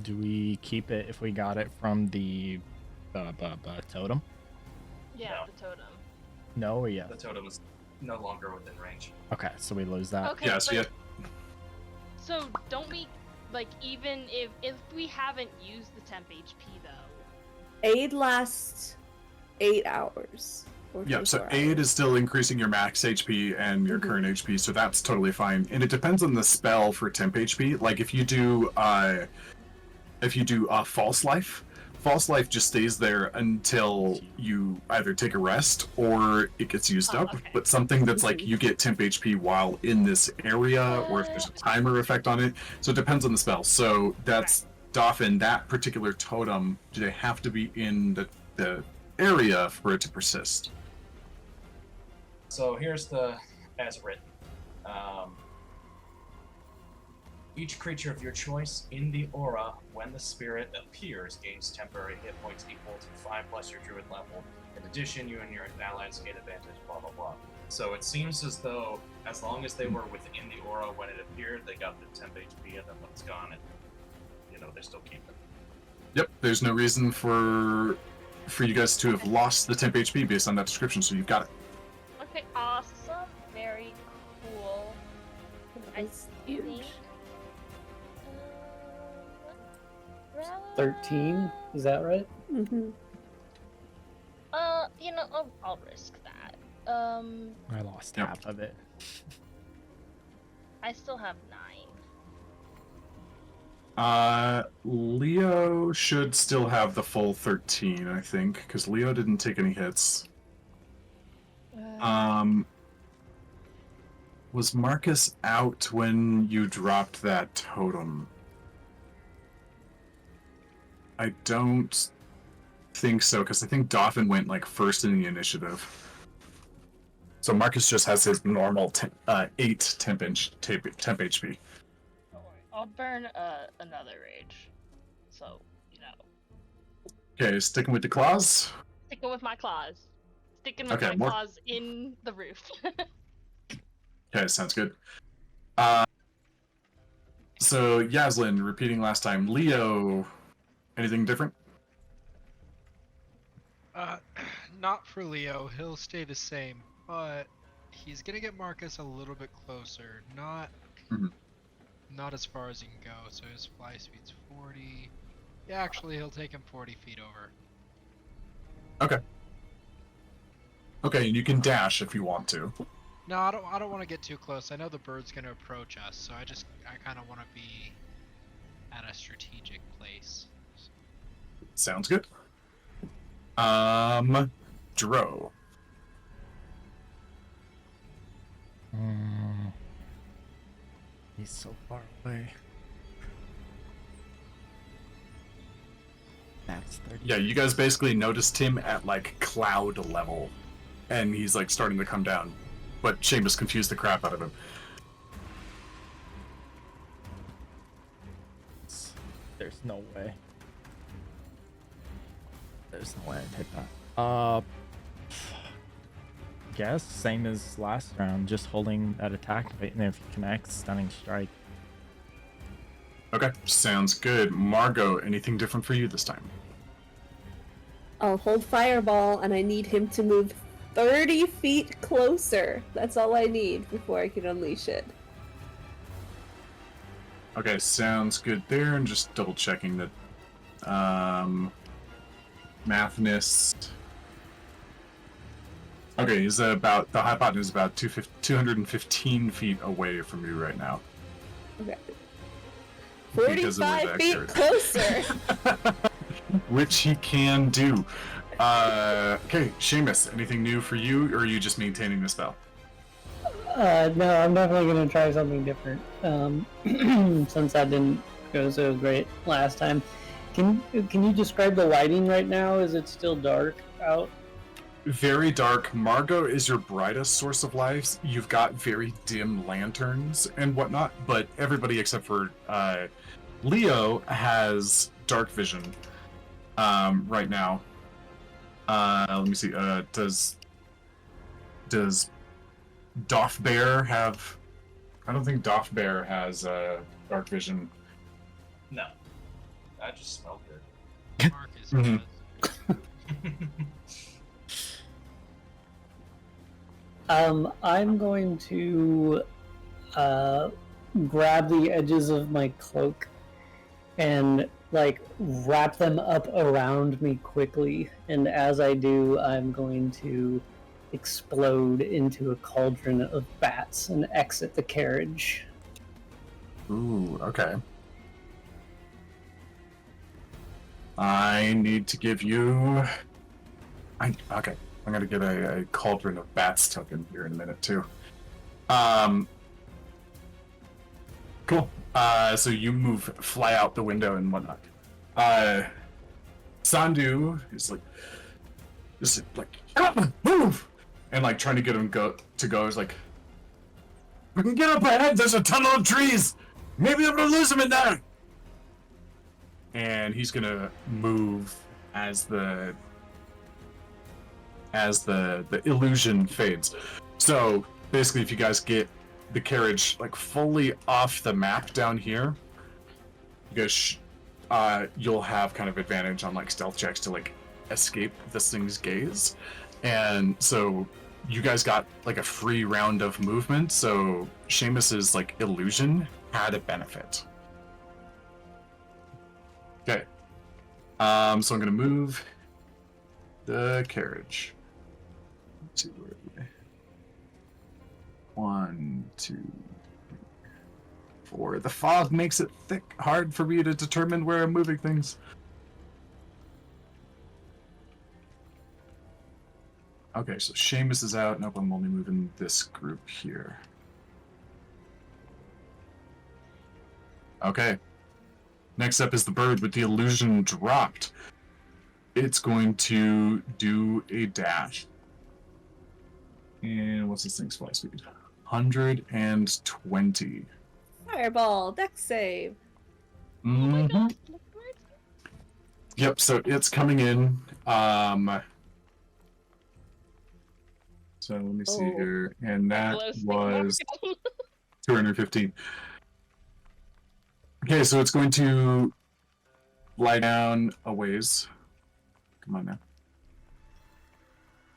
Speaker 6: Do we keep it if we got it from the totem?
Speaker 7: Yeah,
Speaker 2: No.
Speaker 7: the totem.
Speaker 6: No or yes?
Speaker 2: The totem is no longer within range.
Speaker 6: Okay, so we lose that.
Speaker 7: Okay,
Speaker 1: Yeah, so
Speaker 7: but,
Speaker 1: yeah.
Speaker 7: so don't we, like, even if we haven't used the temp HP though?
Speaker 3: Aid lasts 8 hours. or
Speaker 1: Yeah, so
Speaker 3: 24
Speaker 1: aid
Speaker 3: hours.
Speaker 1: is still increasing your max HP and your
Speaker 3: Mhm.
Speaker 1: current HP, so that's totally fine. And it depends on the spell for temp HP. Like if you do false life just stays there until you either take a rest or it gets used
Speaker 7: Oh,
Speaker 1: up.
Speaker 7: okay.
Speaker 1: But something that's like you get temp HP while in this area, or if there's a timer effect on it. So it depends on the spell. So that's Dolphin, that particular totem, do they have to be in the area for it to persist?
Speaker 2: So here's the as written. Each creature of your choice in the aura, when the spirit appears, gains temporary hit points equal to 5 plus your druid level. In addition, you and your allies gain advantage, blah blah blah. So it seems as though, as long as they were within the aura when it appeared, they got the temp HP, and then when it's gone, they still keep it.
Speaker 1: Yep, there's no reason for you guys to have lost the temp HP based on that description, so you've got it.
Speaker 7: Okay, awesome. Very cool.
Speaker 3: That's huge.
Speaker 7: think,
Speaker 5: 13, is that right?
Speaker 3: Mm-hmm.
Speaker 7: I'll risk that.
Speaker 6: I lost
Speaker 1: Yep.
Speaker 6: half of it.
Speaker 7: I still have 9.
Speaker 1: Leo should still have the full 13, I think, because Leo didn't take any hits. Was Marcus out when you dropped that totem? I don't think so, because I think Dauphin went first in the initiative. So Marcus just has his normal 8 temp HP.
Speaker 7: I'll burn another rage. So,
Speaker 1: Okay, sticking with the claws.
Speaker 7: sticking with my claws. Sticking with
Speaker 1: Okay,
Speaker 7: my
Speaker 1: more-
Speaker 7: claws in the roof.
Speaker 1: Okay, sounds good. So Yaslin, repeating last time. Leo, anything different?
Speaker 4: Not for Leo. He'll stay the same, but he's gonna get Marcus a little bit closer. Not as far as he can go. So his fly speed's 40. Yeah, actually, he'll take him 40 feet over.
Speaker 1: Okay, and you can dash if you want to.
Speaker 4: No, I don't want to get too close. I know the bird's gonna approach us, so I kind of want to be at a strategic place.
Speaker 1: Sounds good. Dro.
Speaker 6: He's so far away. That's 30.
Speaker 1: Yeah, you guys basically noticed him at cloud level, and he's starting to come down. But Seamus confused the crap out of him.
Speaker 6: There's no way. There's no way I'd hit that. Guess same as last round, just holding that attack, and if he connects, stunning strike.
Speaker 1: Okay, sounds good. Margot, anything different for you this time?
Speaker 3: I'll hold Fireball, and I need him to move 30 feet closer. That's all I need before I can unleash it.
Speaker 1: Okay, sounds good there, and just double checking that Mathnist. Okay, he's the hypotenuse is about 215 feet away from you right now.
Speaker 3: Okay.
Speaker 1: Because it was
Speaker 3: 45 feet
Speaker 1: accurate.
Speaker 3: closer!
Speaker 1: Which he can do. Okay, Seamus, anything new for you, or are you just maintaining the spell?
Speaker 5: No, I'm definitely going to try something different. Since that didn't go so great last time. Can you describe the lighting right now? Is it still dark out?
Speaker 1: Very dark. Margot is your brightest source of light. You've got very dim lanterns and whatnot, but everybody except for Leo has dark vision right now. Let me see. Does Doff Bear have? I don't think Doff Bear has dark vision.
Speaker 2: No. I just smell good.
Speaker 4: Marcus
Speaker 1: Mhm.
Speaker 4: does.
Speaker 5: I'm going to grab the edges of my cloak and wrap them up around me quickly, and as I do, I'm going to explode into a cauldron of bats and exit the carriage.
Speaker 1: Ooh, okay. I need to give you. Okay. I'm gonna get a cauldron of bats token here in a minute too. Cool. So you fly out the window and whatnot. Sandu is move, and trying to get him go. Is we can get up ahead. There's a tunnel of trees. Maybe I'm gonna lose him in there. And he's gonna move as the illusion fades. So basically, if you guys get the carriage like fully off the map down here, you guys you'll have kind of advantage on like stealth checks to like escape this thing's gaze. And so you guys got like a free round of movement, so Seamus's like illusion had a benefit. Okay. So I'm gonna move the carriage. Let's see where are we? 1, 2, 3, 4. The fog makes it hard for me to determine where I'm moving things. Okay, so Seamus is out. Nope, I'm only moving this group here. Okay. Next up is the bird with the illusion dropped. It's going to do a dash. And what's this thing's fly speed? 120.
Speaker 3: Fireball, dex save.
Speaker 1: Mm-hmm. Yep, so it's coming in. So let me see
Speaker 3: Oh.
Speaker 1: here. And that
Speaker 7: Glow stick
Speaker 1: was
Speaker 7: Mario.
Speaker 1: 215. Okay, so it's going to lie down a ways. Come on now.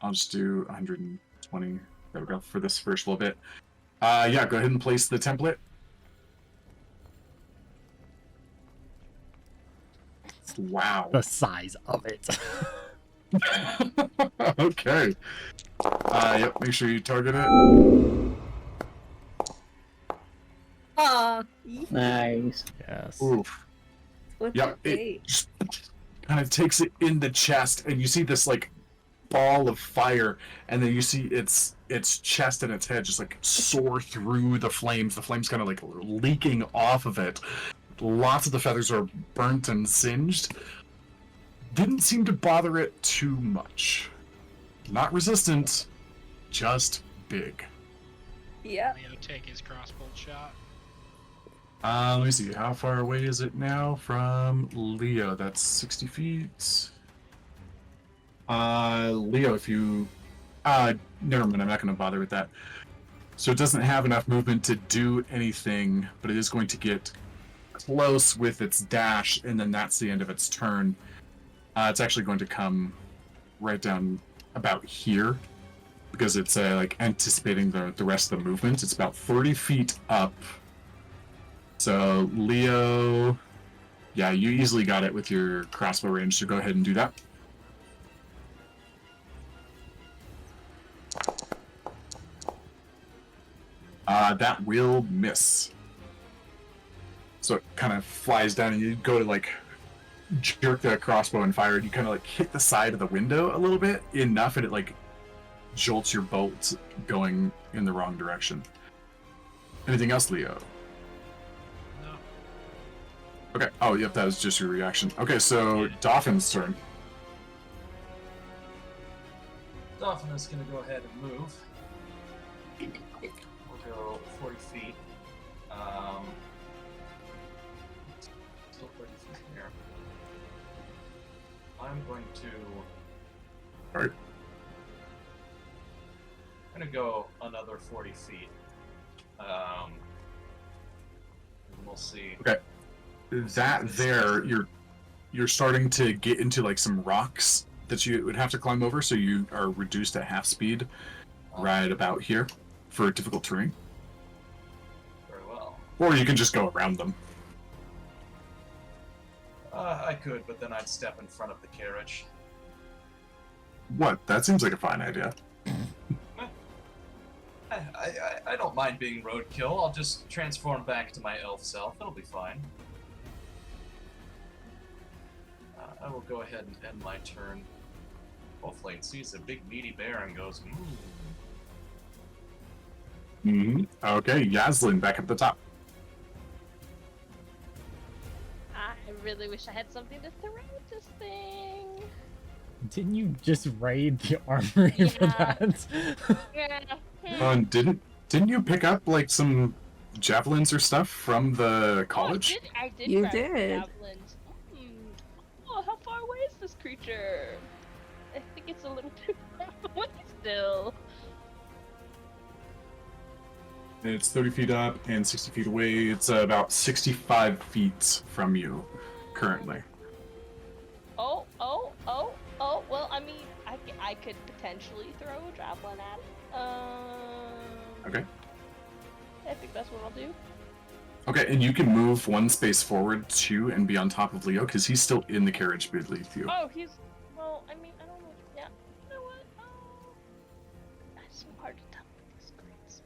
Speaker 1: I'll just do 120. There we go for this first little bit. Yeah, go ahead and place the template. Wow.
Speaker 6: The size of it.
Speaker 1: Okay. Yep, make sure you target it.
Speaker 3: Ah,
Speaker 5: Nice.
Speaker 6: Yes.
Speaker 1: Oof. Yep, it just kind of takes it in the chest, and you see this like ball of fire, and then you see its chest and its head just like soar through the flames. The flames kind of like leaking off of it. Lots of the feathers are burnt and singed. Didn't seem to bother it too much. Not resistant, just big.
Speaker 3: Yeah.
Speaker 4: Leo take his crossbow shot.
Speaker 1: Let me see. How far away is it now from Leo? That's 60 feet. Leo, if you... never mind. I'm not going to bother with that. So it doesn't have enough movement to do anything, but it is going to get close with its dash, and then that's the end of its turn. It's actually going to come right down about here, because it's like anticipating the rest of the movement. It's about 30 feet up. So Leo, yeah, you easily got it with your crossbow range, so go ahead and do that. That will miss. So it kind of flies down, and you go to like jerk the crossbow and fire, and you kind of like hit the side of the window a little bit, enough, and it like jolts your bolt going in the wrong direction. Anything else, Leo?
Speaker 4: No.
Speaker 1: Okay. Oh, yep, that was just your reaction. Okay, so Dolphin's turn.
Speaker 2: Dolphin is going to go ahead and move. We'll go 40 feet. Still 30 feet here. I'm going to...
Speaker 1: Alright.
Speaker 2: I'm going to go another 40 feet. And we'll see.
Speaker 1: Okay. That there, you're starting to get into like some rocks that you would have to climb over, so you are reduced at half speed right about here for difficult terrain.
Speaker 2: Very well.
Speaker 1: Or you can just go around them.
Speaker 2: I could, but then I'd step in front of the carriage.
Speaker 1: What? That seems like a fine idea.
Speaker 2: I don't mind being roadkill. I'll just transform back to my elf self. It'll be fine. I will go ahead and end my turn. Hopefully it sees a big meaty bear and goes,
Speaker 1: Okay, Yaslin, back at the top.
Speaker 7: I really wish I had something to throw at this thing.
Speaker 6: Didn't you just raid the armory for
Speaker 7: Yeah.
Speaker 6: that?
Speaker 7: Yeah.
Speaker 1: Didn't you pick up like some javelins or stuff from the college?
Speaker 7: Oh, I did
Speaker 3: You
Speaker 7: grab
Speaker 3: did.
Speaker 7: javelins. Oh, how far away is this creature? I think it's a little too far away still.
Speaker 1: It's 30 feet up and 60 feet away. It's about 65 feet from you currently.
Speaker 7: Oh. Well, I mean, I could potentially throw a javelin at it.
Speaker 1: Okay.
Speaker 7: I think that's what I'll do.
Speaker 1: Okay, and you can move one space forward too and be on top of Leo because he's still in the carriage beneath you.
Speaker 7: Oh, well, I mean, I don't know. Yeah. You know what? That's so hard to tell with these grades.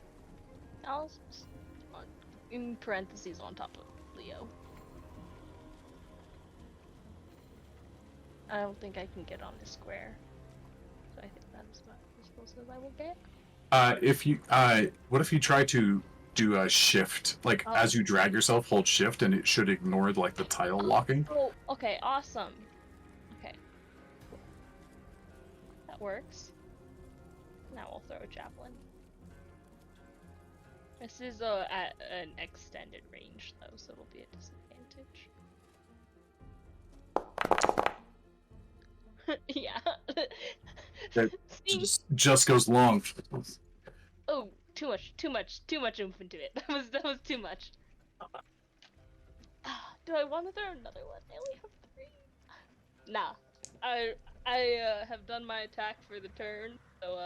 Speaker 7: Alice, in parentheses on top of Leo. I don't think I can get on this square. So I think that's about as close as I will get.
Speaker 1: What if you try to do a shift, like
Speaker 7: Oh.
Speaker 1: as you drag yourself, hold shift, and it should ignore like the tile locking.
Speaker 7: Oh, okay, awesome. Okay. That works. Now we'll throw a javelin. This is at an extended range though, so it'll be a disadvantage. Yeah.
Speaker 1: That
Speaker 7: See?
Speaker 1: just goes long.
Speaker 7: Oh, too much oomph into it. That was too much. Do I want to throw another one? I only have 3. Nah. I have done my attack for the turn, so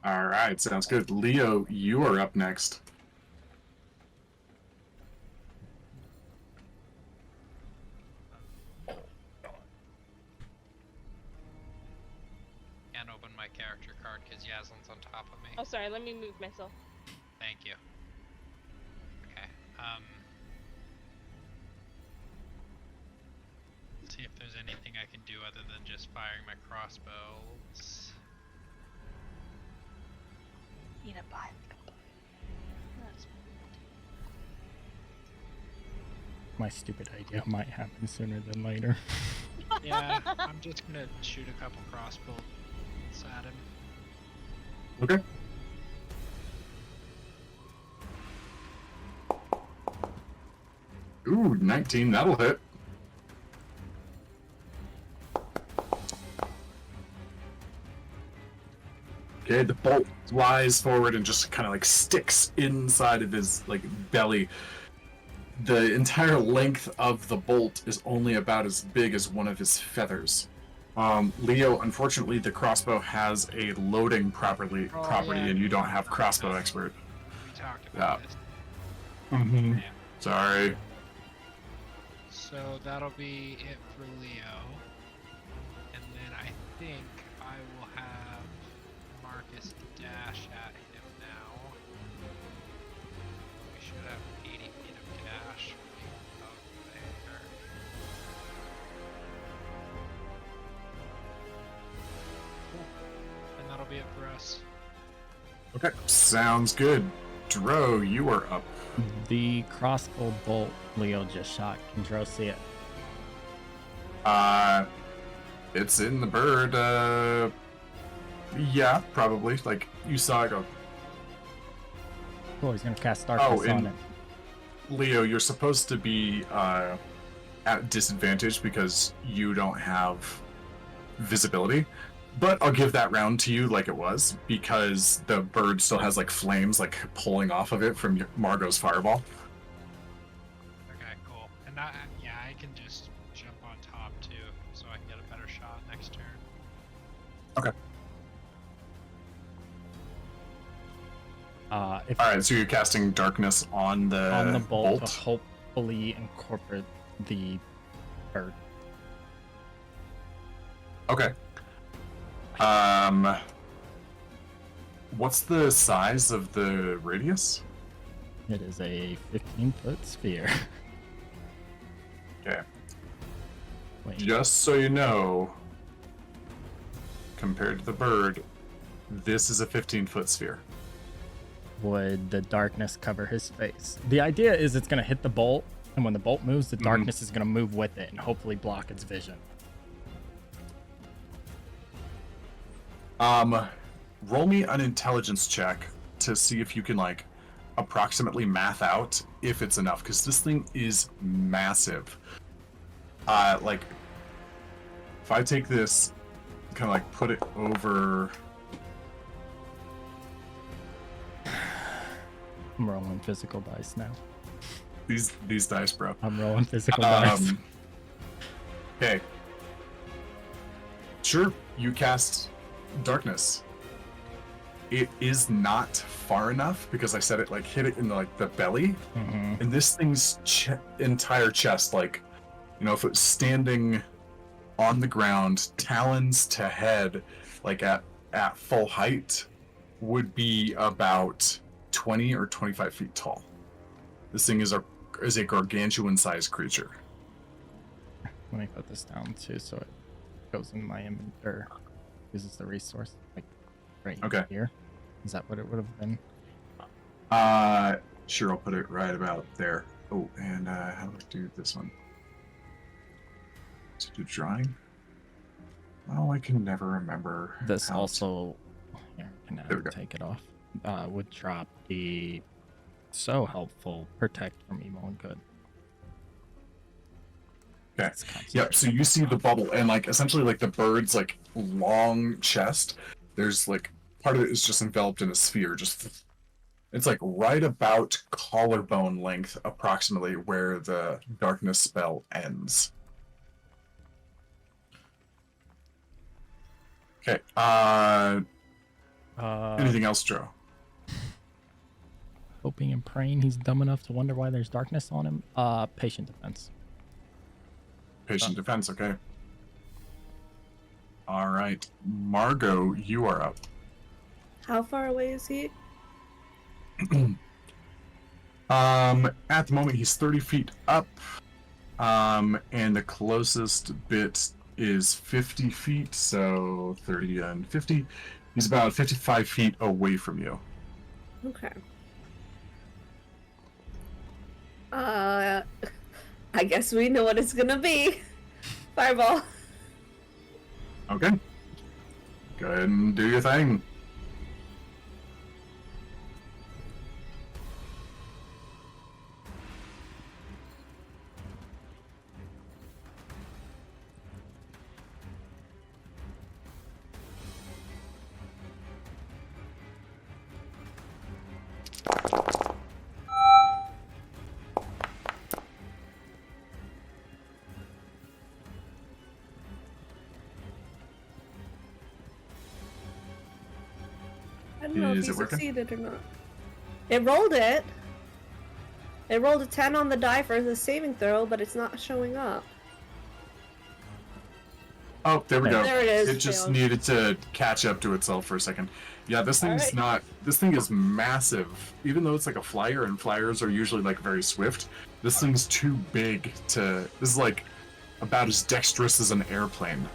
Speaker 1: All right, sounds good. Leo, you are up next.
Speaker 4: Can't open my character card because Yaslin's on top of me.
Speaker 7: oh sorry, let me move myself.
Speaker 4: Thank you. Okay. Let's see if there's anything I can do other than just firing my crossbows.
Speaker 7: Need a buy. That's
Speaker 6: My stupid idea might happen sooner than later.
Speaker 4: Yeah, I'm just gonna shoot a couple crossbows at him.
Speaker 1: Okay. Ooh, 19, that'll hit. Okay, the bolt flies forward and just kind of like sticks inside of his like belly. The entire length of the bolt is only about as big as one of his feathers. Leo, unfortunately, the crossbow has a loading property,
Speaker 4: yeah.
Speaker 1: and you don't have crossbow expert.
Speaker 4: We talked about
Speaker 1: Yeah.
Speaker 4: this.
Speaker 1: Mm-hmm.
Speaker 4: Yeah.
Speaker 1: Sorry.
Speaker 4: So that'll be it for Leo. And then I think I will have Marcus dash at him now. We should have 80 feet of dash out there. Cool. And that'll be it for us.
Speaker 1: Okay, sounds good. Dro, you are up.
Speaker 6: The crossbow bolt Leo just shot. Can Dro see it?
Speaker 1: It's in the bird. Yeah, probably. Like you saw it go.
Speaker 6: Cool, he's gonna cast darkness on
Speaker 1: and
Speaker 6: it.
Speaker 1: Leo, you're supposed to be at disadvantage because you don't have visibility. But I'll give that round to you like it was, because the bird still has like flames like pulling off of it from Margot's fireball.
Speaker 4: Okay, cool. And I can just jump on top too, so I can get a better shot next turn.
Speaker 1: Okay.
Speaker 6: If
Speaker 1: Alright, so you're casting darkness on the
Speaker 6: bolt to hopefully incorporate the bird.
Speaker 1: Okay. What's the size of the radius?
Speaker 6: It is a 15-foot sphere.
Speaker 1: Okay.
Speaker 6: Wait,
Speaker 1: Just so you know, compared to the bird, this is a 15-foot sphere.
Speaker 6: would the darkness cover his face? The idea is it's gonna hit the bolt, and when the bolt moves, the darkness is gonna move with it and hopefully block its vision.
Speaker 1: Roll me an intelligence check to see if you can like approximately math out if it's enough, because this thing is massive. Like, if I take this, kind of like put it over.
Speaker 6: I'm rolling physical dice now.
Speaker 1: These dice, bro.
Speaker 6: I'm rolling physical dice.
Speaker 1: Okay. Sure, you cast darkness. It is not far enough because I said it like hit it in like the belly, and this thing's entire chest, like, you know, if it was standing on the ground, talons to head, like at full height, would be about 20 or 25 feet tall. This thing is a gargantuan-sized creature.
Speaker 6: Let me put this down too, so it goes in my inventory. Uses the resource, like right here. Is that what it would have been?
Speaker 1: Sure, I'll put it right about there. Oh, and how do I do this one? To do drawing? Oh, I can never remember.
Speaker 6: This also, here, can
Speaker 1: There we go.
Speaker 6: take it off. Would drop the so helpful protect from evil and good.
Speaker 1: Okay.
Speaker 6: It's
Speaker 1: Yep. So you see the bubble, and like essentially like the bird's like long chest. There's like part of it is just enveloped in a sphere. Just it's like right about collarbone length, approximately, where the darkness spell ends. Okay. Anything else, Joe?
Speaker 6: Hoping and praying he's dumb enough to wonder why there's darkness on him. Patient defense.
Speaker 1: Patient defense. Okay. All right, Margot, you are up.
Speaker 3: How far away is he?
Speaker 1: At the moment he's 30 feet up. And the closest bit is 50 feet, so 30 and 50. He's about 55 feet away from you.
Speaker 3: Okay. I guess we know what it's gonna be. Fireball.
Speaker 1: Okay. Go ahead and do your thing.
Speaker 3: I don't know if
Speaker 1: Is
Speaker 3: he
Speaker 1: it working?
Speaker 3: succeeded or not. It rolled it. It rolled a 10 on the die for the saving throw, but it's not showing up.
Speaker 1: Oh, there we go.
Speaker 3: There it is.
Speaker 1: It just
Speaker 3: failed.
Speaker 1: needed to catch up to itself for a second. Yeah, this thing's
Speaker 3: Alright.
Speaker 1: not. This thing is massive. Even though it's like a flyer, and flyers are usually like very swift, this thing's too big to. This is like about as dexterous as an airplane.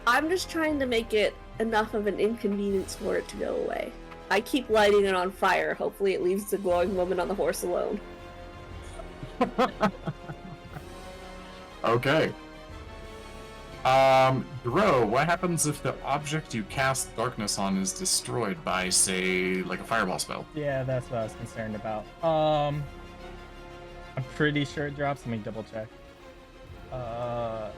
Speaker 3: I'm just trying to make it enough of an inconvenience for it to go away. I keep lighting it on fire. Hopefully it leaves the glowing woman on the horse alone.
Speaker 1: Okay. Dro, what happens if the object you cast darkness on is destroyed by, say, like a fireball spell?
Speaker 6: Yeah, that's what I was concerned about. I'm pretty sure it drops. Let me double check. I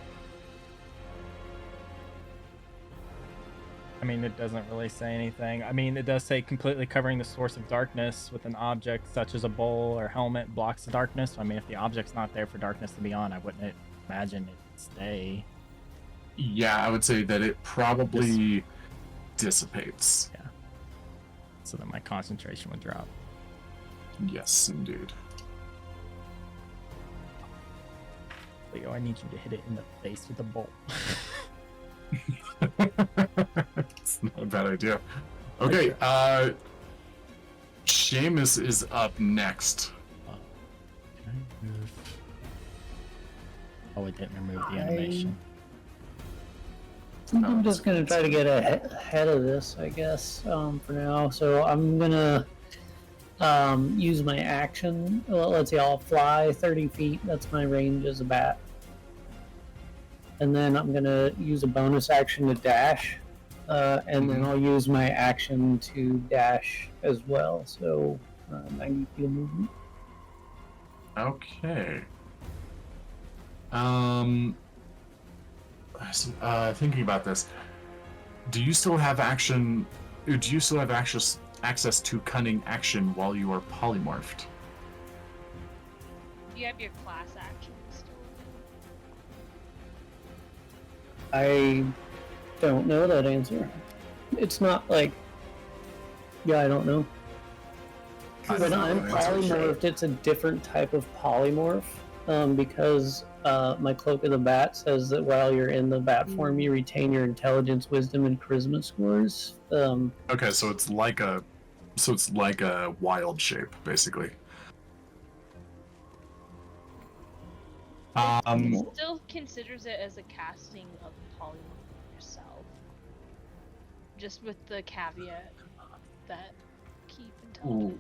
Speaker 6: mean, it doesn't really say anything. I mean, it does say completely covering the source of darkness with an object such as a bowl or helmet blocks the darkness. So, I mean, if the object's not there for darkness to be on, I wouldn't imagine it'd stay.
Speaker 1: Yeah, I would say that it probably dissipates.
Speaker 6: Yeah. So that my concentration would drop.
Speaker 1: Yes, indeed.
Speaker 6: Leo, I need you to hit it in the face with a bowl.
Speaker 1: It's not a bad idea. Okay, Seamus is up next.
Speaker 6: Can I move? Oh, it didn't remove the animation.
Speaker 5: I think I'm just gonna try to get ahead of this, I guess, for now. So I'm gonna use my action. Well, let's see, I'll fly 30 feet. That's my range as a bat. And then I'm gonna use a bonus action to dash, and then I'll use my action to dash as well. So 90 feet of movement.
Speaker 1: Okay. Thinking about this, do you still have action? Do you still have access to cunning action while you are polymorphed?
Speaker 7: You have your class actions.
Speaker 5: I don't know that answer. It's not like. Yeah, I don't know.
Speaker 1: I
Speaker 5: When
Speaker 1: don't know
Speaker 5: I'm
Speaker 1: the answer.
Speaker 5: polymorphed, it's a different type of polymorph. Because my Cloak of the Bat says that while you're in the bat form, you retain your intelligence, wisdom, and charisma scores.
Speaker 1: Okay, so it's like a wild shape, basically.
Speaker 7: Still considers it as a casting of polymorph yourself. Just with the caveat that keep intelligence.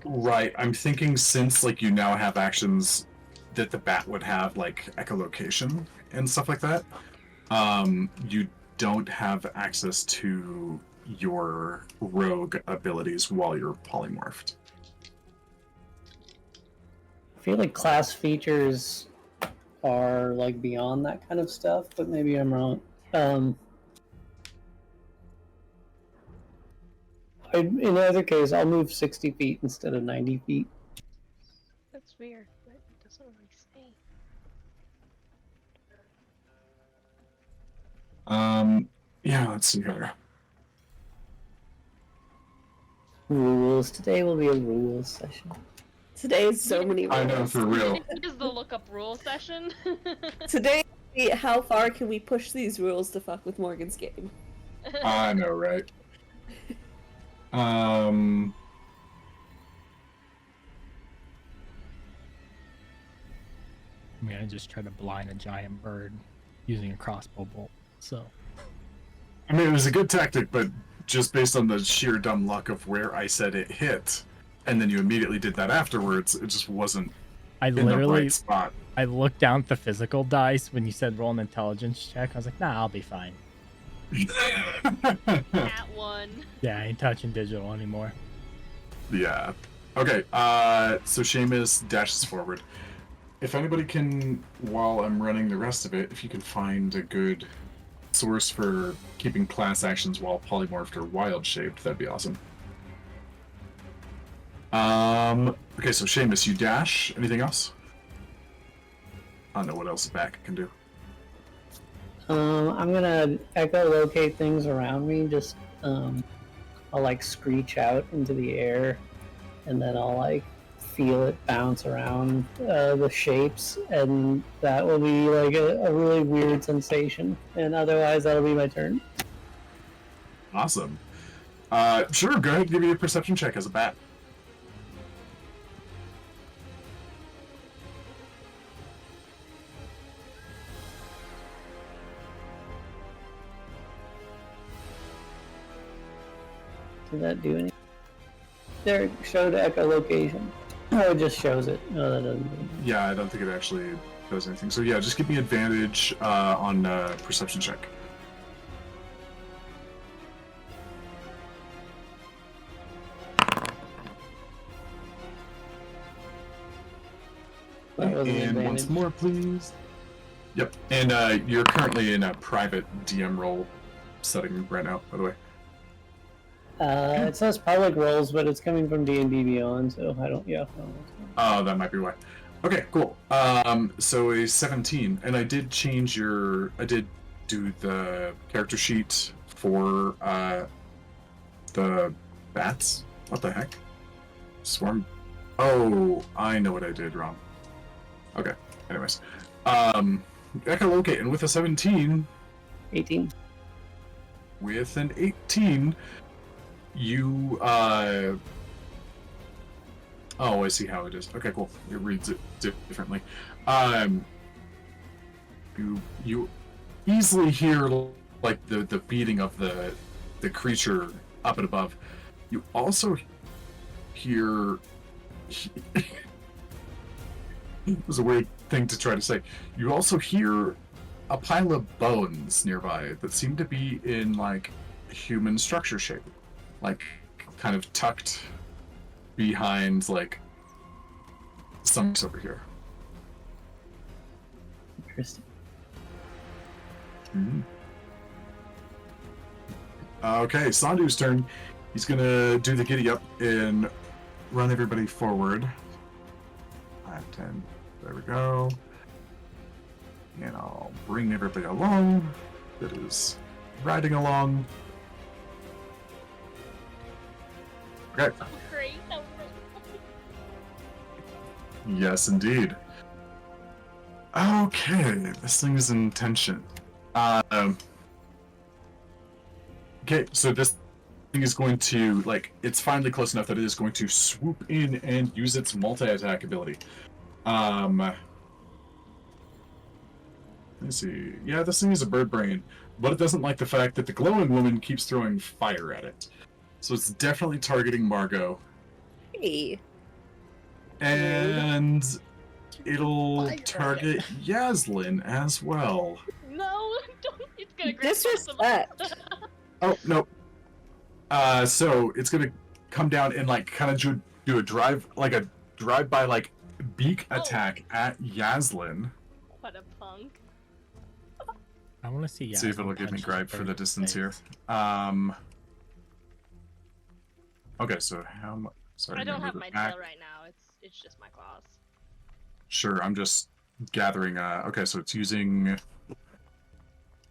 Speaker 1: Right. I'm thinking since like you now have actions that the bat would have, like echolocation and stuff like that, you don't have access to your rogue abilities while you're polymorphed.
Speaker 5: I feel like class features are like beyond that kind of stuff, but maybe I'm wrong. In either case, I'll move 60 feet instead of 90 feet.
Speaker 7: That's weird, but it doesn't really say.
Speaker 1: Yeah, let's see here.
Speaker 5: Rules. Today will be a rules session.
Speaker 3: Today is so many rules.
Speaker 1: I know, for real.
Speaker 7: It is the lookup rule session.
Speaker 3: Today, how far can we push these rules to fuck with Morgan's game?
Speaker 1: I know, right?
Speaker 6: I mean, I just tried to blind a giant bird using a crossbow bolt. So
Speaker 1: I mean, it was a good tactic, but just based on the sheer dumb luck of where I said it hit, and then you immediately did that afterwards, it just wasn't
Speaker 6: I
Speaker 1: in the
Speaker 6: literally
Speaker 1: right spot.
Speaker 6: I looked down at the physical dice when you said roll an intelligence check. I was like, nah, I'll be fine.
Speaker 7: At one.
Speaker 6: Yeah, I ain't touching digital anymore.
Speaker 1: Yeah. Okay, so Seamus dashes forward. If anybody can, while I'm running the rest of it, if you can find a good source for keeping class actions while polymorphed or wild shaped, that'd be awesome. Okay, so Seamus, you dash. Anything else? I don't know what else the back can do.
Speaker 5: I'm gonna echolocate things around me. Just I'll like screech out into the air, and then I'll like feel it bounce around the shapes, and that will be like a really weird sensation. And otherwise, that'll be my turn.
Speaker 1: Awesome. Sure, go ahead and give me a perception check as a bat.
Speaker 5: Did that do anything? There, it showed echolocation. Oh, it just shows it. No, that doesn't do anything.
Speaker 1: Yeah, I don't think it actually does anything. So yeah, just give me advantage on perception check.
Speaker 5: That was an
Speaker 1: And
Speaker 5: advantage.
Speaker 1: once more, please. Yep. And you're currently in a private DM role setting right now, by the way.
Speaker 5: It says public roles, but it's coming from D&D Beyond, so I don't. Yeah. No,
Speaker 1: Oh, that might be why. Okay, cool. So a 17, and I did do the character sheet for the bats. What the heck? Swarm. Oh, I know what I did wrong. Okay. Anyways, echolocate, and with a 17,
Speaker 5: 18.
Speaker 1: with an 18, you Oh, I see how it is. Okay, cool. It reads it differently. You easily hear like the beating of the creature up and above. You also hear. It was a weird thing to try to say. You also hear a pile of bones nearby that seem to be in like human structure shape, like kind of tucked behind like something's over here.
Speaker 5: Interesting.
Speaker 1: Mhm. Okay, Sandu's turn. He's gonna do the giddy up and run everybody forward. 5, 10. There we go. And I'll bring everybody along that is riding along. Okay.
Speaker 7: Oh, great. That was really
Speaker 1: Yes, indeed. Okay, this thing is in tension. Okay, so this thing is going to, like, it's finally close enough that it is going to swoop in and use its multi-attack ability. Let's see. Yeah, this thing is a bird brain, but it doesn't like the fact that the glowing woman keeps throwing fire at it. So it's definitely targeting Margot.
Speaker 3: Hey.
Speaker 1: And it'll
Speaker 7: Fire.
Speaker 1: target Yaslin as well.
Speaker 7: No, don't. It's gonna grab
Speaker 3: Disrespect.
Speaker 1: Oh, no. So it's gonna come down and like kind of do a drive-by like beak
Speaker 7: Oh.
Speaker 1: attack at Yaslin.
Speaker 7: What a punk.
Speaker 6: I want to see.
Speaker 1: See if it'll give me gripe for the distance here. Okay, so how much? Sorry,
Speaker 7: I don't
Speaker 1: I'm
Speaker 7: have
Speaker 1: gonna
Speaker 7: my
Speaker 1: move it back.
Speaker 7: tail right now. It's just my claws.
Speaker 1: Sure, I'm just gathering. Okay, so it's using. I'm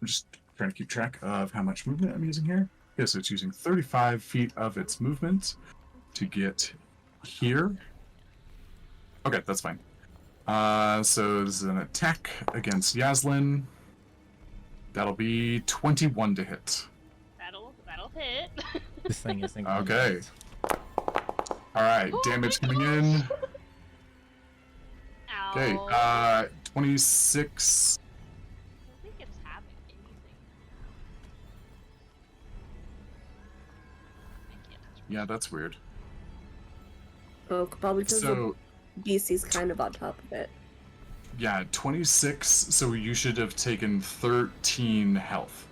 Speaker 1: just trying to keep track of how much movement I'm using here. Okay, so it's using 35 feet of its movement to get here. Okay, that's fine. So this is an attack against Yaslin. That'll be 21 to hit.
Speaker 7: That'll hit.
Speaker 6: This thing isn't.
Speaker 1: Okay. All right,
Speaker 7: Oh
Speaker 1: damage
Speaker 7: my
Speaker 1: coming in.
Speaker 7: Ow.
Speaker 1: Okay, 26.
Speaker 7: I don't think it's having anything. I can't touch
Speaker 1: Yeah, that's weird.
Speaker 3: Oh, probably because
Speaker 1: So,
Speaker 3: the BC's kind of on top of it.
Speaker 1: yeah, 26. So you should have taken 13 health.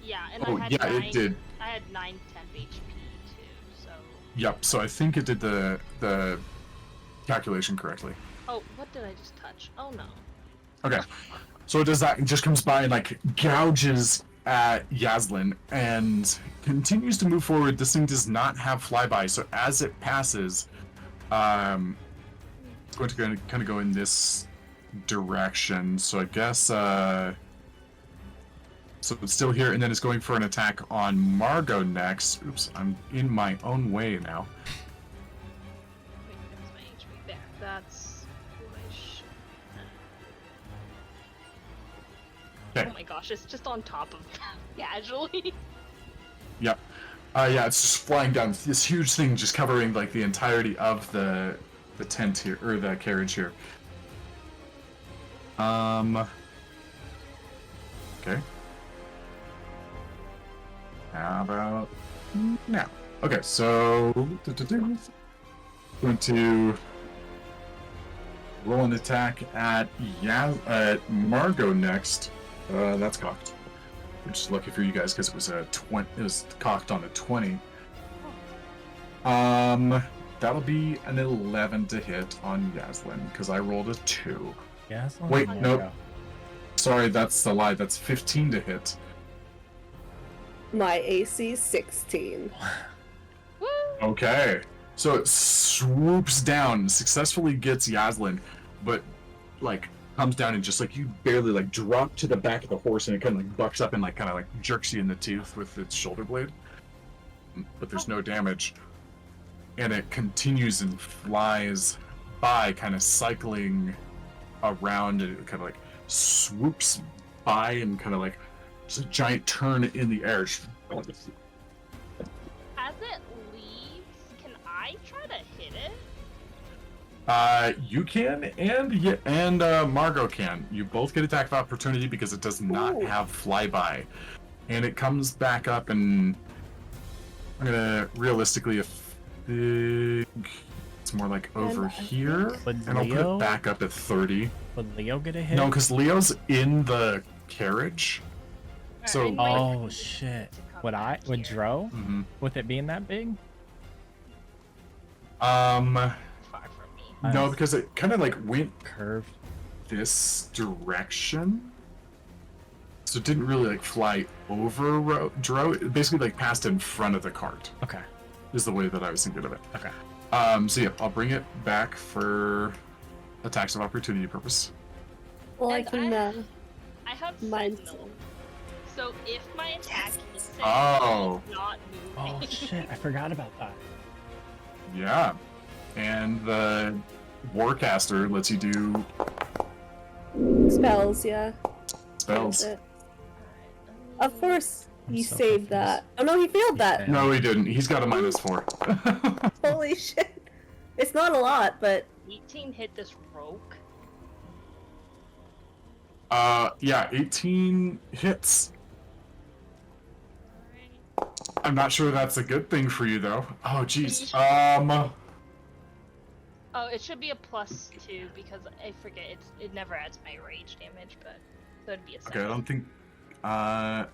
Speaker 7: Yeah, and
Speaker 1: Oh,
Speaker 7: I had
Speaker 1: yeah,
Speaker 7: 9,
Speaker 1: it did.
Speaker 7: I had 9 temp HP too, so.
Speaker 1: Yep. So I think it did the calculation correctly.
Speaker 7: Oh, what did I just touch? Oh no.
Speaker 1: Okay. So it does that and just comes by and like gouges at Yaslin and continues to move forward. This thing does not have flyby, so as it passes, it's going to kind of go in this direction. So I guess so it's still here, and then it's going for an attack on Margot next. Oops, I'm in my own way now.
Speaker 7: Wait, that's my HP. There. That's what I should have.
Speaker 1: Okay.
Speaker 7: Oh my gosh, it's just on top of casually.
Speaker 1: Yep. Yeah, it's just flying down. This huge thing just covering like the entirety of the tent here, or the carriage here. Okay. How about now? Okay, so going to roll an attack at Margot next. That's cocked. Which is lucky for you guys because it was it was cocked on a 20. That'll be an 11 to hit on Yaslin because I rolled a 2.
Speaker 6: Yeah.
Speaker 1: Wait, nope. Sorry, that's the lie. That's 15 to hit.
Speaker 3: My AC 16.
Speaker 7: Woo!
Speaker 1: Okay. So it swoops down, successfully gets Yaslin, but like comes down and just like you barely like drop to the back of the horse and it kind of like bucks up and like kind of like jerks you in the teeth with its shoulder blade. But there's no damage. And it continues and flies by, kind of cycling around, and it kind of like swoops by and kind of like just a giant turn in the air.
Speaker 7: As it leaves, can I try to hit it?
Speaker 1: You can, and Margot can. You both get attack of opportunity because it does not
Speaker 3: Ooh.
Speaker 1: have flyby, and it comes back up. And I'm gonna realistically, think it's more like over
Speaker 3: I
Speaker 1: here,
Speaker 6: Would
Speaker 1: and I'll put
Speaker 6: Leo?
Speaker 1: it back up at 30.
Speaker 6: Would Leo get a hit?
Speaker 1: No, because Leo's in the carriage. So-
Speaker 7: I might
Speaker 6: Oh
Speaker 7: need
Speaker 6: shit.
Speaker 7: to come
Speaker 6: Would I?
Speaker 7: back
Speaker 6: Would
Speaker 7: here.
Speaker 6: Dro?
Speaker 1: Mhm.
Speaker 6: With it being that big?
Speaker 2: 5 from me.
Speaker 1: No,
Speaker 6: Nice.
Speaker 1: because it kind of like went
Speaker 6: Curved.
Speaker 1: this direction. So it didn't really like fly over Dro. It basically like passed in front of the cart.
Speaker 6: Okay.
Speaker 1: Is the way that I was thinking of it.
Speaker 6: Okay.
Speaker 1: So yeah, I'll bring it back for attacks of opportunity purpose.
Speaker 3: Well, I
Speaker 7: And
Speaker 3: can.
Speaker 7: I have
Speaker 3: Mine's-
Speaker 7: Sentinel. So if my attack hits it,
Speaker 1: Oh.
Speaker 7: it's not moving.
Speaker 6: Oh shit! I forgot about that.
Speaker 1: Yeah. And the Warcaster lets you do
Speaker 3: Spells, yeah.
Speaker 1: spells.
Speaker 3: That's it. Of course,
Speaker 6: I'm
Speaker 3: he
Speaker 6: so
Speaker 3: saved
Speaker 6: confused.
Speaker 3: that. Oh no, he failed that.
Speaker 6: failed.
Speaker 1: No, he didn't. He's got a -4.
Speaker 3: Holy shit. It's not a lot, but
Speaker 7: 18 hit this rogue.
Speaker 1: Yeah, 18 hits. I'm not sure that's a good thing for you though. Oh jeez.
Speaker 7: Oh, it should be a +2 because I forget it never adds my rage damage, but so it'd be a 7.
Speaker 1: Okay, I don't think.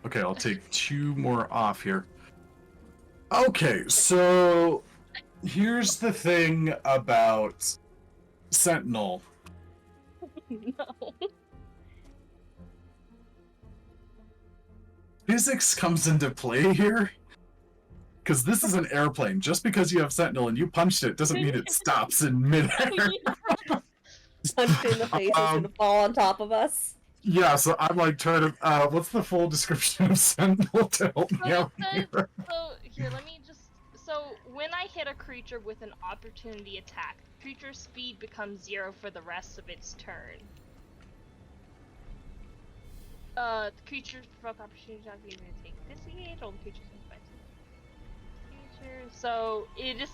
Speaker 1: Okay, I'll take 2 more off here. Okay, so here's the thing about Sentinel.
Speaker 7: No.
Speaker 1: Physics comes into play here. Because this is an airplane. Just because you have Sentinel and you punched it doesn't mean it stops in midair.
Speaker 3: punched in the face is gonna fall on top of us.
Speaker 1: Yeah, so I'm like trying to. What's the full description of Sentinel to help me
Speaker 7: So
Speaker 1: out
Speaker 7: it says,
Speaker 1: here?
Speaker 7: so here, let me just. So when I hit a creature with an opportunity attack, creature's speed becomes 0 for the rest of its turn. The creatures provoke opportunity attack, you may take disengage. All the creatures in fight. So it just.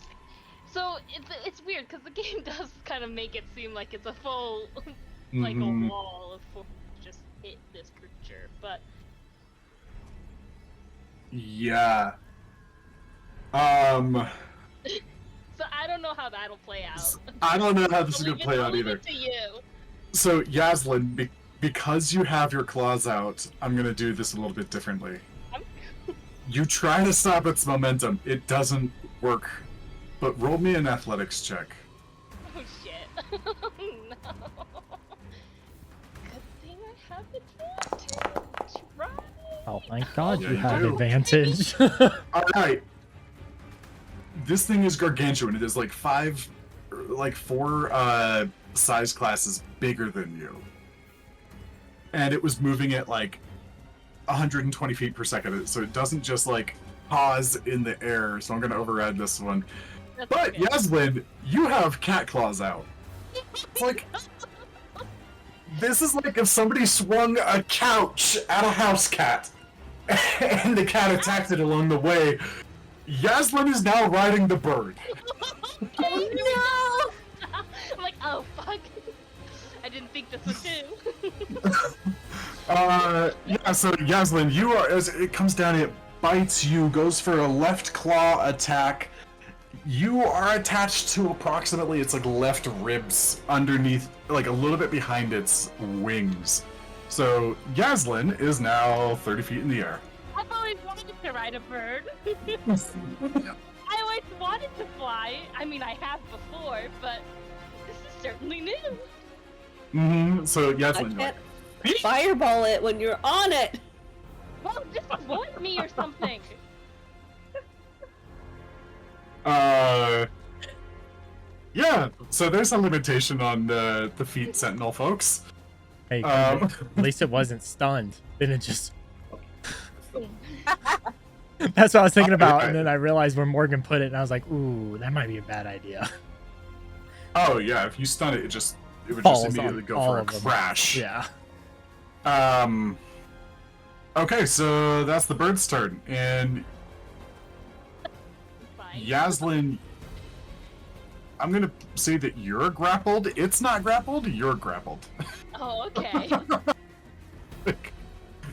Speaker 7: So it's weird because the game does kind of make it seem like it's a full, like
Speaker 1: Mhm.
Speaker 7: a wall of force just hit this creature, but.
Speaker 1: Yeah.
Speaker 7: So I don't know how that'll play out.
Speaker 1: I don't know how this is
Speaker 7: I'll
Speaker 1: gonna
Speaker 7: leave it-
Speaker 1: play
Speaker 7: I'll
Speaker 1: out
Speaker 7: leave
Speaker 1: either.
Speaker 7: it to you.
Speaker 1: So Yaslin, because you have your claws out, I'm gonna do this a little bit differently.
Speaker 7: I'm-
Speaker 1: You try to stop its momentum. It doesn't work. But roll me an athletics check.
Speaker 7: Oh shit. No. Good thing I have advantage, right?
Speaker 6: Oh my god,
Speaker 1: Yeah,
Speaker 6: you
Speaker 1: you
Speaker 6: have
Speaker 1: do.
Speaker 6: advantage.
Speaker 1: Alright. This thing is gargantuan. It is like 4 size classes bigger than you. And it was moving at like 120 feet per second. So it doesn't just like pause in the air. So I'm gonna override this one.
Speaker 7: That's
Speaker 1: But
Speaker 7: okay.
Speaker 1: Yaslin, you have cat claws out. It's like this is like if somebody swung a couch at a house cat and the cat attacked it along the way. Yaslin is now riding the bird.
Speaker 7: Oh no! I'm like, oh fuck. I didn't think this was him.
Speaker 1: Yeah, so Yaslin, you are, as it comes down, it bites you, goes for a left claw attack. You are attached to approximately its like left ribs underneath, like a little bit behind its wings. So Yaslin is now 30 feet in the air.
Speaker 7: I've always wanted to ride a bird. I always wanted to fly. I mean, I have before, but this is certainly new.
Speaker 1: So
Speaker 3: I
Speaker 1: Yaslin,
Speaker 3: can't fireball it when you're on it.
Speaker 7: Well, just avoid me or something.
Speaker 1: yeah, so there's a limitation on the feet Sentinel, folks.
Speaker 6: Hey,
Speaker 1: Um,
Speaker 6: at least it wasn't stunned. Then it just. That's what I was thinking about, and then I realized where Morgan put it, and I was like, "Ooh, that might be a bad idea."
Speaker 1: Oh yeah, if you stun it, it would
Speaker 6: Falls
Speaker 1: just
Speaker 6: on
Speaker 1: immediately go
Speaker 6: all
Speaker 1: for a
Speaker 6: of them.
Speaker 1: crash.
Speaker 6: Yeah.
Speaker 1: Okay, so that's the bird's turn, and
Speaker 7: Fine.
Speaker 1: Yaslin, I'm gonna say that you're grappled. It's not grappled. You're grappled.
Speaker 7: Oh, okay.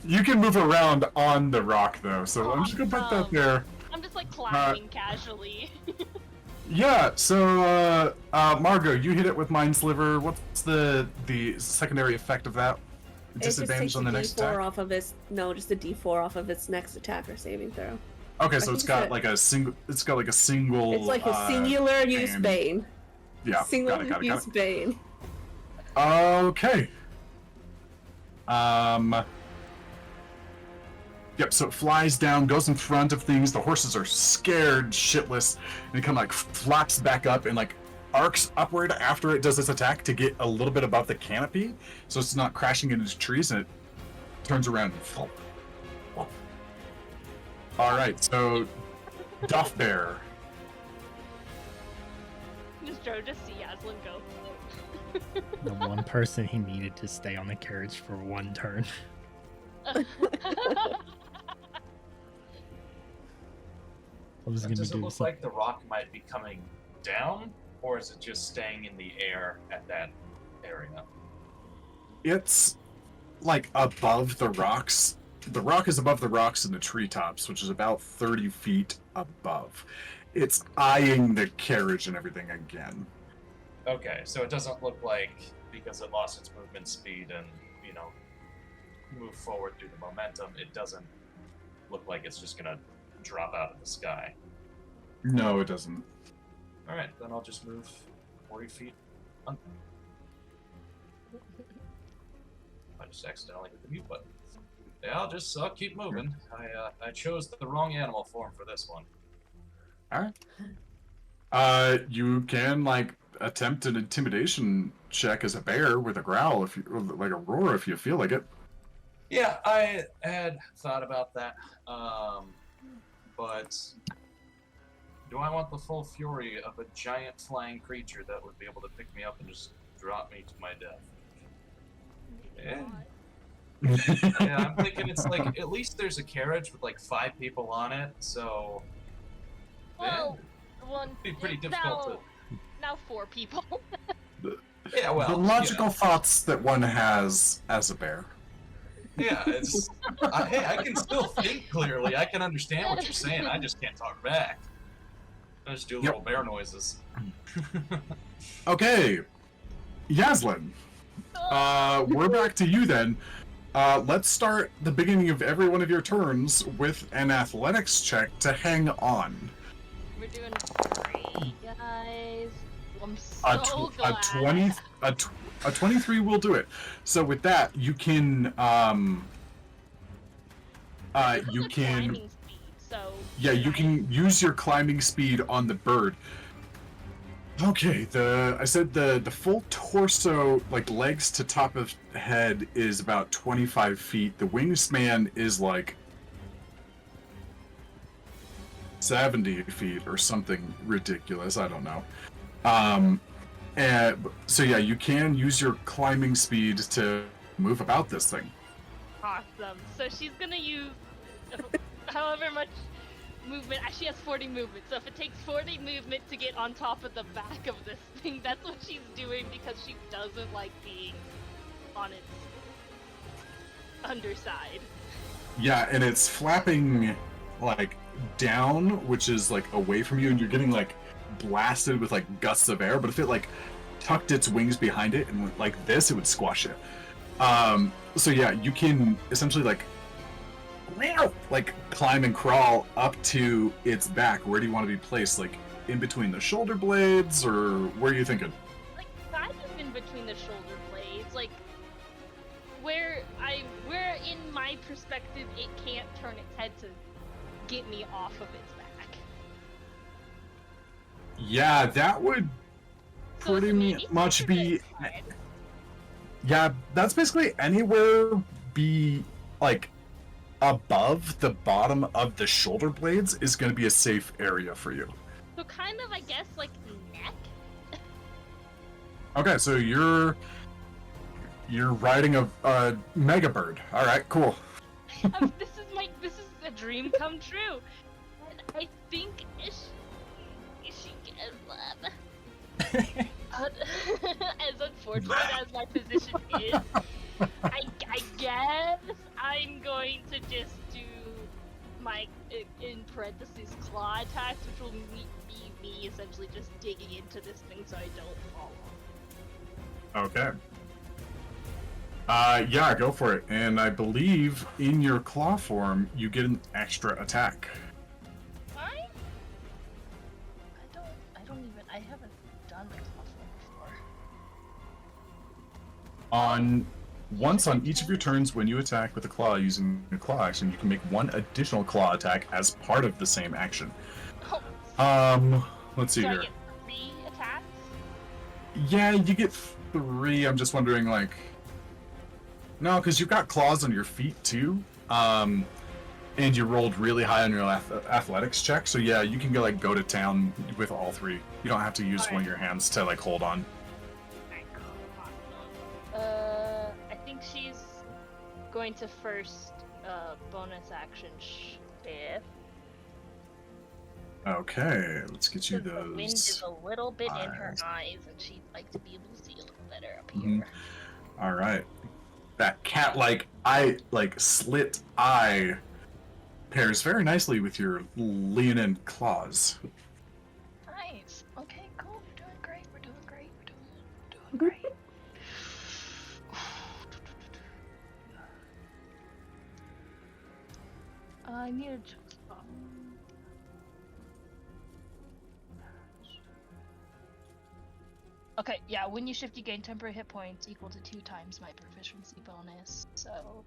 Speaker 1: You can move around on the rock though, so I'm just gonna put that
Speaker 7: Awesome.
Speaker 1: there.
Speaker 7: I'm just like climbing casually.
Speaker 1: Yeah. So, Margot, you hit it with Mind Sliver. What's the secondary effect of that?
Speaker 3: It just
Speaker 1: Disadvantage
Speaker 3: takes
Speaker 1: on the
Speaker 3: a
Speaker 1: next
Speaker 3: D4
Speaker 1: attack.
Speaker 3: off of its just a D4 off of its next attack or saving throw.
Speaker 1: Okay, so
Speaker 3: I
Speaker 1: it's
Speaker 3: think
Speaker 1: got
Speaker 3: that-
Speaker 1: like a single. It's got like a single.
Speaker 3: It's like a singular use
Speaker 1: and-
Speaker 3: bane.
Speaker 1: Yeah.
Speaker 3: Single
Speaker 1: got it.
Speaker 3: use bane.
Speaker 1: Okay. Yep, so it flies down, goes in front of things. The horses are scared shitless, and it kind of like flaps back up and like arcs upward after it does its attack to get a little bit above the canopy, so it's not crashing into trees, and it turns around and flop. All right, so Duff Bear.
Speaker 7: Just Joe just see Aslan go.
Speaker 6: The one person he needed to stay on the carriage for one turn. I was gonna
Speaker 2: Does it
Speaker 6: do
Speaker 2: look
Speaker 6: something.
Speaker 2: like the rock might be coming down, or is it just staying in the air at that area?
Speaker 1: It's like above the rocks. The rock is above the rocks in the treetops, which is about 30 feet above. It's eyeing the carriage and everything again.
Speaker 2: Okay, so it doesn't look like, because it lost its movement speed and, move forward through the momentum, it doesn't look like it's just gonna drop out of the sky.
Speaker 1: No, it doesn't.
Speaker 2: Alright, then I'll just move 40 feet. I just accidentally hit the mute button. Yeah, I'll keep moving. I chose the wrong animal form for this one.
Speaker 1: Alright. You can like attempt an intimidation check as a bear with a growl, if you like a roar, if you feel like it.
Speaker 2: Yeah, I had thought about that, but do I want the full fury of a giant flying creature that would be able to pick me up and just drop me to my death? Yeah, I'm thinking it's like, at least there's a carriage with like 5 people on it, so
Speaker 7: Well, one.
Speaker 2: it'd be pretty difficult
Speaker 7: Now 4 people.
Speaker 2: to. Yeah, well,
Speaker 1: The logical thoughts that one has as a bear.
Speaker 2: Yeah, it's. Hey, I can still think clearly. I can understand what you're saying. I just can't talk back. I just do little bear noises.
Speaker 1: Okay, Yaslin. We're back to you then. Let's start the beginning of every one of your turns with an athletics check to hang on.
Speaker 7: We're doing great, guys. I'm so
Speaker 1: A
Speaker 7: glad.
Speaker 1: 20, a 23 will do it. So with that, you can you
Speaker 7: The
Speaker 1: can
Speaker 7: climbing speed, so
Speaker 1: you can use your climbing speed on the bird. Okay, I said the full torso, like legs to top of head, is about 25 feet. The wingspan is like 70 feet or something ridiculous. I don't know. And so yeah, you can use your climbing speed to move about this thing.
Speaker 7: Awesome. So she's gonna use however much movement. She has 40 movement. So if it takes 40 movement to get on top of the back of this thing, that's what she's doing because she doesn't like being on its underside.
Speaker 1: Yeah, and it's flapping like down, which is like away from you, and you're getting like blasted with like gusts of air. But if it like tucked its wings behind it and went like this, it would squash it. So yeah, you can essentially like climb and crawl up to its back. Where do you want to be placed? Like in between the shoulder blades, or where are you thinking?
Speaker 7: Like kind of in between the shoulder blades, like where in my perspective it can't turn its head to get me off of its back.
Speaker 1: Yeah, that would
Speaker 7: So it's
Speaker 1: pretty
Speaker 7: maybe
Speaker 1: much
Speaker 7: something
Speaker 1: be.
Speaker 7: that's fine.
Speaker 1: Yeah, that's basically anywhere be like above the bottom of the shoulder blades is going to be a safe area for you.
Speaker 7: So kind of, I guess, like neck.
Speaker 1: Okay, so you're riding a mega bird. All right, cool.
Speaker 7: This is a dream come true, and I think she gets up. As unfortunate as my position is, I guess I'm going to just do my, in parentheses, claw attacks, which will be me essentially just digging into this thing so I don't fall off.
Speaker 1: Okay. Yeah, go for it. And I believe in your claw form, you get an extra attack. Once on each of your turns when you attack with a claw using a claw action, you can make one additional claw attack as part of the same action. Let's see
Speaker 7: So I
Speaker 1: here.
Speaker 7: get 3 attacks?
Speaker 1: Yeah, you get 3. I'm just wondering, like... No, because you've got claws on your feet, too. And you rolled really high on your athletics check, so yeah, you can go to town with all 3. You don't have to use one of your hands to, like, hold on.
Speaker 7: I think she's going to first bonus action shift.
Speaker 1: Okay, let's get you
Speaker 7: Because the wind is
Speaker 1: those.
Speaker 7: a little bit in her
Speaker 1: eyes.
Speaker 7: eyes, and she'd like to be able to see a little better up
Speaker 1: Mhm.
Speaker 7: here.
Speaker 1: All right. That cat-like slit eye pairs very nicely with your leonine claws.
Speaker 7: Nice. Okay, cool. We're doing great. We're doing great. We're doing great. I need a choose spot. Okay, yeah, when you shift, you gain temporary hit points equal to 2 times my proficiency bonus. So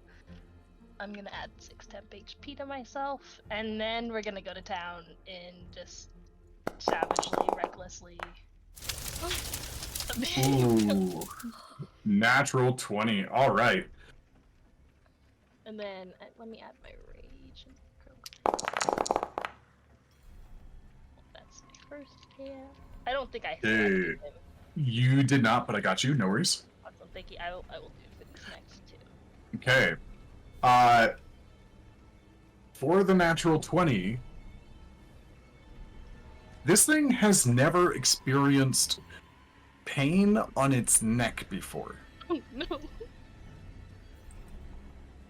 Speaker 7: I'm gonna add 6 temp HP to myself, and then we're gonna go to town and just savagely, recklessly.
Speaker 1: Ooh. Natural 20. All right.
Speaker 7: And then let me add my rage. That's my first hit. I don't think I selected him.
Speaker 1: You did not, but I got you. No worries.
Speaker 7: Awesome, thank you. I will do it for this next too.
Speaker 1: Okay. For the natural 20, this thing has never experienced pain on its neck before.
Speaker 7: Oh no.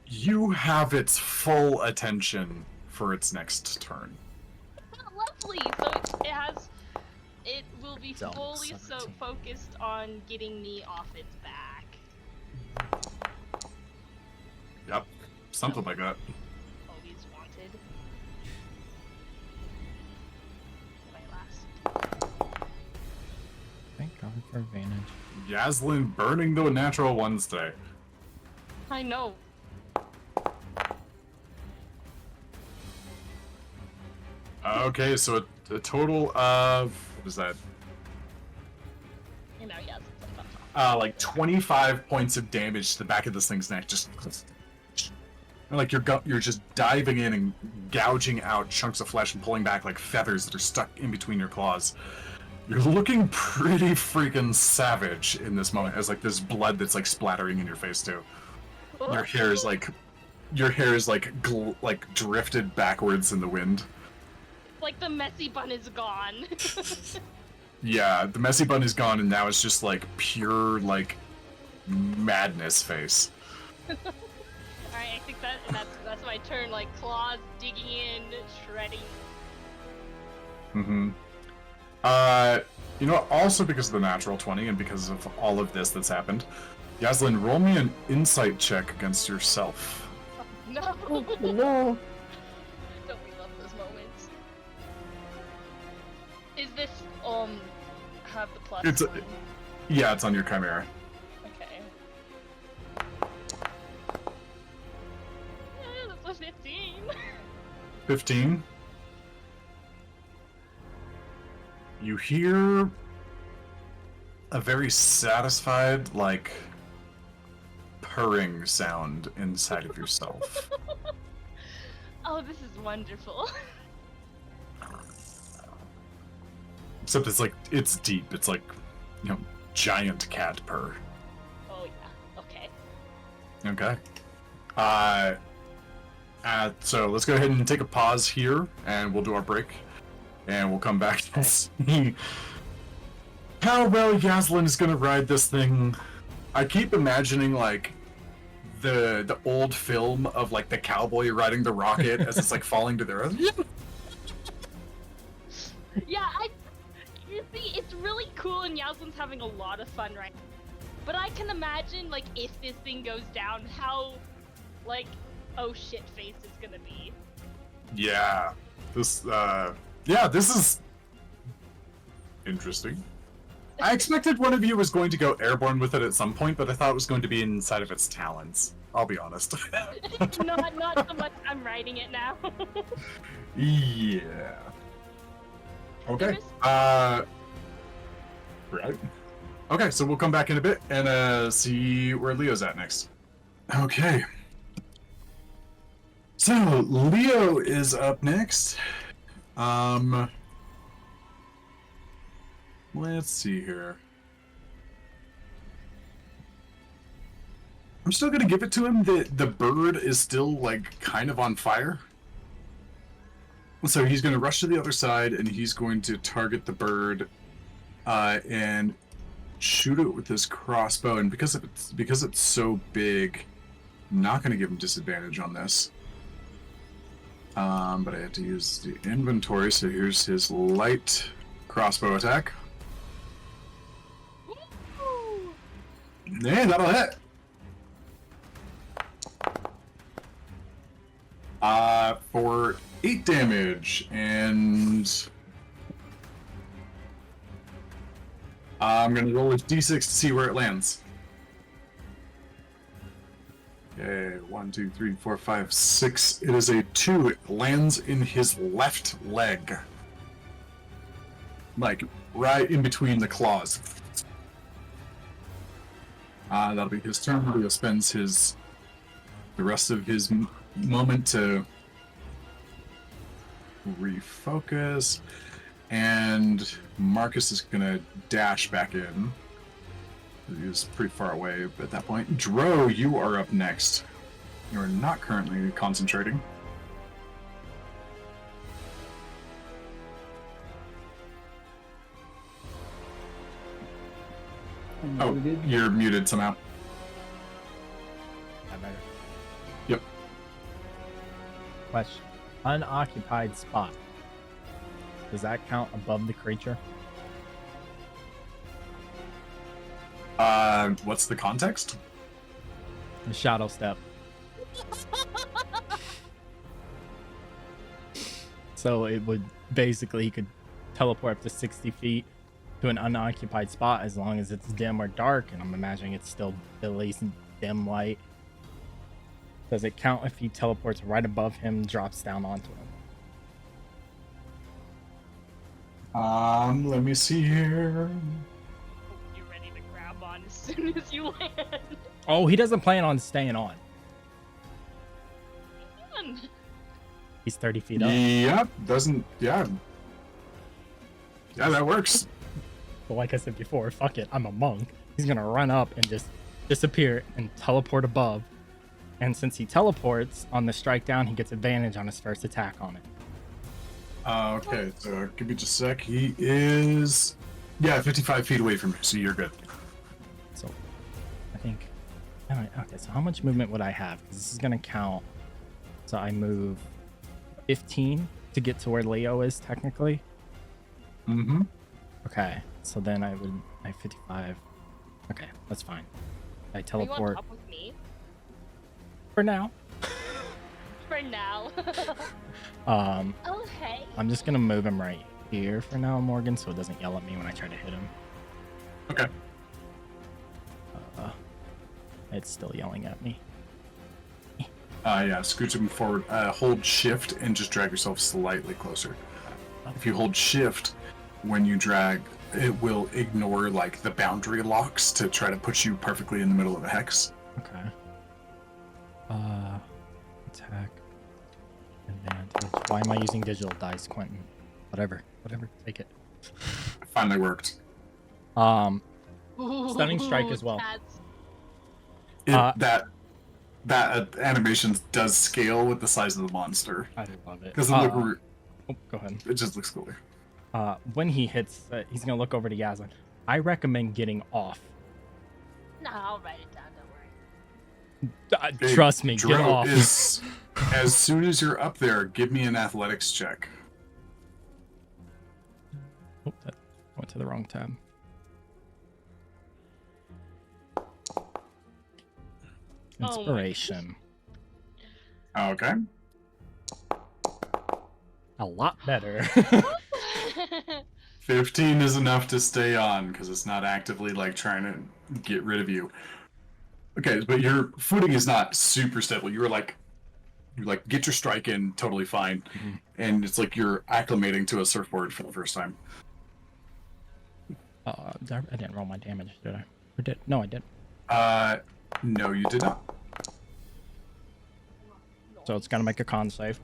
Speaker 1: You have its full attention for its next turn.
Speaker 7: Lovely. So it will be
Speaker 6: Zelda
Speaker 7: fully so
Speaker 6: 17.
Speaker 7: focused on getting me off its back.
Speaker 1: Yep. Something like that.
Speaker 7: Always wanted. My last.
Speaker 6: Thank God for advantage.
Speaker 1: Yaslin burning the natural ones today.
Speaker 7: I know.
Speaker 1: Okay, so a total of, what is that?
Speaker 7: You know, yes. It's like
Speaker 1: Like 25 points of damage to the back of this thing's neck. Just like you're just diving in and gouging out chunks of flesh and pulling back like feathers that are stuck in between your claws. You're looking pretty freaking savage in this moment, as like this blood that's like splattering in your face too. Your hair is like drifted backwards in the wind.
Speaker 7: Like the messy bun is gone.
Speaker 1: Yeah, the messy bun is gone, and now it's just like pure like madness face.
Speaker 7: Alright, I think that's my turn. Like claws digging in, shredding.
Speaker 1: Mm-hmm. You know what? Also because of the natural 20 and because of all of this that's happened, Yaslin, roll me an insight check against yourself.
Speaker 7: No.
Speaker 3: No.
Speaker 7: Don't we love those moments? Is this have the plus
Speaker 1: It's
Speaker 7: one?
Speaker 1: Yeah, it's on your chimera.
Speaker 7: Okay. Yeah, that's a 15.
Speaker 1: 15. You hear a very satisfied, like, purring sound inside of yourself.
Speaker 7: Oh, this is wonderful.
Speaker 1: Except it's deep. It's like, giant cat purr.
Speaker 7: Oh yeah. Okay.
Speaker 1: Okay. So let's go ahead and take a pause here, and we'll do our break, and we'll come back and see how well Yaslin is gonna ride this thing. I keep imagining like the old film of like the cowboy riding the rocket as it's like falling to the earth.
Speaker 7: Yeah, you see, it's really cool, and Yaslin's having a lot of fun right now. But I can imagine, like, if this thing goes down, how, like, oh shit face it's gonna be.
Speaker 1: Yeah. This is interesting. I expected one of you was going to go airborne with it at some point, but I thought it was going to be inside of its talons. I'll be honest.
Speaker 7: not so much. I'm writing it now.
Speaker 1: Yeah. Okay.
Speaker 7: There is-
Speaker 1: Right. Okay, so we'll come back in a bit and see where Leo's at next. Okay. So Leo is up next. Let's see here. I'm still gonna give it to him that the bird is still like kind of on fire. So he's gonna rush to the other side and he's going to target the bird and shoot it with his crossbow. And because it's so big, I'm not gonna give him disadvantage on this. But I have to use the inventory, so here's his light crossbow attack.
Speaker 7: Ooh.
Speaker 1: Yeah, that'll hit. For 8 damage, and I'm gonna roll a d6 to see where it lands. Okay, 1, 2, 3, 4, 5, 6. It is a 2. It lands in his left leg. Like, right in between the claws. That'll be his turn. Leo spends the rest of his moment to refocus. And Marcus is gonna dash back in. He was pretty far away at that point. Dro, you are up next. You are not currently concentrating. Oh, you're muted somehow.
Speaker 6: That better.
Speaker 1: Yep.
Speaker 6: Question. Unoccupied spot. Does that count above the creature?
Speaker 1: What's the context?
Speaker 6: The shadow step. So it would basically, he could teleport up to 60 feet to an unoccupied spot as long as it's dim or dark, and I'm imagining it's still at least dim light. Does it count if he teleports right above him, drops down onto him?
Speaker 1: Let me see here.
Speaker 7: You're ready to grab on as soon as you land.
Speaker 6: Oh, he doesn't plan on staying on. He's 30 feet up.
Speaker 1: Yep, doesn't, yeah. Yeah, that works.
Speaker 6: But like I said before, fuck it, I'm a monk. He's gonna run up and just disappear and teleport above. And since he teleports on the strike down, he gets advantage on his first attack on it.
Speaker 1: Okay, so give me just a sec. He is, 55 feet away from you, so you're good.
Speaker 6: So, I think, okay, so how much movement would I have? Because this is gonna count. So I move 15 to get to where Leo is, technically.
Speaker 1: Mm-hmm.
Speaker 6: Okay, so then I have 55. Okay, that's fine. I
Speaker 7: Are you
Speaker 6: teleport
Speaker 7: on top with me?
Speaker 6: for now.
Speaker 7: For now.
Speaker 6: Um,
Speaker 7: Oh, hey.
Speaker 6: I'm just gonna move him right here for now, Morgan, so it doesn't yell at me when I try to hit him.
Speaker 1: Okay.
Speaker 6: It's still yelling at me.
Speaker 1: Scooch him forward. Hold shift and just drag yourself slightly closer. If you hold shift, when you drag, it will ignore like the boundary locks to try to put you perfectly in the middle of a hex.
Speaker 6: Okay. Attack. Advantage. Why am I using digital dice, Quentin? Whatever, take it.
Speaker 1: Finally worked.
Speaker 6: Stunning strike as well.
Speaker 7: That's-
Speaker 1: That animation does scale with the size of the monster.
Speaker 6: I love it.
Speaker 1: Because
Speaker 6: Go ahead.
Speaker 1: it just looks cooler.
Speaker 6: When he hits, he's gonna look over to Yazlin. I recommend getting off.
Speaker 7: No, I'll write it down, don't worry.
Speaker 1: Hey,
Speaker 6: Trust me,
Speaker 1: Dro
Speaker 6: get off.
Speaker 1: is, as soon as you're up there, give me an athletics check.
Speaker 6: Oh, that went to the wrong tab.
Speaker 7: Oh my
Speaker 6: Inspiration.
Speaker 1: Okay.
Speaker 6: A lot better.
Speaker 1: 15 is enough to stay on because it's not actively like trying to get rid of you. Okay, but your footing is not super stable. You get your strike in totally fine, and it's like you're acclimating to a surfboard for the first time.
Speaker 6: I didn't roll my damage, did I? Or did? No, I didn't.
Speaker 1: No, you did not.
Speaker 6: So it's gonna make a con save.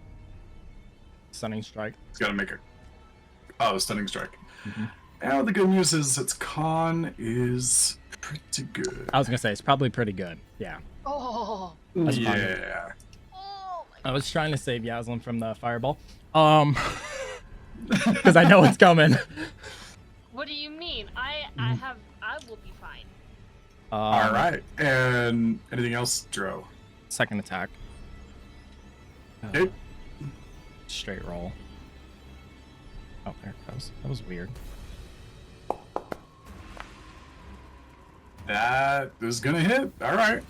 Speaker 6: Stunning strike.
Speaker 1: It's got to make a stunning strike. Now the good news is its con is pretty good.
Speaker 6: I was gonna say it's probably pretty good. Yeah.
Speaker 7: Oh.
Speaker 6: That's fine.
Speaker 1: Yeah.
Speaker 7: Oh
Speaker 6: I was trying to save Yaslin from the fireball. Because I know it's coming.
Speaker 7: What do you mean? I will be fine.
Speaker 1: All right. And anything else, Dro?
Speaker 6: Second attack.
Speaker 1: Okay.
Speaker 6: Straight roll. Oh, there it goes. That was weird.
Speaker 1: That is gonna hit. All right.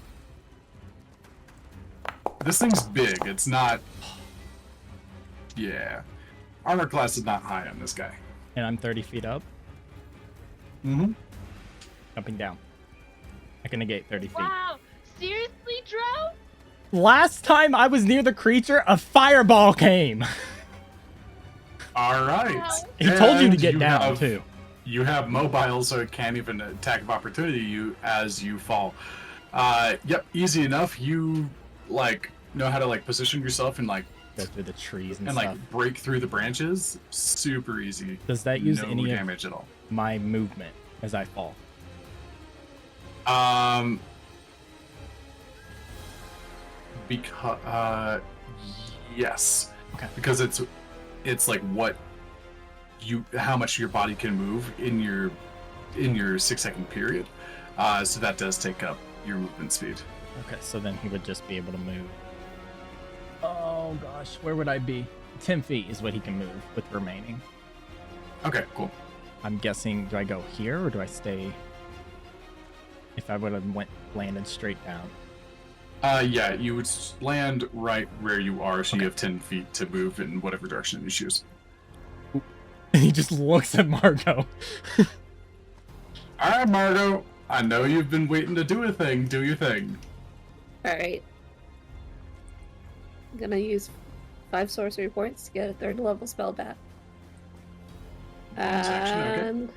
Speaker 1: This thing's big. It's not. Yeah. Armor class is not high on this guy.
Speaker 6: And I'm 30 feet up,
Speaker 1: Mm-hmm.
Speaker 6: jumping down. I can negate 30 feet.
Speaker 7: Wow. Seriously, Dro?
Speaker 6: Last time I was near the creature, a fireball came.
Speaker 1: All right.
Speaker 7: Wow.
Speaker 6: He told you to
Speaker 1: And
Speaker 6: get down,
Speaker 1: have-
Speaker 6: too.
Speaker 1: You have mobile, so it can't even attack of opportunity you as you fall. Yep, easy enough. You know how to position yourself and
Speaker 6: Go through the trees and
Speaker 1: and
Speaker 6: stuff.
Speaker 1: break through the branches. Super easy.
Speaker 6: Does that use
Speaker 1: no
Speaker 6: any of
Speaker 1: damage at all?
Speaker 6: my movement as I fall?
Speaker 1: Because yes.
Speaker 6: Okay.
Speaker 1: Because it's like how much your body can move in your 6-second period. So that does take up your movement speed.
Speaker 6: Okay, so then he would just be able to move. Oh gosh, where would I be? 10 feet is what he can move with remaining.
Speaker 1: Okay, cool.
Speaker 6: I'm guessing, do I go here or do I stay? If I would have landed straight down.
Speaker 1: Yeah, you would land right where you are, so you have 10 feet to move in whatever direction you choose.
Speaker 6: He just looks at Margot.
Speaker 1: All right, Margot. I know you've been waiting to do a thing. Do your thing.
Speaker 3: Alright. I'm gonna use 5 sorcery points to get a 3rd level spell back.
Speaker 1: Bonus action, okay.
Speaker 3: And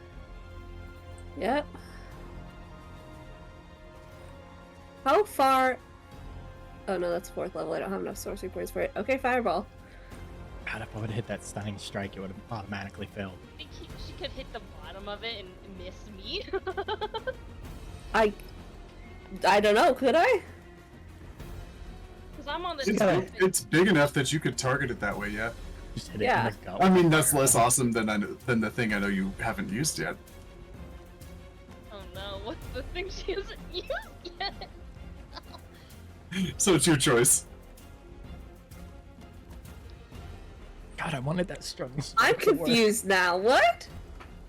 Speaker 3: yep. How far? Oh no, that's 4th level. I don't have enough sorcery points for it. Okay, fireball.
Speaker 6: God, if I would have hit that stunning strike, it would have automatically failed.
Speaker 7: I think she could hit the bottom of it and miss me.
Speaker 3: I don't know. Could I?
Speaker 7: Because I'm on the
Speaker 1: It's,
Speaker 7: top.
Speaker 1: it's big enough that you could target it that way, yeah.
Speaker 6: Just hit
Speaker 3: Yeah.
Speaker 6: it in the gut.
Speaker 1: I mean, that's less awesome than the thing I know you haven't used yet.
Speaker 7: Oh no, what's the thing she hasn't used yet?
Speaker 1: So it's your choice.
Speaker 6: God, I wanted that strong.
Speaker 3: I'm confused now. What?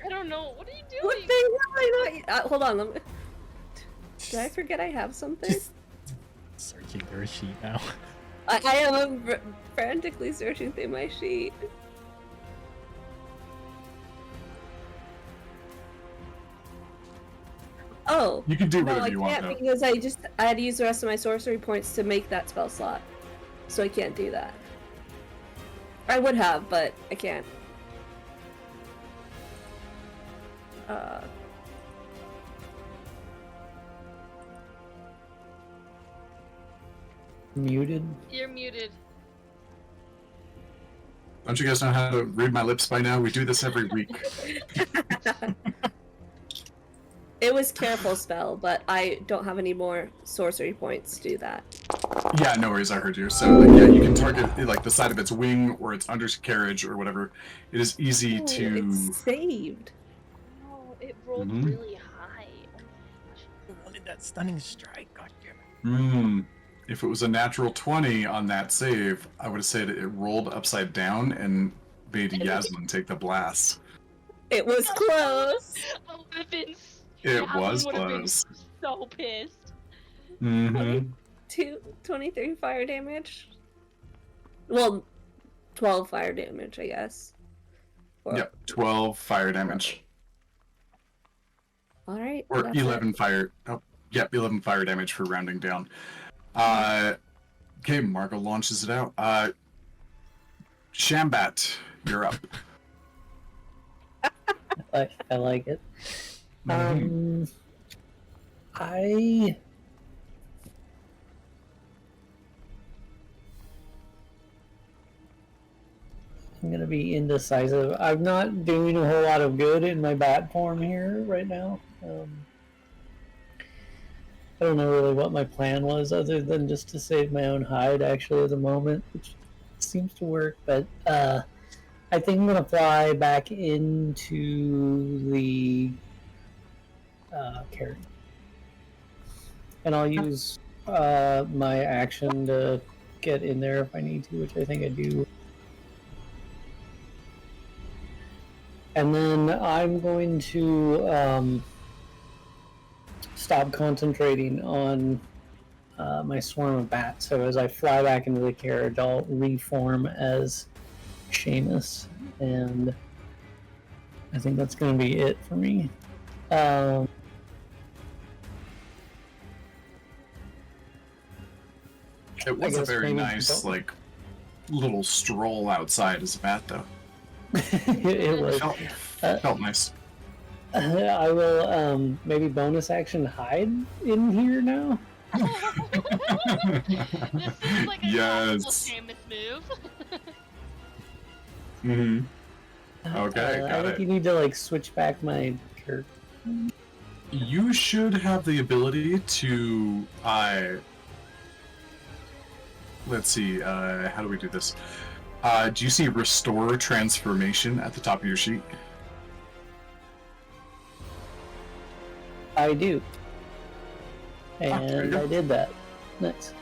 Speaker 7: I don't know. What are you doing?
Speaker 3: What thing have I not? Hold on. Let me... Did I forget I have something?
Speaker 6: Just searching through a sheet now.
Speaker 3: I am frantically searching through my sheet. Oh.
Speaker 1: You can do
Speaker 3: No,
Speaker 1: whatever
Speaker 3: I
Speaker 1: you want,
Speaker 3: can't
Speaker 1: though.
Speaker 3: because I had to use the rest of my sorcery points to make that spell slot. So I can't do that. I would have, but I can't.
Speaker 5: Muted.
Speaker 7: You're muted.
Speaker 1: Don't you guys know how to read my lips by now? We do this every week.
Speaker 3: It was careful spell, but I don't have any more sorcery points to do that.
Speaker 1: Yeah, no worries, I heard you. So, yeah, you can target the side of its wing or its undercarriage or whatever. It is easy
Speaker 3: Oh,
Speaker 1: to.
Speaker 3: it's saved.
Speaker 7: Oh, it rolled
Speaker 1: Mhm.
Speaker 7: really high. Oh my gosh.
Speaker 6: I wanted that stunning strike. God damn it.
Speaker 1: If it was a natural 20 on that save, I would have said it rolled upside down and made Yasmin take the blast.
Speaker 3: It was close.
Speaker 7: I would have been.
Speaker 1: It
Speaker 7: Yasmin
Speaker 1: was
Speaker 7: would have been
Speaker 1: close.
Speaker 7: so pissed.
Speaker 1: Mm-hmm.
Speaker 3: 23 fire damage. Well, 12 fire damage, I guess. Or-
Speaker 1: Yep, 12 fire damage.
Speaker 3: All right.
Speaker 1: Or
Speaker 3: that's it.
Speaker 1: 11 fire. Oh, yep, 11 fire damage for rounding down. Okay, Margot launches it out. Shambat, you're up.
Speaker 5: I like it.
Speaker 1: Mhm.
Speaker 5: I'm gonna be indecisive. I'm not doing a whole lot of good in my bat form here right now. I don't know really what my plan was other than just to save my own hide actually at the moment, which seems to work, but I think I'm gonna fly back into the carry. And I'll use my action to get in there if I need to, which I think I do. And then I'm going to stop concentrating on my swarm of bats. So as I fly back into the carriage, I'll reform as Seamus. And I think that's going to be it for me.
Speaker 1: It was a
Speaker 5: guess
Speaker 1: very
Speaker 5: maybe
Speaker 1: nice,
Speaker 5: don't-
Speaker 1: like, little stroll outside as a bat, though.
Speaker 5: It was.
Speaker 1: Felt nice.
Speaker 5: I will maybe bonus action hide in here now.
Speaker 7: This seems like a
Speaker 1: Yes.
Speaker 7: classical Seamus move.
Speaker 1: Mm-hmm. Okay,
Speaker 5: I
Speaker 1: got
Speaker 5: think
Speaker 1: it.
Speaker 5: you need to like switch back my character.
Speaker 1: You should have the ability to, let's see, how do we do this? Do you see Restore Transformation at the top of your sheet?
Speaker 5: I do.
Speaker 1: there you
Speaker 5: And
Speaker 1: go.
Speaker 5: I did that. Nice.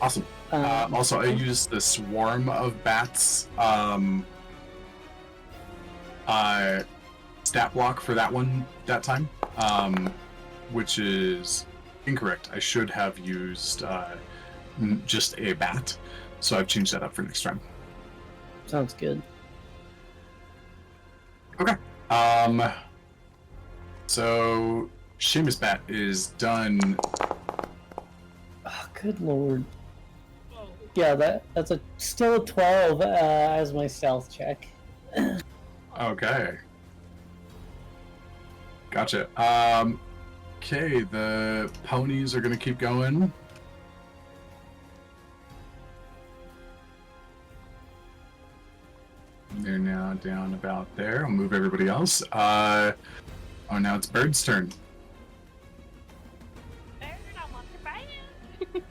Speaker 1: Awesome. Also, I used the Swarm of Bats, stat block for that one that time, which is incorrect. I should have used just a bat, so I've changed that up for next time.
Speaker 5: Sounds good.
Speaker 1: Okay. So Seamus Bat is done.
Speaker 5: Oh, good lord.
Speaker 7: Whoa.
Speaker 5: Yeah, that's still a 12 as my stealth check.
Speaker 1: Okay. Gotcha. Okay, the ponies are gonna keep going. They're now down about there. I'll move everybody else. Oh, now it's Bird's turn.
Speaker 7: Bird, I want to buy you.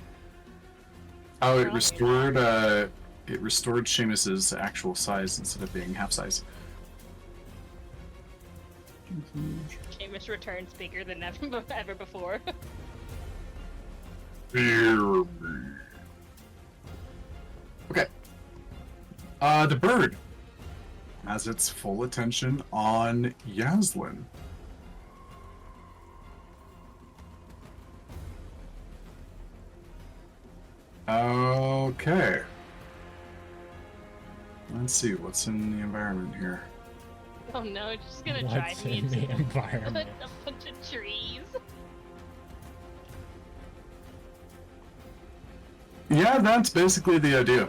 Speaker 1: Oh, it
Speaker 7: Probably
Speaker 1: restored Seamus's actual size instead of being half size.
Speaker 7: Seamus returns bigger than ever before.
Speaker 1: Okay. The bird has its full attention on Yaslin. Okay. Let's see what's in the environment here.
Speaker 7: Oh no, it's just gonna
Speaker 6: What's
Speaker 7: drive me
Speaker 6: in
Speaker 7: into
Speaker 6: the environment?
Speaker 7: a bunch of trees.
Speaker 1: Yeah, that's basically the idea.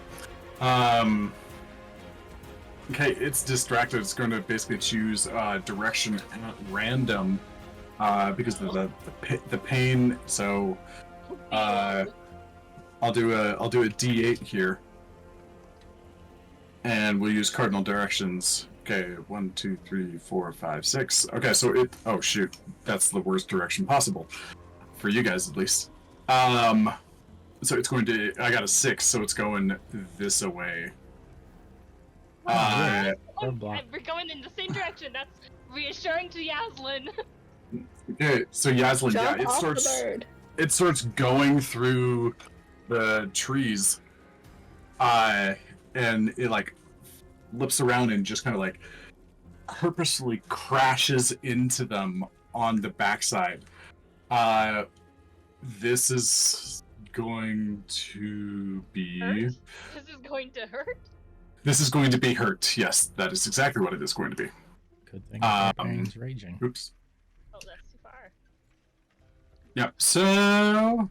Speaker 1: Okay, it's distracted. It's going to basically choose direction at random because of the pain. So I'll do a D8 here, and we'll use cardinal directions. Okay, 1, 2, 3, 4, 5, 6. Okay, so it. Oh shoot, that's the worst direction possible for you guys, at least. So it's going to. I got a 6, so it's going this away.
Speaker 6: yeah.
Speaker 7: Oh,
Speaker 6: block.
Speaker 7: we're going in the same direction. That's reassuring to Yaslin.
Speaker 1: Okay, so Yaslin, yeah,
Speaker 3: Jump
Speaker 1: it
Speaker 3: off
Speaker 1: starts.
Speaker 3: the bird.
Speaker 1: It starts going through the trees, and it like flips around and just kind of like purposely crashes into them on the backside. This is going to be.
Speaker 7: Hurt? This is going to hurt.
Speaker 1: This is going to be hurt. Yes, that is exactly what it is going to be.
Speaker 6: Good thing Barbarian's
Speaker 1: Um,
Speaker 6: raging.
Speaker 1: Oops.
Speaker 7: Oh, that's too far.
Speaker 1: Yep. So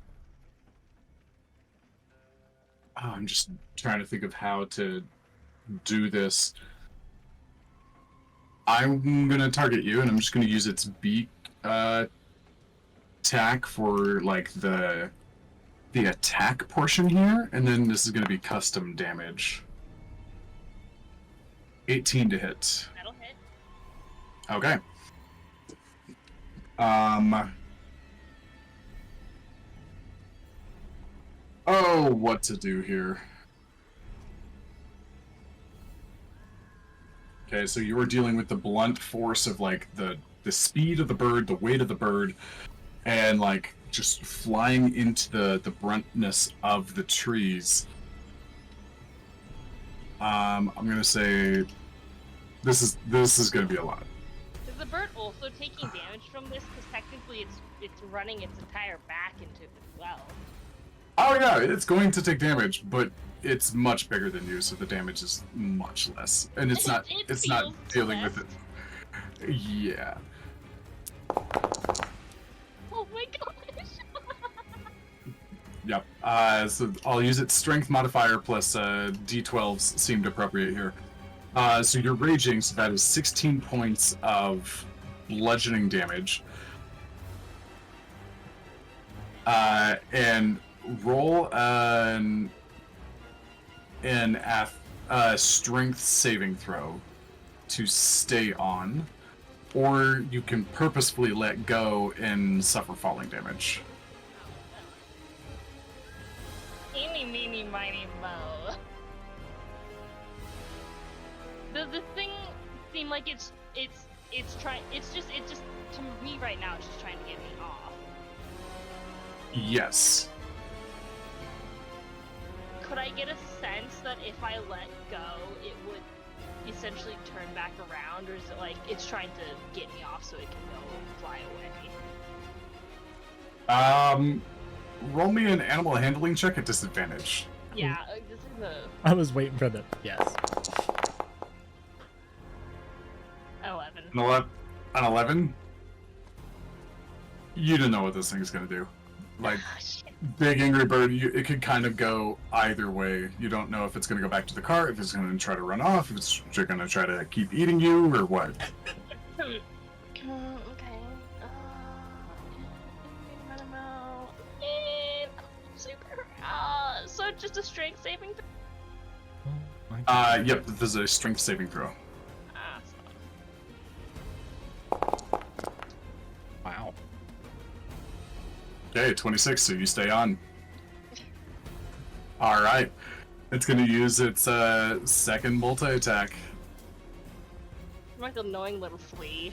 Speaker 1: I'm just trying to think of how to do this. I'm gonna target you, and I'm just gonna use its beak attack for like the attack portion here, and then this is gonna be custom damage. 18 to hit.
Speaker 7: That'll hit.
Speaker 1: Okay. Oh, what to do here? Okay, so you were dealing with the blunt force of like the speed of the bird, the weight of the bird, and like just flying into the bruntness of the trees. I'm gonna say this is gonna be a lot.
Speaker 7: Is the bird also taking damage from this? Because technically it's running its entire back into it as well.
Speaker 1: Oh yeah, it's going to take damage, but it's much bigger than you, so the damage is much less, and it's not
Speaker 7: It
Speaker 1: it's not
Speaker 7: feels
Speaker 1: dealing
Speaker 7: less.
Speaker 1: with it. Yeah.
Speaker 7: Oh my gosh!
Speaker 1: Yep. So I'll use its strength modifier plus d12s seemed appropriate here. So you're raging, so that is 16 points of bludgeoning damage. And roll an strength saving throw to stay on, or you can purposefully let go and suffer falling damage.
Speaker 7: Eeny, meeny, miny, mo. Does this thing seem like it's trying? It just to me right now it's just trying to get me off.
Speaker 1: Yes.
Speaker 7: Could I get a sense that if I let go, it would essentially turn back around, or is it like it's trying to get me off so it can go fly away?
Speaker 1: Roll me an animal handling check at disadvantage.
Speaker 7: Yeah, this is a
Speaker 6: I was waiting for the yes.
Speaker 7: 11.
Speaker 1: An 11? You don't know what this thing's gonna do. Like,
Speaker 7: Ah, shit.
Speaker 1: big angry bird, it could kind of go either way. You don't know if it's gonna go back to the cart, if it's gonna try to run off, if it's gonna try to keep eating you, or what.
Speaker 7: Okay. Super. So just a strength saving throw?
Speaker 6: Oh my God.
Speaker 1: Yep, this is a strength saving throw.
Speaker 6: Wow.
Speaker 1: Okay, 26, so you stay on. Alright. It's gonna use its second multi-attack.
Speaker 7: I'm like a knowing little flea.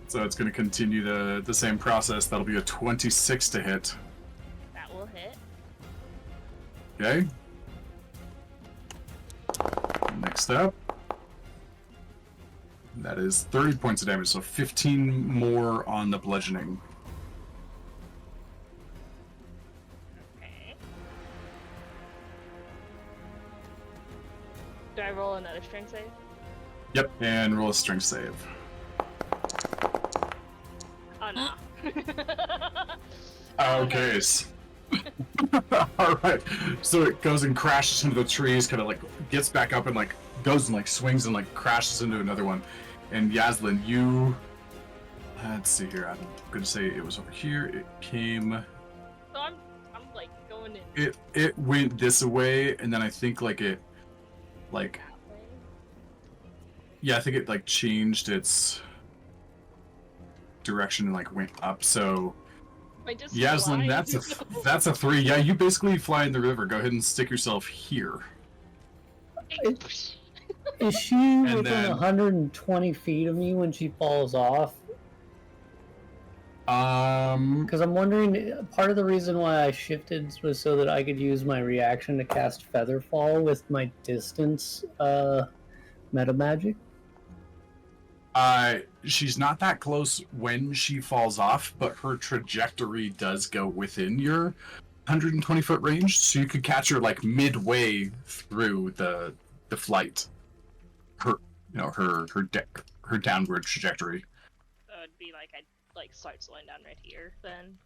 Speaker 1: So it's gonna continue the same process. That'll be a 26 to hit.
Speaker 7: That will hit.
Speaker 1: Okay. Next up. That is 30 points of damage, so 15 more on the bludgeoning.
Speaker 7: Okay. Do I roll another strength save?
Speaker 1: Yep, and roll a strength save.
Speaker 7: Oh no.
Speaker 1: Okay. Alright. So it goes and crashes into the trees, kind of like gets back up and like goes and like swings and like crashes into another one. And Yaslin, you... Let's see here. I'm going to say it was over here. It came...
Speaker 7: So I'm like going in
Speaker 1: It went this way, and then I think like it... Like...
Speaker 7: that way.
Speaker 1: Yeah, I think it like changed its direction and like went up. So
Speaker 7: I just
Speaker 1: Yaslin,
Speaker 7: fly.
Speaker 1: that's a 3. Yeah, you basically fly in the river. Go ahead and stick yourself here.
Speaker 5: Is she within
Speaker 1: then-
Speaker 5: 120 feet of me when she falls off? Because I'm wondering, part of the reason why I shifted was so that I could use my reaction to cast Featherfall with my distance meta magic.
Speaker 1: She's not that close when she falls off, but her trajectory does go within your 120-foot range, so you could catch her like midway through the the flight, her her downward trajectory.
Speaker 7: So it'd be like I'd like start slowing down right here then.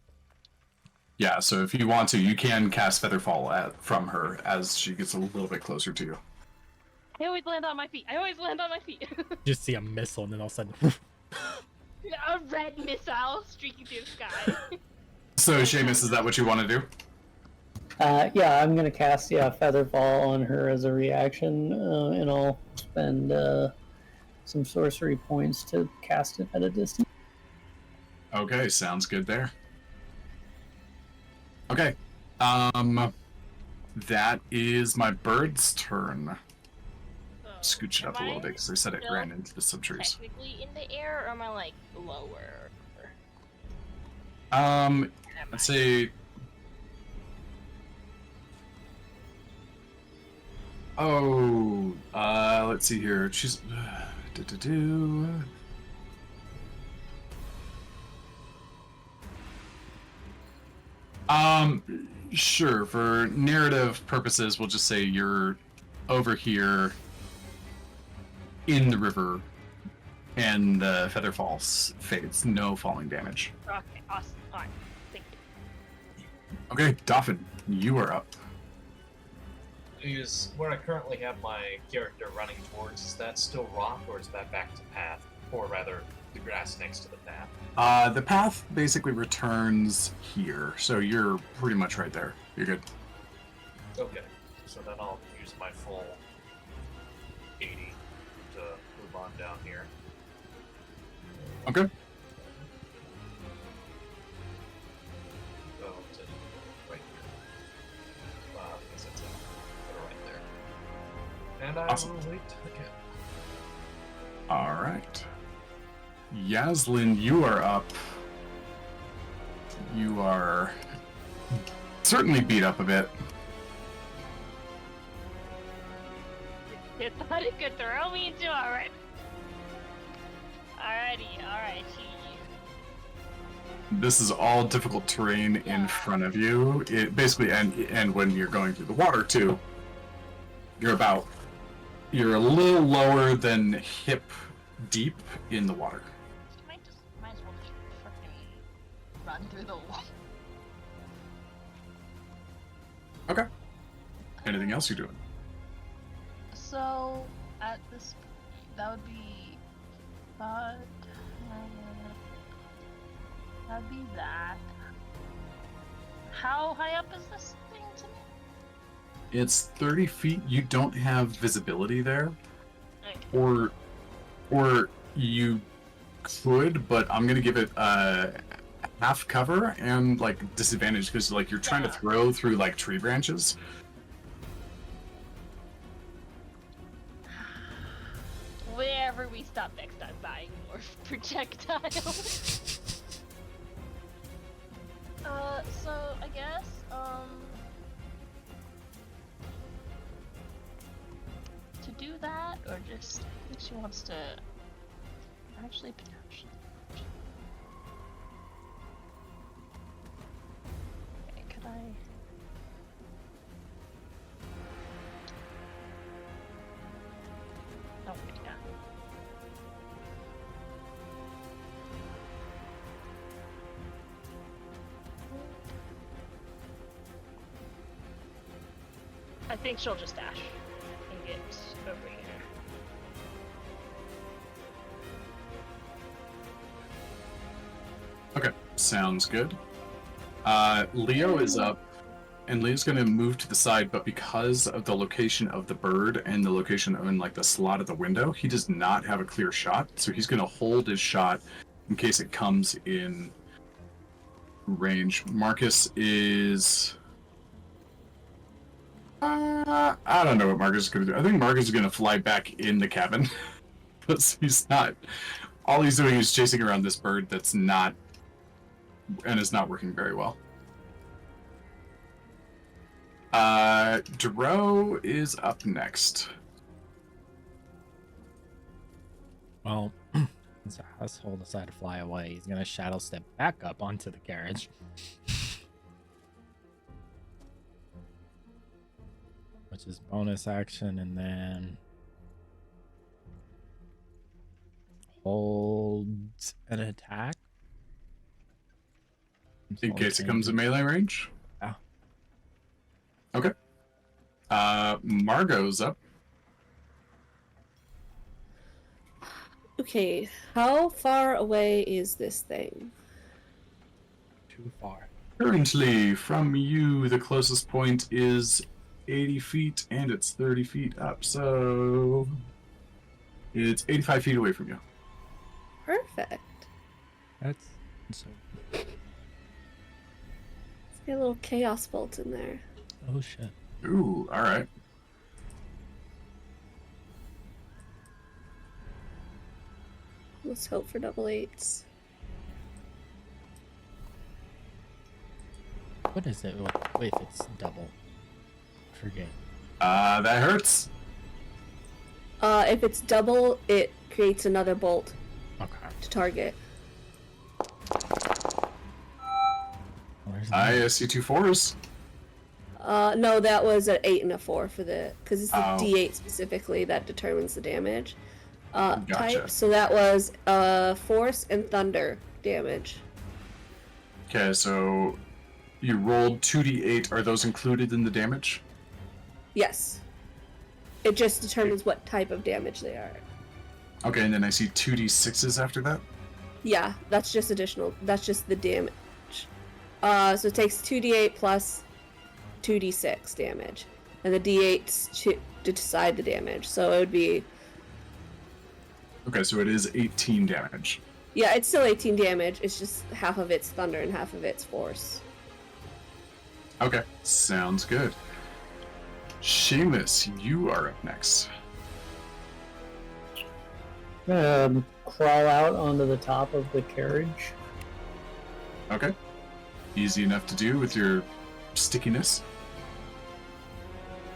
Speaker 1: Yeah, so if you want to, you can cast Featherfall from her as she gets a little bit closer to you.
Speaker 7: I always land on my feet.
Speaker 6: Just see a missile, and then all of a sudden,
Speaker 7: A red missile streaking through the sky.
Speaker 1: So, Seamus, is that what you want to do?
Speaker 5: Yeah, I'm gonna cast Featherfall on her as a reaction, and I'll spend some sorcery points to cast it at a distance.
Speaker 1: Okay, sounds good there. Okay, that is my bird's turn. Scooch it up a little bit because I said it ran into some trees.
Speaker 7: Technically in the air, or am I like lower?
Speaker 1: Let's see. Oh, let's see here. She's. Sure. For narrative purposes, we'll just say you're over here in the river, and the feather falls fades. No falling damage.
Speaker 7: Okay, awesome. Alright, thank you.
Speaker 1: Okay, Dauphin, you are up.
Speaker 2: Is where I currently have my character running towards, is that still rock, or is that back to path? Or rather, the grass next to the path?
Speaker 1: The path basically returns here, so you're pretty much right there. You're good.
Speaker 2: Okay, so then I'll use my full 80 to move on down here.
Speaker 1: Okay.
Speaker 2: Go to right here. Because it's right there. And I
Speaker 1: Awesome.
Speaker 2: will wait again.
Speaker 1: All right. Yaslin, you are up. You are certainly beat up a bit.
Speaker 7: You thought it could throw me into a rip. Alright.
Speaker 1: This is all difficult terrain in front of you. It basically, and when you're going through the water too, you're a little lower than hip deep in the water.
Speaker 7: Might as well just fucking run through the wall.
Speaker 1: Okay. Anything else you're doing?
Speaker 7: So, at this point, that would be... that'd be that. How high up is this thing to me?
Speaker 1: It's 30 feet. You don't have visibility there.
Speaker 7: Okay.
Speaker 1: Or you could, but I'm gonna give it half cover and like disadvantage because like you're trying to throw through like tree branches.
Speaker 7: Wherever we stop next, I'm buying more projectiles. So I guess, to do that, or just, I think she wants to, actually, potentially. Okay, could I? Oh, yeah. I think she'll just dash and get over here.
Speaker 1: Okay, sounds good. Leo is up, and Leo's gonna move to the side, but because of the location of the bird and the location of like the slot of the window, he does not have a clear shot, so he's gonna hold his shot in case it comes in range. Marcus is... I don't know what Marcus is gonna do. I think Marcus is gonna fly back in the cabin. Because he's not... All he's doing is chasing around this bird that's not... and is not working very well. Dro is up next.
Speaker 6: well, since our household decided to fly away, he's gonna shadow step back up onto the carriage. which is bonus action, and then hold an attack.
Speaker 1: In case it comes in melee range?
Speaker 6: Yeah.
Speaker 1: Okay. Margot's up.
Speaker 3: Okay, how far away is this thing?
Speaker 6: Too far.
Speaker 1: Currently, from you, the closest point is 80 feet, and it's 30 feet up, so it's 85 feet away from you.
Speaker 3: Perfect.
Speaker 6: That's so.
Speaker 3: Let's get a little chaos bolt in there.
Speaker 6: Oh shit.
Speaker 1: Ooh, alright.
Speaker 3: Let's hope for double eights.
Speaker 6: What is it? Wait, if it's double. Forget.
Speaker 1: That hurts.
Speaker 3: If it's double, it creates another bolt
Speaker 6: Okay.
Speaker 3: to target.
Speaker 6: Where's
Speaker 1: I see 2 4s.
Speaker 3: No, that was an 8 and a 4 for the, because it's the
Speaker 1: Oh.
Speaker 3: D8 specifically that determines the damage.
Speaker 1: Gotcha.
Speaker 3: Type, so that was force and thunder damage.
Speaker 1: Okay, so you rolled 2d8. Are those included in the damage?
Speaker 3: Yes. It just determines what type of damage they are.
Speaker 1: Okay, and then I see 2d6s after that.
Speaker 3: Yeah, that's just additional. That's just the damage. So it takes 2d8 plus 2d6 damage, and the d8s to decide the damage. So it would be,
Speaker 1: Okay, so it is 18 damage.
Speaker 3: yeah, it's still 18 damage. It's just half of it's thunder and half of it's force.
Speaker 1: Okay, sounds good. Seamus, you are up next.
Speaker 5: Crawl out onto the top of the carriage.
Speaker 1: Okay. Easy enough to do with your stickiness.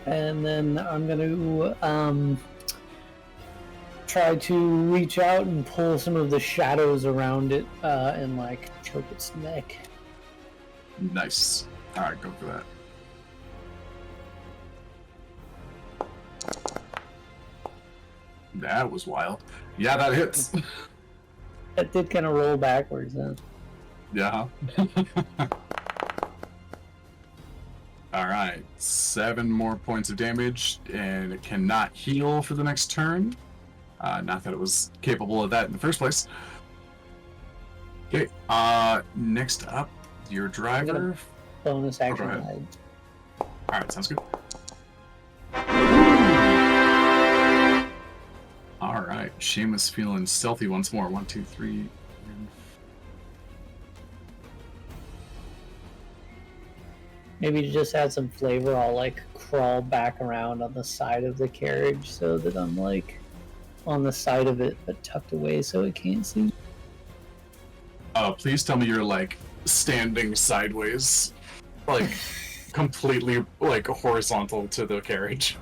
Speaker 5: And then I'm gonna try to reach out and pull some of the shadows around it and like choke its neck.
Speaker 1: Nice. Alright, go for that. That was wild. Yeah, that hits.
Speaker 5: That did kind of roll backwards.
Speaker 1: Yeah. Alright, 7 more points of damage, and it cannot heal for the next turn. Not that it was capable of that in the first place. Okay, next up, your driver.
Speaker 5: Bonus action.
Speaker 1: go ahead. Alright, sounds good. Alright, Seamus feeling stealthy once more. 1, 2, 3.
Speaker 5: Maybe to just add some flavor, I'll like crawl back around on the side of the carriage so that I'm like on the side of it but tucked away so it can't see.
Speaker 1: Please tell me you're like standing sideways, like completely like horizontal to the carriage.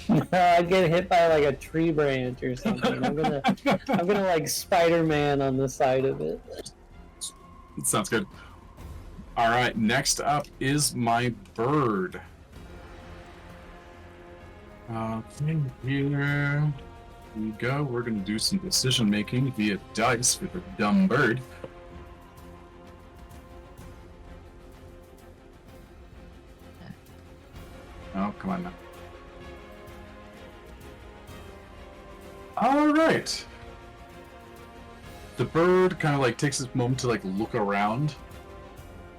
Speaker 5: I get hit by like a tree branch or something. I'm gonna like Spider-Man on the side of it.
Speaker 1: Sounds good. All right, next up is my bird. Here we go. We're gonna do some decision making via dice with a dumb bird. Oh, come on now. All right. The bird kind of like takes this moment to like look around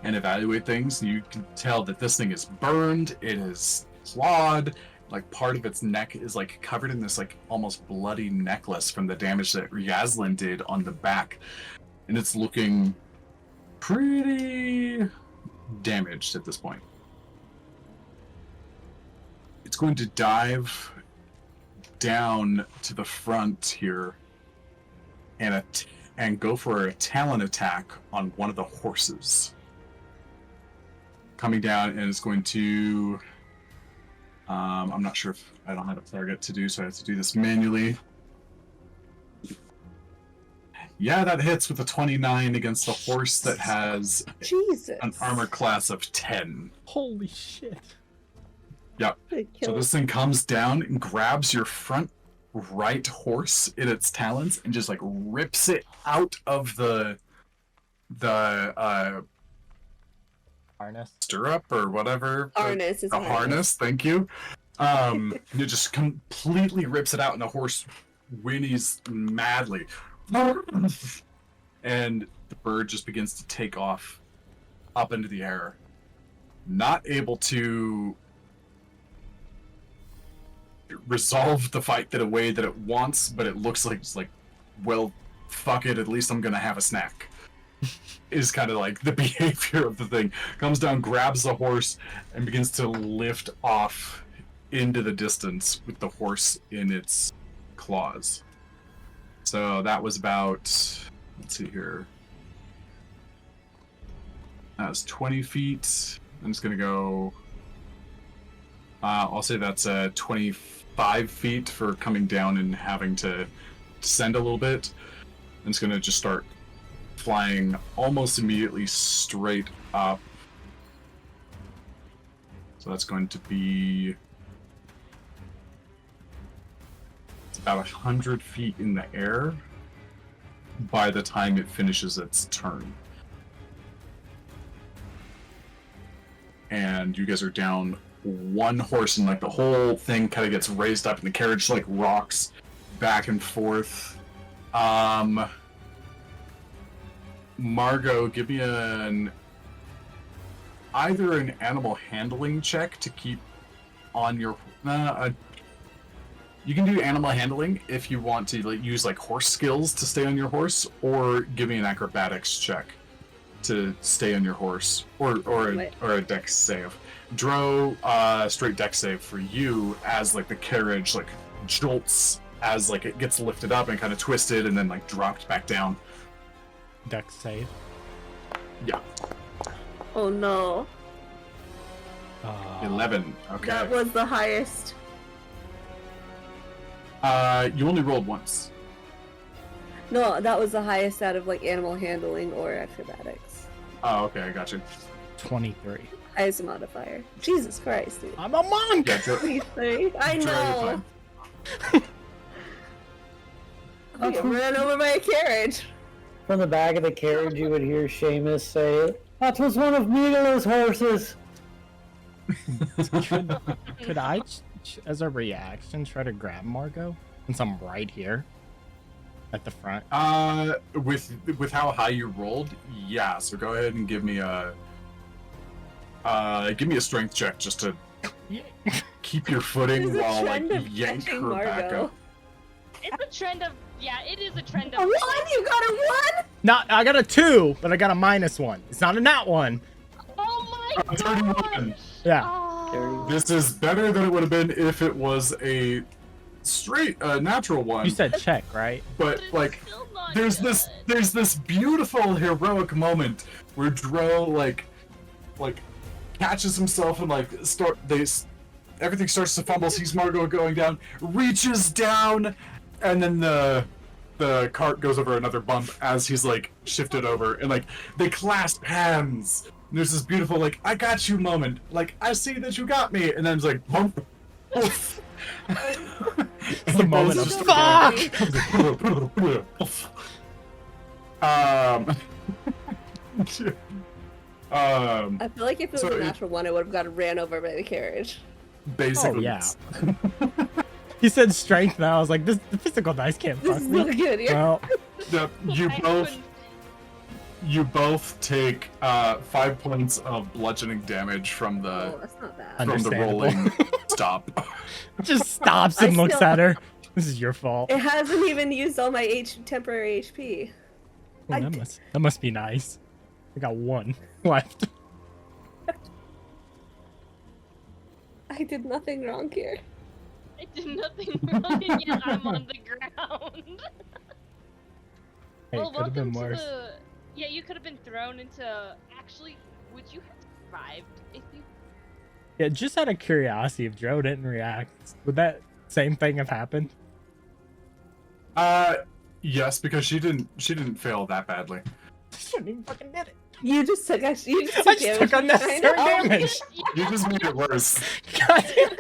Speaker 1: and evaluate things. You can tell that this thing is burned. It is clawed. Like part of its neck is like covered in this like almost bloody necklace from the damage that Yaslin did on the back, and it's looking pretty damaged at this point. It's going to dive down to the front here and go for a talon attack on one of the horses. Coming down, and it's going to I'm not sure if I don't have a target to do, so I have to do this manually. Yeah, that hits with a 29 against the horse that has
Speaker 3: Jesus.
Speaker 1: an armor class of 10.
Speaker 6: Holy shit.
Speaker 1: Yep.
Speaker 3: They
Speaker 1: So
Speaker 3: kill-
Speaker 1: this thing comes down and grabs your front right horse in its talons and just like rips it out of the
Speaker 6: Harness.
Speaker 1: stirrup or whatever.
Speaker 3: Harness is
Speaker 1: The harness, thank you. And it just completely rips it out, and the horse whinnies madly. And the bird just begins to take off up into the air. Not able to resolve the fight that a way that it wants, but it looks like it's like, well, fuck it, at least I'm gonna have a snack. Is kind of like the behavior of the thing. Comes down, grabs the horse, and begins to lift off into the distance with the horse in its claws. So that was about, let's see here. That was 20 feet. I'm just gonna go. I'll say that's 25 feet for coming down and having to descend a little bit. I'm just gonna just start flying almost immediately straight up. So that's going to be about 100 feet in the air by the time it finishes its turn. And you guys are down one horse, and like the whole thing kind of gets raised up, and the carriage like rocks back and forth. Margot, give me either an animal handling check to keep on your. You can do animal handling if you want to like use like horse skills to stay on your horse, or give me an acrobatics check to stay on your horse, or a dex save. Dro, straight dex save for you as like the carriage like jolts as like it gets lifted up and kind of twisted and then like dropped back down.
Speaker 6: Dex save.
Speaker 1: Yeah.
Speaker 3: Oh no.
Speaker 1: 11. Okay.
Speaker 3: That was the highest.
Speaker 1: You only rolled once.
Speaker 3: No, that was the highest out of like animal handling or acrobatics.
Speaker 1: Oh, okay, I got you.
Speaker 6: 23.
Speaker 3: Highest modifier. Jesus Christ, dude.
Speaker 6: I'm a monk!
Speaker 1: Yeah, Dro,
Speaker 3: 23. I
Speaker 1: Dro, you're
Speaker 3: know.
Speaker 1: fine.
Speaker 3: I get ran over by a carriage.
Speaker 5: From the back of the carriage, you would hear Seamus say, "That was one of Migala's horses."
Speaker 6: Could I, as a reaction, try to grab Margot? Since I'm right here at the front.
Speaker 1: With how high you rolled, yeah. So go ahead and give me a strength check just to
Speaker 6: Yeah.
Speaker 1: keep your footing
Speaker 3: There's a
Speaker 1: while like
Speaker 3: trend of
Speaker 1: yank
Speaker 3: catching
Speaker 1: her back
Speaker 3: Margot.
Speaker 1: up.
Speaker 7: It's a trend of it is a trend
Speaker 3: A
Speaker 7: of
Speaker 3: 1? You got a 1?
Speaker 6: No, I got a 2, but I got a -1. It's not a nat 1.
Speaker 7: Oh my
Speaker 1: 31.
Speaker 7: gosh!
Speaker 6: Yeah.
Speaker 7: Oh.
Speaker 1: This is better than it would have been if it was a straight natural one.
Speaker 6: You said check, right?
Speaker 1: But
Speaker 7: It's
Speaker 1: like
Speaker 7: still not
Speaker 1: there's
Speaker 7: good.
Speaker 1: this beautiful heroic moment where Dro like catches himself and like everything starts to fumble, sees Margot going down, reaches down, and then the cart goes over another bump as he's like shifted over, and like they clasp hands. And there's this beautiful like I got you moment, like I see that you got me, and then it's like bump. Oof.
Speaker 6: It's the moment of fuck.
Speaker 3: I feel like if it was
Speaker 1: So
Speaker 3: a
Speaker 1: it-
Speaker 3: natural 1, I would have gotten ran over by the carriage.
Speaker 1: Basically,
Speaker 6: Oh, yeah. He said strength, and I was like, the physical dice can't
Speaker 3: This
Speaker 6: fuck
Speaker 3: is
Speaker 6: me.
Speaker 3: not good. You're
Speaker 6: Well,
Speaker 1: Yeah, you both take 5 points of bludgeoning damage from the
Speaker 3: Oh, that's not bad.
Speaker 1: from the
Speaker 6: Understandable.
Speaker 1: rolling stop.
Speaker 6: just stops and
Speaker 3: I
Speaker 6: looks
Speaker 3: still-
Speaker 6: at her. This is your fault.
Speaker 3: It hasn't even used all my temporary HP.
Speaker 6: Oh, that must be nice. I got 1 left.
Speaker 3: I did nothing wrong here.
Speaker 7: I did nothing wrong, and yet I'm on the ground.
Speaker 6: Hey,
Speaker 7: Well,
Speaker 6: it could have been
Speaker 7: welcome to
Speaker 6: worse.
Speaker 7: the. Yeah, you could have been thrown into. Actually, would you have survived if you?
Speaker 6: Yeah, just out of curiosity, if Joe didn't react, would that same thing have happened?
Speaker 1: Yes, because she didn't fail that badly.
Speaker 6: Shouldn't even fucking did it.
Speaker 3: You just took
Speaker 6: I
Speaker 3: damage.
Speaker 6: just took unnecessary
Speaker 3: I know.
Speaker 6: damage.
Speaker 1: You just made it worse.
Speaker 6: God damn.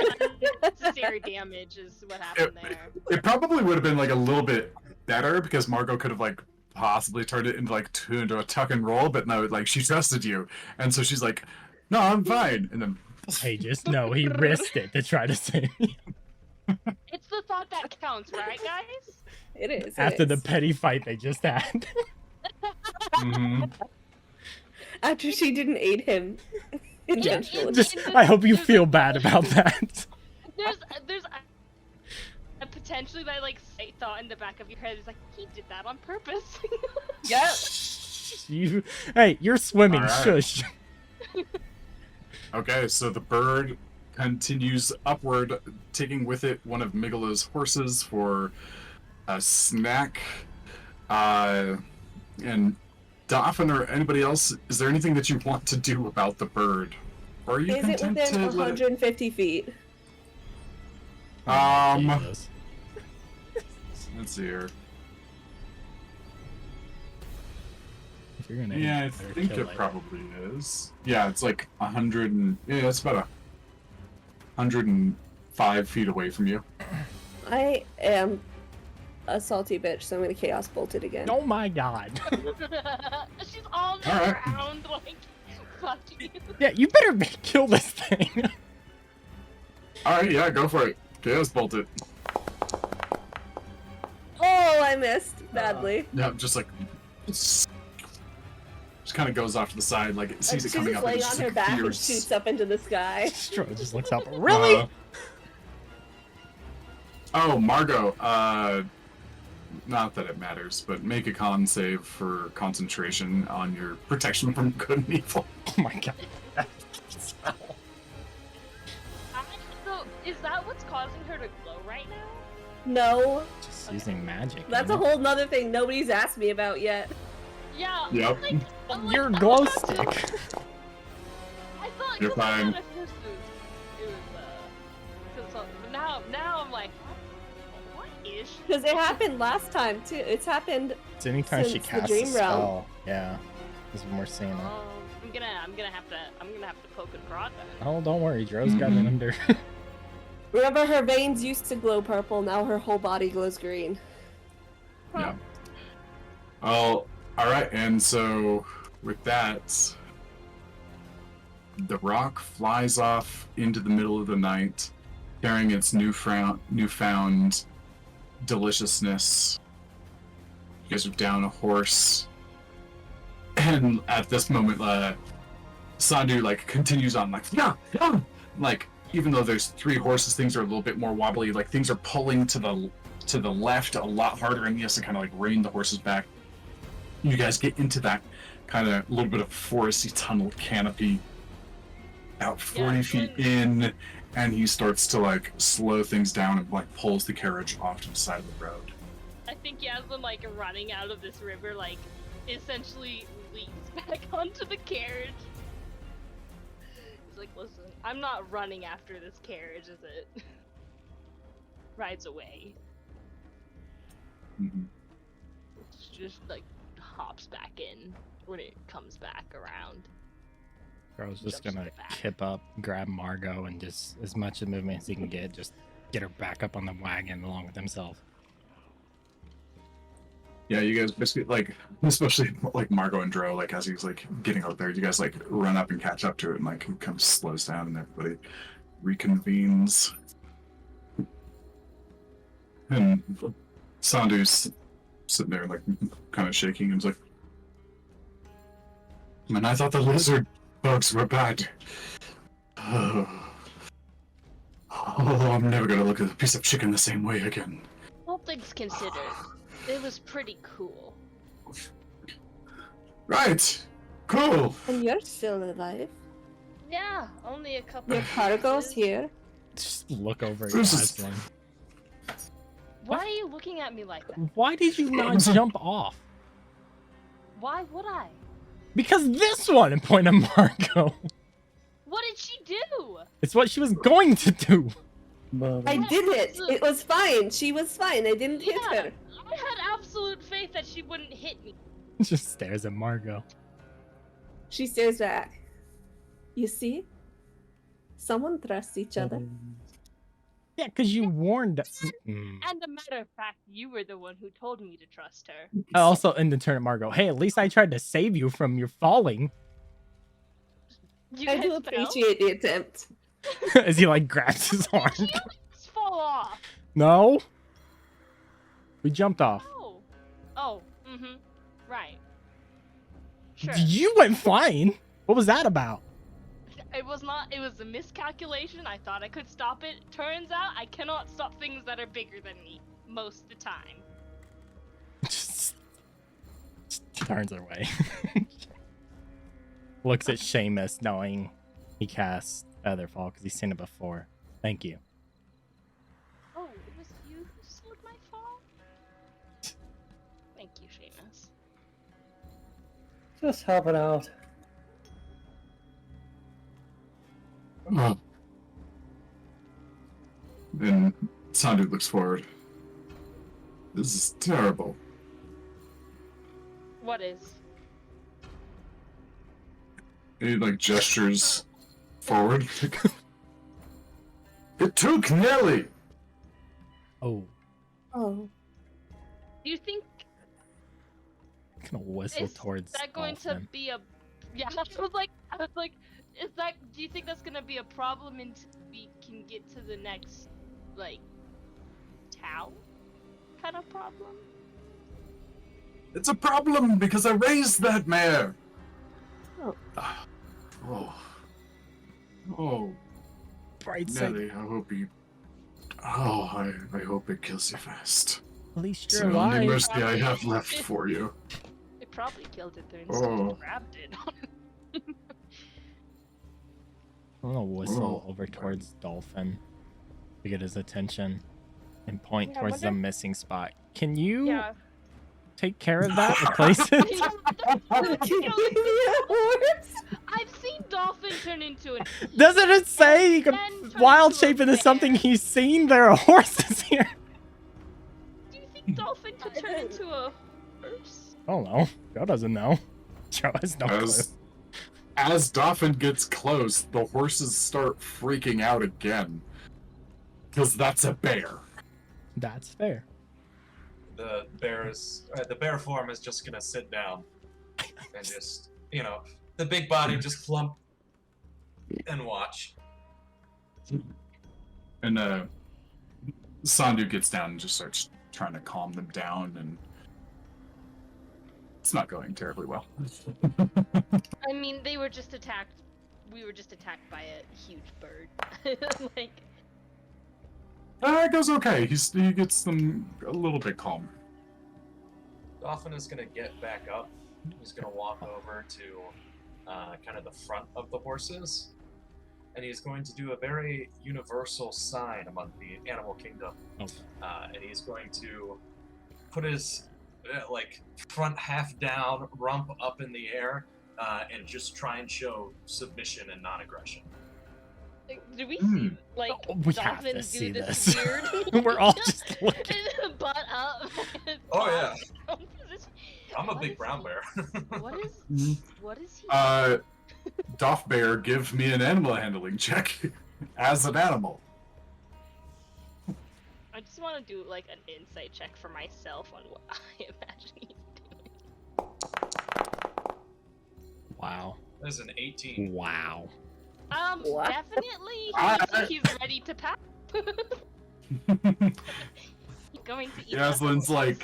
Speaker 7: Unnecessary damage is what happened there.
Speaker 1: It probably would have been like a little bit better because Margot could have like possibly turned it into a tuck and roll, but no, like she trusted you, and so she's like, "No, I'm fine," and then
Speaker 6: Hey, just know he risked it to try to save me.
Speaker 7: It's the thought that counts, right, guys?
Speaker 3: It is.
Speaker 6: After
Speaker 3: it
Speaker 6: the
Speaker 3: is.
Speaker 6: petty fight they just had.
Speaker 1: mhm.
Speaker 3: After she didn't aid him intentionally.
Speaker 6: Just, I hope you feel bad about that.
Speaker 7: There's a potentially that like thought in the back of your head is like he did that on purpose.
Speaker 3: Yep.
Speaker 6: Hey, you're swimming.
Speaker 1: All right.
Speaker 6: Shush.
Speaker 1: Okay, so the bird continues upward, taking with it one of Migalo's horses for a snack. And Dauphin or anybody else, is there anything that you want to do about the bird? Or are you
Speaker 3: Is it
Speaker 1: content
Speaker 3: within
Speaker 1: to let it...
Speaker 3: 150 feet?
Speaker 6: Jesus.
Speaker 1: Let's see here.
Speaker 6: If you're gonna
Speaker 1: Yeah, I
Speaker 6: hit it, better
Speaker 1: think
Speaker 6: kill
Speaker 1: it probably is. Yeah, it's like 100 and... Yeah, it's about 105 feet away from you.
Speaker 3: I am a salty bitch, so I'm gonna chaos bolt it again.
Speaker 6: Oh my god.
Speaker 7: She's all
Speaker 1: Alright.
Speaker 7: around like fuck you.
Speaker 6: Yeah, you better kill this thing.
Speaker 1: Alright, yeah, go for it. Chaos bolt it.
Speaker 3: Oh, I missed badly.
Speaker 1: Yeah, just like... Just kind of goes off to the side, like it sees
Speaker 3: She's
Speaker 1: it coming
Speaker 3: just
Speaker 1: up and
Speaker 3: laying
Speaker 1: it just
Speaker 3: on her
Speaker 1: like,
Speaker 3: back and
Speaker 1: fears.
Speaker 3: shoots up into the sky.
Speaker 6: Stro just looks up. Really?
Speaker 1: Oh, Margot, not that it matters, but make a con save for concentration on your protection from good and evil.
Speaker 6: Oh my god.
Speaker 7: So is that what's causing her to glow right now?
Speaker 3: No,
Speaker 6: Just using magic.
Speaker 3: that's a
Speaker 6: isn't it?
Speaker 3: whole nother thing nobody's asked me about yet.
Speaker 7: Yeah.
Speaker 1: Yep.
Speaker 7: I'm like,
Speaker 6: Your
Speaker 7: I
Speaker 6: glow
Speaker 7: thought-
Speaker 6: stick.
Speaker 7: I thought
Speaker 1: You're
Speaker 7: 'cause I
Speaker 1: fine.
Speaker 7: thought at first it was but now I'm like what is she?
Speaker 3: Because it happened last time too. It's happened.
Speaker 6: It's anytime she
Speaker 3: Since the
Speaker 6: casts a
Speaker 3: dream realm.
Speaker 6: spell. Yeah. Is when we're seeing it.
Speaker 7: I'm gonna have to poke and prod then.
Speaker 6: Oh, don't worry. Dro's got it
Speaker 1: Mhm.
Speaker 6: under.
Speaker 3: Remember, her veins used to glow purple. Now her whole body glows green.
Speaker 1: Yeah. Oh, alright, and so with that, the rock flies off into the middle of the night, carrying its newfound deliciousness. You guys are down a horse. And at this moment, Sandu like continues on like, yeah, like even though there's 3 horses, things are a little bit more wobbly. Like things are pulling to the left a lot harder, and he has to kind of like rein the horses back. You guys get into that kind of little bit of foresty tunnel canopy, about 40 feet in, and he starts to like slow things down and like pulls the carriage off to the side of the road.
Speaker 7: I think Yasmin like running out of this river like essentially leaps back onto the carriage. He's like, listen, I'm not running after this carriage, is it? Rides away.
Speaker 1: Mhm.
Speaker 7: Just like hops back in when it comes back around.
Speaker 6: Dro's just
Speaker 7: Jumps
Speaker 6: gonna
Speaker 7: right back.
Speaker 6: kip up, grab Margot, and just as much of movement as he can get, just get her back up on the wagon along with himself.
Speaker 1: Yeah, you guys basically like, especially like Margot and Dro, like as he's like getting out there, you guys like run up and catch up to it, and like it kind of slows down, and everybody reconvenes. And Sandu's sitting there like kind of shaking, and he's like, "Man, I thought the lizard bugs were bad. Oh, I'm never gonna look at a piece of chicken the same way again."
Speaker 7: All things considered, it was pretty cool.
Speaker 1: Right, cool.
Speaker 3: And you're still alive.
Speaker 7: Yeah, only a couple.
Speaker 3: Your
Speaker 7: of
Speaker 3: cargo's
Speaker 7: pieces.
Speaker 3: here.
Speaker 6: Just look over at
Speaker 1: This is-
Speaker 6: Aslan.
Speaker 7: Why are you looking at me like that?
Speaker 6: Why did you not jump off?
Speaker 7: Why would I?
Speaker 6: Because this one, and point at Margot.
Speaker 7: What did she do?
Speaker 6: It's what she was going to do.
Speaker 5: But,
Speaker 3: I did it. It was fine. She was fine. I didn't hit
Speaker 7: Yeah.
Speaker 3: her.
Speaker 7: I had absolute faith that she wouldn't hit me.
Speaker 6: Just stares at Margot.
Speaker 3: She stares back. You see? Someone trusts each other.
Speaker 6: Yeah, because you warned us.
Speaker 7: And a matter of fact, you were the one who told me to trust her.
Speaker 6: Also, in the turn, Margot. Hey, at least I tried to save you from your falling.
Speaker 7: You
Speaker 3: I
Speaker 7: guys
Speaker 3: do
Speaker 7: fell?
Speaker 3: appreciate the attempt.
Speaker 6: As he like grabs his arm.
Speaker 7: Did you just fall off?
Speaker 6: No. We jumped off.
Speaker 7: Oh. Oh. Mm-hmm. Right. Sure.
Speaker 6: You went flying. What was that about?
Speaker 7: It was not. It was a miscalculation. I thought I could stop it. Turns out I cannot stop things that are bigger than me most of the time.
Speaker 6: Just turns away. Looks at Seamus, knowing he cast Featherfall because he's seen it before. Thank you.
Speaker 7: Oh, it was you who slowed my fall? Thank you, Seamus.
Speaker 5: Just helping out.
Speaker 1: Then Sandu looks forward. This is terrible.
Speaker 7: What is?
Speaker 1: He like gestures forward. It took Nelly.
Speaker 6: Oh,
Speaker 3: Oh.
Speaker 7: Do you think
Speaker 6: gonna whistle
Speaker 7: is
Speaker 6: towards
Speaker 7: that going to
Speaker 6: Dolphin.
Speaker 7: be a? Yeah, I was like, is that? Do you think that's gonna be a problem until we can get to the next, like, town, kind of problem?
Speaker 1: It's a problem because I raised that mare.
Speaker 3: Oh.
Speaker 1: Oh. Oh.
Speaker 6: Bright side.
Speaker 1: Nelly, I hope he. Oh, I hope it kills you fast.
Speaker 6: At least
Speaker 1: It's
Speaker 6: you're
Speaker 1: the only
Speaker 6: alive.
Speaker 1: mercy I have left for you.
Speaker 7: It probably killed it there and
Speaker 1: Oh.
Speaker 7: grabbed it.
Speaker 6: I'm gonna whistle
Speaker 1: Oh.
Speaker 6: over towards Dolphin to get his attention and point
Speaker 7: Yeah, I
Speaker 6: towards the
Speaker 7: wonder-
Speaker 6: missing spot. Can you
Speaker 7: Yeah.
Speaker 6: take care of that? Replace it?
Speaker 7: Yeah,
Speaker 3: Can you give me a horse?
Speaker 7: I've seen Dolphin turn into an.
Speaker 6: Doesn't it say you can
Speaker 7: And turn
Speaker 6: wild
Speaker 7: into a
Speaker 6: shape into something
Speaker 7: bear.
Speaker 6: he's seen? There are horses here.
Speaker 7: Do you think Dolphin could turn into a horse?
Speaker 6: I don't know. Joe doesn't know. Joe has no clue.
Speaker 1: As Dolphin gets close, the horses start freaking out again. Because that's a bear.
Speaker 6: That's fair.
Speaker 2: The bear form is just gonna sit down and just, the big body just plump and watch.
Speaker 1: And Sandu gets down and just starts trying to calm them down, and it's not going terribly well.
Speaker 7: I mean, they were just attacked. We were just attacked by a huge bird. Like,
Speaker 1: It goes okay. He gets them a little bit calm.
Speaker 2: Dolphin is gonna get back up. He's gonna walk over to kind of the front of the horses, and he's going to do a very universal sign among the animal kingdom.
Speaker 6: Okay.
Speaker 2: And he's going to put his front half down, rump up in the air, and just try and show submission and non-aggression.
Speaker 7: do we
Speaker 1: Hmm.
Speaker 7: see like
Speaker 6: Oh, we have
Speaker 7: Dolphin
Speaker 6: to
Speaker 7: do
Speaker 6: see
Speaker 7: this
Speaker 6: this.
Speaker 7: weird?
Speaker 6: We're all just looking.
Speaker 7: butt up.
Speaker 2: Oh, yeah.
Speaker 7: Position.
Speaker 2: I'm a
Speaker 7: What
Speaker 2: big
Speaker 7: is
Speaker 2: brown
Speaker 7: he?
Speaker 2: bear.
Speaker 7: What is?
Speaker 1: Mhm.
Speaker 7: What is he?
Speaker 1: Doff Bear, give me an animal handling check as an animal.
Speaker 7: I just want to do like an insight check for myself on what I imagine he's doing.
Speaker 6: Wow.
Speaker 2: There's an 18.
Speaker 6: Wow.
Speaker 3: What?
Speaker 7: Definitely he's ready to pass. He's going to eat
Speaker 1: Yaslin's
Speaker 7: apples.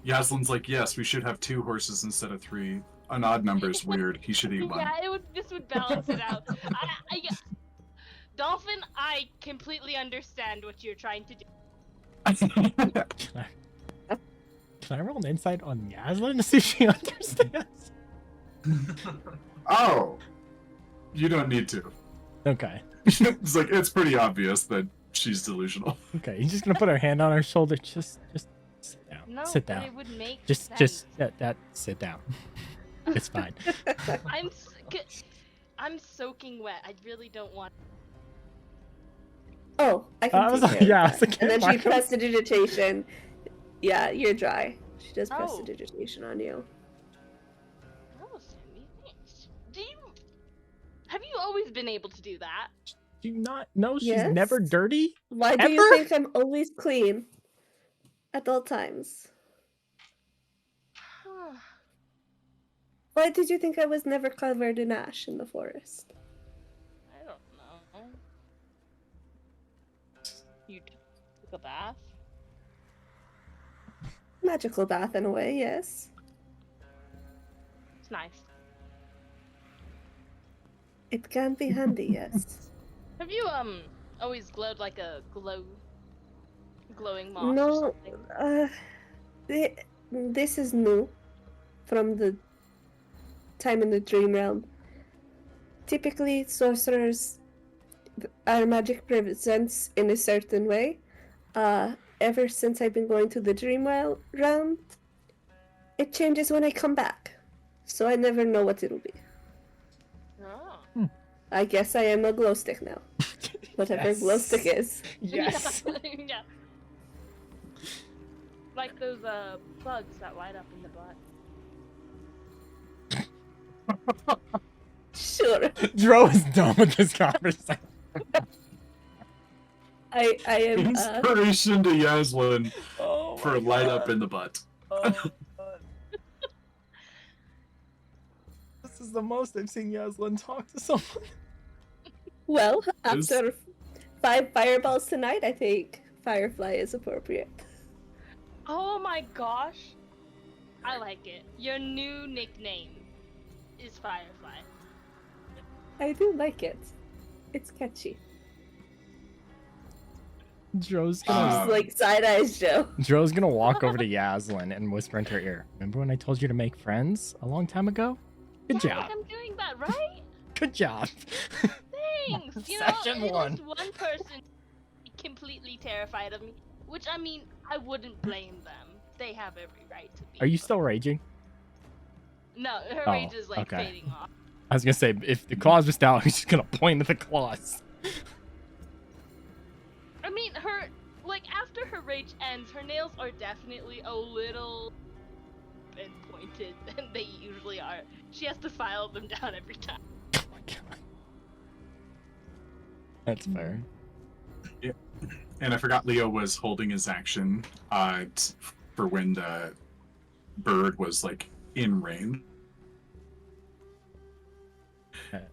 Speaker 1: Yaslin's like, yes, we should have 2 horses instead of 3. An odd number is weird. He should eat one.
Speaker 7: Yeah, this would balance it out. Dolphin, I completely understand what you're trying to do.
Speaker 6: Can I roll an insight on Yaslin to see if she understands?
Speaker 1: Oh, you don't need to.
Speaker 6: Okay.
Speaker 1: It's like it's pretty obvious that she's delusional.
Speaker 6: Okay. You're just gonna put her hand on her shoulder. Just sit down.
Speaker 7: No,
Speaker 6: sit
Speaker 7: but
Speaker 6: down.
Speaker 7: it would make
Speaker 6: Just
Speaker 7: sense.
Speaker 6: sit down. It's fine.
Speaker 7: I'm soaking wet. I really don't want.
Speaker 3: Oh, I can
Speaker 6: I was
Speaker 3: take
Speaker 6: like,
Speaker 3: care of
Speaker 6: yeah, I
Speaker 3: that.
Speaker 6: was like,
Speaker 3: And then she
Speaker 6: Marco.
Speaker 3: prestidigitation. Yeah, you're dry. She does
Speaker 7: Oh.
Speaker 3: prestidigitation on you.
Speaker 7: Oh, Sammy, thanks. Do you Have you always been able to do that?
Speaker 6: Do you not know she's
Speaker 3: Yes.
Speaker 6: never dirty?
Speaker 3: Why do
Speaker 6: Ever?
Speaker 3: you think I'm always clean? At all times. Why did you think I was never covered in ash in the forest?
Speaker 7: I don't know. You took a bath?
Speaker 3: Magical bath in a way, yes.
Speaker 7: It's nice.
Speaker 3: It can be handy, yes.
Speaker 7: Have you always glowed like a glowing moth or
Speaker 3: No,
Speaker 7: something?
Speaker 3: this is new from the time in the dream realm. Typically, sorcerers our magic presents in a certain way. Ever since I've been going to the dream realm, it changes when I come back, so I never know what it'll be.
Speaker 7: Oh.
Speaker 3: I guess I am a glow stick now. Whatever
Speaker 6: Yes.
Speaker 3: glow stick is.
Speaker 6: Yes.
Speaker 7: Yeah. Like those bugs that light up in the butt.
Speaker 3: Sure.
Speaker 6: Dro is done with this conversation.
Speaker 3: I am.
Speaker 1: Inspiration to Yaslin
Speaker 6: Oh
Speaker 1: for light up in the butt.
Speaker 6: Oh, God. This is the most I've seen Yaslin talk to someone.
Speaker 3: Well,
Speaker 1: Is-
Speaker 3: after 5 fireballs tonight, I think Firefly is appropriate.
Speaker 7: Oh my gosh. I like it. Your new nickname is Firefly.
Speaker 3: I do like it. It's catchy.
Speaker 6: Dro's gonna
Speaker 3: It's like side eyes, Joe.
Speaker 6: Dro's gonna walk over to Yaslin and whisper into her ear. Remember when I told you to make friends a long time ago? Good
Speaker 7: Yeah,
Speaker 6: job.
Speaker 7: like I'm doing that, right?
Speaker 6: Good job.
Speaker 7: Thanks. You know,
Speaker 6: Session
Speaker 7: it
Speaker 6: one.
Speaker 7: is one person completely terrified of me, which I mean, I wouldn't blame them. They have every right to be.
Speaker 6: Are you
Speaker 7: but-
Speaker 6: still raging?
Speaker 7: No, her
Speaker 6: Oh,
Speaker 7: rage is like
Speaker 6: okay.
Speaker 7: fading off.
Speaker 6: I was gonna say if the claws was down, he's just gonna point at the claws.
Speaker 7: I mean, her like after her rage ends, her nails are definitely a little and pointed than they usually are. She has to file them down every time.
Speaker 6: Oh my god. That's fair.
Speaker 1: And I forgot Leo was holding his action for when the bird was like in range.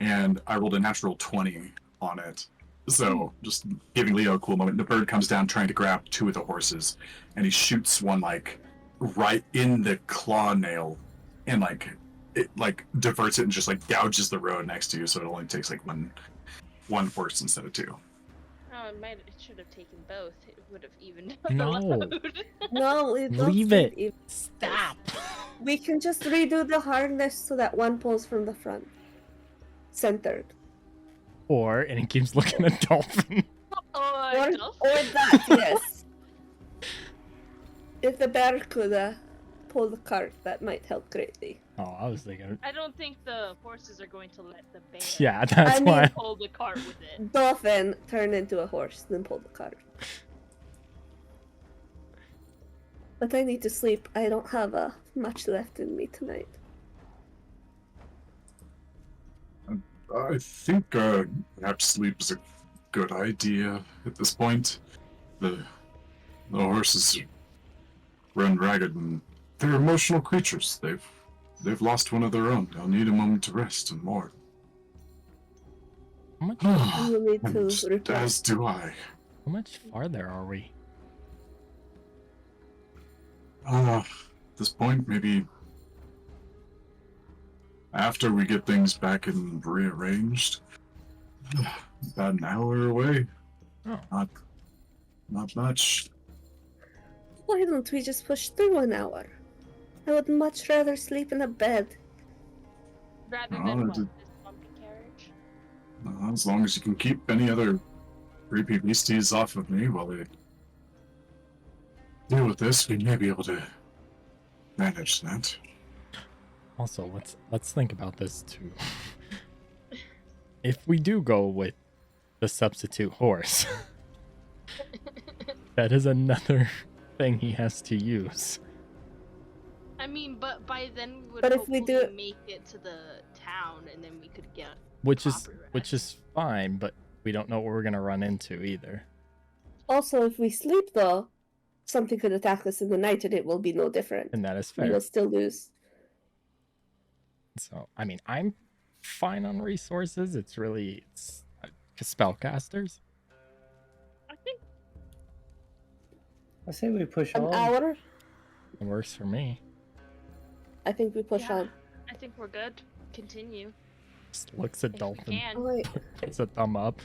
Speaker 1: And I rolled a natural 20 on it. So just giving Leo a cool moment. The bird comes down trying to grab 2 of the horses, and he shoots one like right in the claw nail, and like it like diverts it and just like gouges the road next to you. So it only takes like one horse instead of 2.
Speaker 7: Oh, it should have taken both. It would have evened
Speaker 6: No.
Speaker 7: out the load.
Speaker 3: No,
Speaker 6: Leave it. Stop.
Speaker 3: We can just redo the harness so that one pulls from the front. Centered.
Speaker 6: And it keeps looking at Dolphin.
Speaker 3: Or
Speaker 7: Dolphin.
Speaker 3: that, yes. If the bear could pull the cart, that might help greatly.
Speaker 6: Oh, I was thinking.
Speaker 7: I don't think the horses are going to let the bear
Speaker 6: Yeah, that's
Speaker 3: I mean-
Speaker 6: why.
Speaker 7: pull the cart with it.
Speaker 3: Dolphin turn into a horse, then pull the cart. But I need to sleep. I don't have much left in me tonight.
Speaker 1: I think perhaps sleep is a good idea at this point. The horses run ragged, and they're emotional creatures. They've lost one of their own. They'll need a moment to rest and mourn.
Speaker 6: How much,
Speaker 3: I will need to
Speaker 1: And
Speaker 3: reply.
Speaker 1: as do I.
Speaker 6: how much farther are we?
Speaker 1: At this point, maybe after we get things back and rearranged, about an hour away.
Speaker 6: Oh.
Speaker 1: Not much.
Speaker 3: Why don't we just push through an hour? I would much rather sleep in a bed.
Speaker 7: Rather
Speaker 1: Oh,
Speaker 7: than what?
Speaker 1: did-
Speaker 7: This bumpy carriage?
Speaker 1: As long as you can keep any other creepy beasties off of me while they deal with this, we may be able to manage that.
Speaker 6: Also, let's think about this too. If we do go with the substitute horse, that is another thing he has to use.
Speaker 7: I mean, but by then we would
Speaker 3: But if we
Speaker 7: hopefully
Speaker 3: do-
Speaker 7: make it to the town, and then we could get
Speaker 6: which is
Speaker 7: Proper
Speaker 6: fine, but we don't know what we're gonna run into either.
Speaker 3: Also, if we sleep, though, something could attack us in the night and it will be no different.
Speaker 6: And that is
Speaker 3: We
Speaker 6: fair.
Speaker 3: will still lose.
Speaker 6: So, I mean, I'm fine on resources. It's spellcasters.
Speaker 7: I think
Speaker 5: I say we push
Speaker 3: An
Speaker 5: on.
Speaker 3: hour?
Speaker 6: It works for me.
Speaker 3: I think we push
Speaker 7: Yeah.
Speaker 3: on.
Speaker 7: I think we're good. Continue.
Speaker 6: Just looks at
Speaker 7: If we
Speaker 6: Dolphin.
Speaker 7: can.
Speaker 3: Oh, wait.
Speaker 6: It's a thumb up.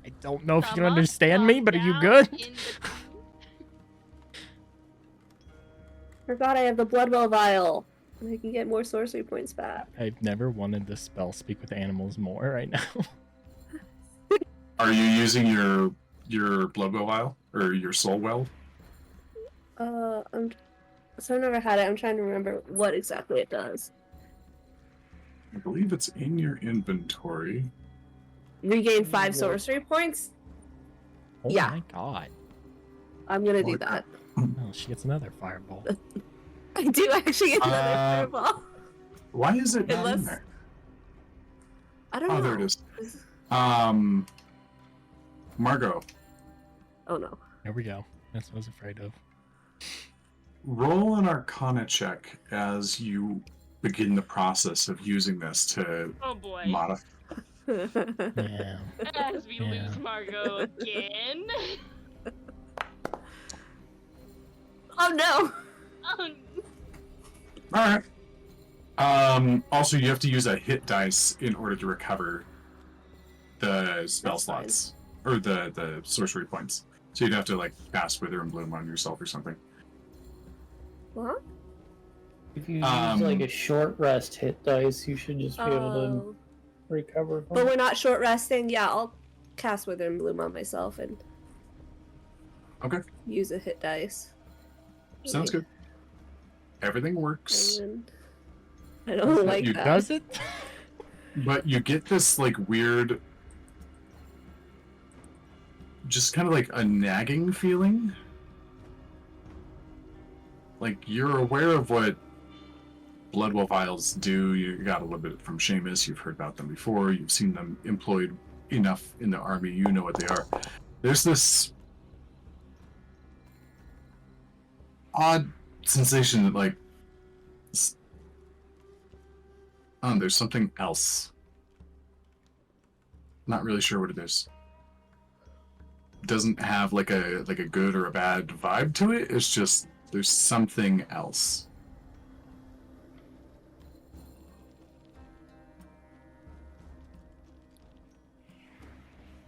Speaker 6: I don't know if you
Speaker 7: Thumb
Speaker 6: can
Speaker 7: up,
Speaker 6: understand me,
Speaker 7: thumb
Speaker 6: but are you
Speaker 7: down,
Speaker 6: good?
Speaker 7: in between.
Speaker 3: Forgot I have the Bloodwell vial. And I can get more sorcery points back.
Speaker 6: I've never wanted to spell speak with animals more right now.
Speaker 1: Are you using your Bloodwell vial or your soul well?
Speaker 3: So I've never had it. I'm trying to remember what exactly it does.
Speaker 1: I believe it's in your inventory.
Speaker 3: Regain 5
Speaker 5: Yeah.
Speaker 3: sorcery points?
Speaker 6: Oh
Speaker 3: Yeah.
Speaker 6: my god.
Speaker 3: I'm gonna do
Speaker 1: Like
Speaker 3: that.
Speaker 6: Oh, she gets another fireball.
Speaker 3: I do actually get another
Speaker 1: Uh,
Speaker 3: fireball.
Speaker 1: Why is it not in
Speaker 3: Unless-
Speaker 1: there?
Speaker 3: I don't know.
Speaker 1: Oh, there it is. Margot,
Speaker 3: Oh no.
Speaker 6: There we go. That's what I was afraid of.
Speaker 1: roll an Arcana check as you begin the process of using this to
Speaker 7: Oh boy.
Speaker 1: modify.
Speaker 6: Yeah.
Speaker 7: As we
Speaker 6: Yeah.
Speaker 7: lose Margot again.
Speaker 3: Oh no!
Speaker 7: Oh,
Speaker 1: All right. Also, you have to use a hit dice in order to recover the spell
Speaker 3: That's fine.
Speaker 1: slots or the sorcery points. So you'd have to like cast Wither and Bloom on yourself or something.
Speaker 3: What?
Speaker 5: If you use
Speaker 1: Um,
Speaker 5: like a short rest hit dice, you should just be able to
Speaker 3: Oh.
Speaker 5: recover from
Speaker 3: But
Speaker 5: it.
Speaker 3: we're not short resting. Yeah, I'll cast Wither and Bloom on myself and
Speaker 1: Okay,
Speaker 3: use a hit dice.
Speaker 1: sounds good. Everything works,
Speaker 3: And I don't like
Speaker 1: you
Speaker 3: that.
Speaker 6: Does it?
Speaker 1: but you get this like weird, just kind of like a nagging feeling. Like you're aware of what Bloodwell vials do. You got a little bit from Seamus. You've heard about them before. You've seen them employed enough in the army. You know what they are. There's this odd sensation that like there's something else. Not really sure what it is. Doesn't have like a good or a bad vibe to it. It's just there's something else.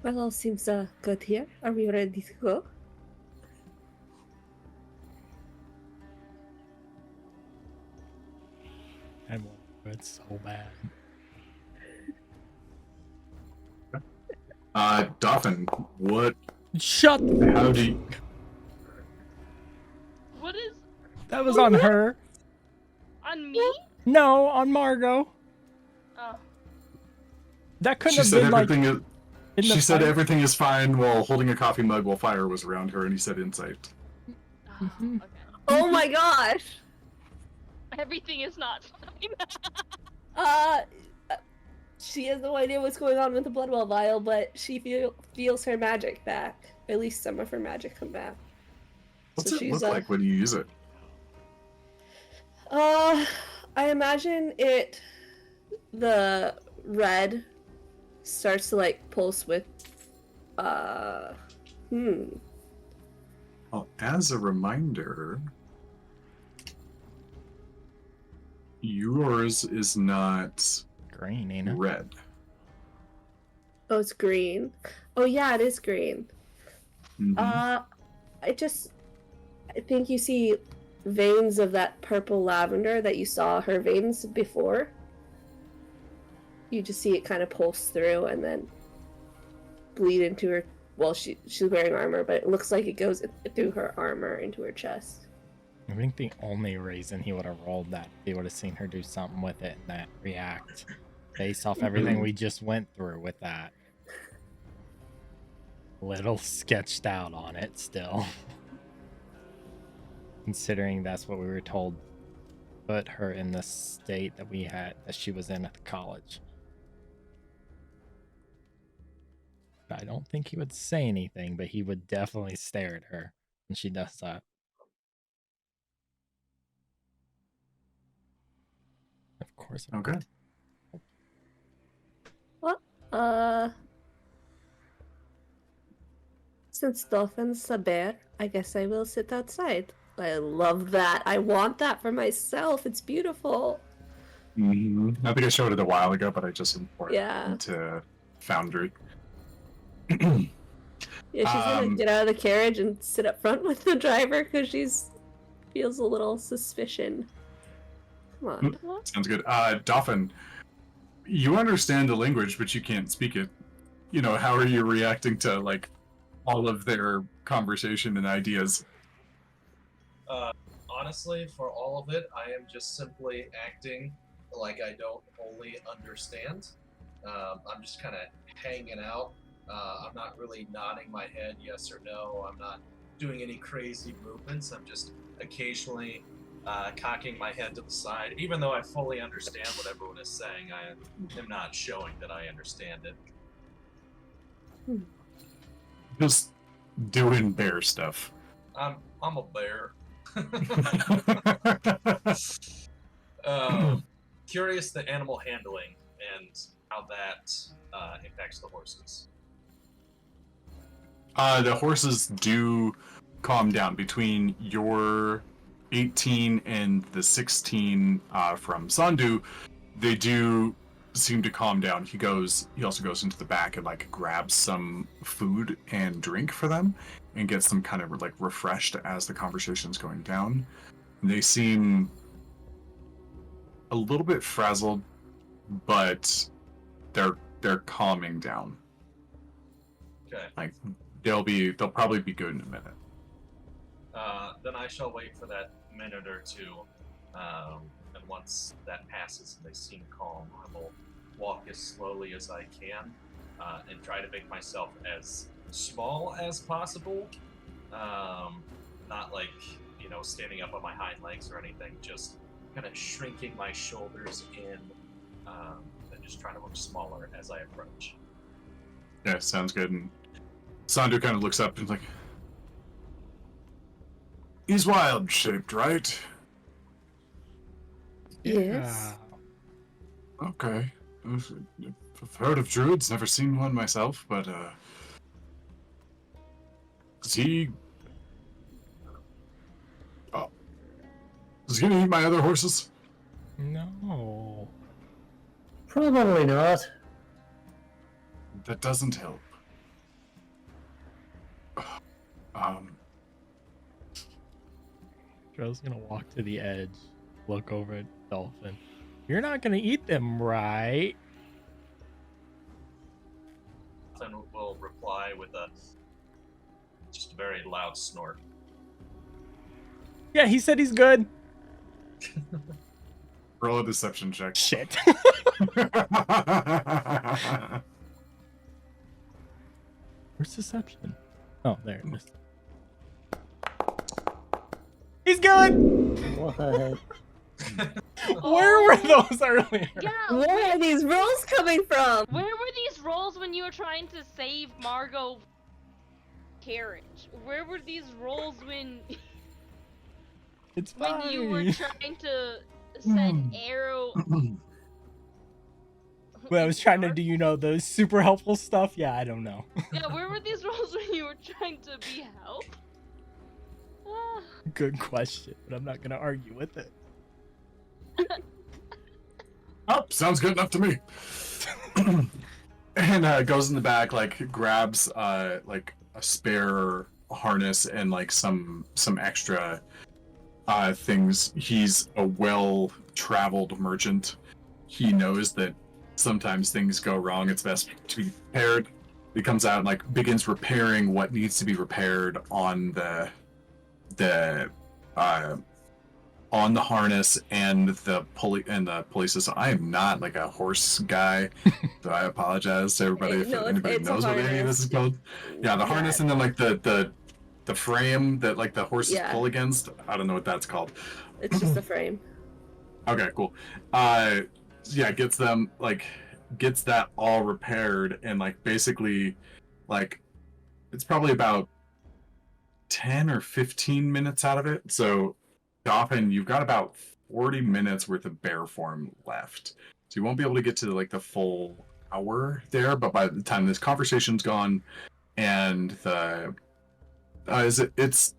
Speaker 3: Well, all seems good here. Are we ready to go?
Speaker 6: I want it so bad.
Speaker 1: Dolphin, what?
Speaker 6: Shut.
Speaker 1: How do you?
Speaker 7: what is
Speaker 6: That was on her.
Speaker 7: on me?
Speaker 6: No, on Margot.
Speaker 7: Oh,
Speaker 6: That couldn't
Speaker 1: She
Speaker 6: have
Speaker 1: said
Speaker 6: been like.
Speaker 1: everything is.
Speaker 6: in the
Speaker 1: She said
Speaker 6: fight.
Speaker 1: everything is fine while holding a coffee mug while fire was around her, and he said insight.
Speaker 7: okay.
Speaker 3: Oh my gosh!
Speaker 7: Everything is not fine.
Speaker 3: She has no idea what's going on with the Bloodwell vial, but she feels her magic back. At least some of her magic come back.
Speaker 1: What's
Speaker 3: So
Speaker 1: it
Speaker 3: she's,
Speaker 1: look like when you use it?
Speaker 3: I imagine the red starts to like pulse with,
Speaker 1: Well, as a reminder, yours is not
Speaker 6: Green, ain't it?
Speaker 1: red.
Speaker 3: Oh, it's green. Oh yeah, it is green.
Speaker 1: Mhm.
Speaker 3: I think you see veins of that purple lavender that you saw her veins before. You just see it kind of pulse through and then bleed into her. Well, she's wearing armor, but it looks like it goes through her armor into her chest.
Speaker 6: I think the only reason he would have rolled that, he would have seen her do something with it and that react based off everything we just went through with that. Little sketched out on it still. Considering that's what we were told put her in the state that she was in at the college. I don't think he would say anything, but he would definitely stare at her when she does that. Of course.
Speaker 1: Okay.
Speaker 3: Well, since Dolphin's a bear, I guess I will sit outside. I love that. I want that for myself. It's beautiful.
Speaker 1: I think I showed it a while ago, but I just imported
Speaker 3: Yeah.
Speaker 1: it into Foundry.
Speaker 3: Yeah, she's gonna
Speaker 1: Um,
Speaker 3: get out of the carriage and sit up front with the driver because feels a little suspicion. Come on.
Speaker 1: Sounds good. Dolphin, you understand the language, but you can't speak it. You know, how are you reacting to like all of their conversation and ideas?
Speaker 2: Honestly, for all of it, I am just simply acting like I don't wholly understand. I'm just kind of hanging out. I'm not really nodding my head yes or no. I'm not doing any crazy movements. I'm just occasionally cocking my head to the side. Even though I fully understand what everyone is saying, I am not showing that I understand it.
Speaker 1: Just doing bear stuff.
Speaker 2: I'm a bear. Curious the animal handling and how that impacts the horses.
Speaker 1: The horses do calm down between your 18 and the 16 from Sandu. They do seem to calm down. He also goes into the back and like grabs some food and drink for them and gets them kind of like refreshed as the conversation's going down. And they seem a little bit frazzled, but they're calming down.
Speaker 2: Okay.
Speaker 1: Like they'll probably be good in a minute.
Speaker 2: Then I shall wait for that minute or two, and once that passes and they seem calm, I will walk as slowly as I can and try to make myself as small as possible. Not like, standing up on my hind legs or anything, just kind of shrinking my shoulders in and just trying to look smaller as I approach.
Speaker 1: Yeah, sounds good. And Sandu kind of looks up and is like, he's wild shaped, right?
Speaker 3: Yes.
Speaker 1: Okay. I've heard of druids, never seen one myself, but is he gonna eat my other horses?
Speaker 6: No.
Speaker 5: Probably not.
Speaker 1: That doesn't help.
Speaker 6: Joe's gonna walk to the edge, look over at Dolphin. You're not gonna eat them, right?
Speaker 2: Then will reply with just a very loud snort.
Speaker 6: Yeah, he said he's good.
Speaker 1: Roll a deception check.
Speaker 6: Shit. Where's deception? Oh, there it is. He's good!
Speaker 5: What?
Speaker 6: Where were those earlier?
Speaker 7: Yeah,
Speaker 3: Where are these rolls coming from?
Speaker 7: where were these rolls when you were trying to save Margot carriage? Where were these rolls when
Speaker 6: It's fine.
Speaker 7: when you were trying to send arrow?
Speaker 6: When I was trying to do, the super helpful stuff. Yeah, I don't know.
Speaker 7: Yeah, where were these rolls when you were trying to be help? Ah.
Speaker 6: Good question, but I'm not gonna argue with it.
Speaker 1: Oh, sounds good enough to me. And goes in the back, like grabs like a spare harness and like some extra things. He's a well-traveled merchant. He knows that sometimes things go wrong. It's best to be prepared. He comes out and like begins repairing what needs to be repaired on the harness and the pulley system. I am not like a horse guy, so I apologize to everybody if
Speaker 3: No,
Speaker 1: anybody
Speaker 3: it's a
Speaker 1: knows what any of this is called. Yeah, the harness and then like the frame that like the horses
Speaker 3: Yeah.
Speaker 1: pull against. I don't know what that's called.
Speaker 3: It's just a frame.
Speaker 1: Okay, cool. Yeah, gets that all repaired and like basically like it's probably about 10 or 15 minutes out of it. So Dolphin, you've got about 40 minutes worth of bear form left. So you won't be able to get to like the full hour there, but by the time this conversation's gone and the it's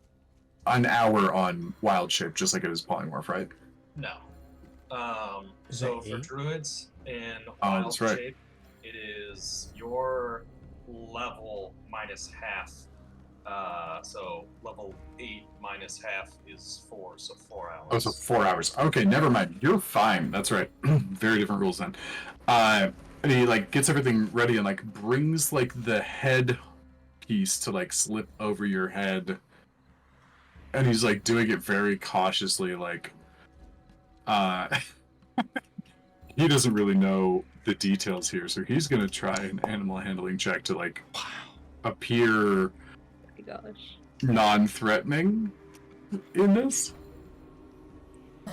Speaker 1: an hour on wild shape, just like it is polymorph, right?
Speaker 2: No.
Speaker 6: Is
Speaker 2: So
Speaker 6: that
Speaker 2: for
Speaker 6: 8?
Speaker 2: druids in
Speaker 1: Oh,
Speaker 2: wild
Speaker 1: that's right.
Speaker 2: shape, it is your level minus half. So level 8 minus half is 4, so 4 hours.
Speaker 1: Oh, so 4 hours. Okay, never mind. You're fine. That's right. Very different rules then. And he like gets everything ready and like brings like the head piece to like slip over your head. And he's like doing it very cautiously, like he doesn't really know the details here, so he's gonna try an animal handling check to like appear
Speaker 3: Oh my gosh.
Speaker 1: non-threatening in this.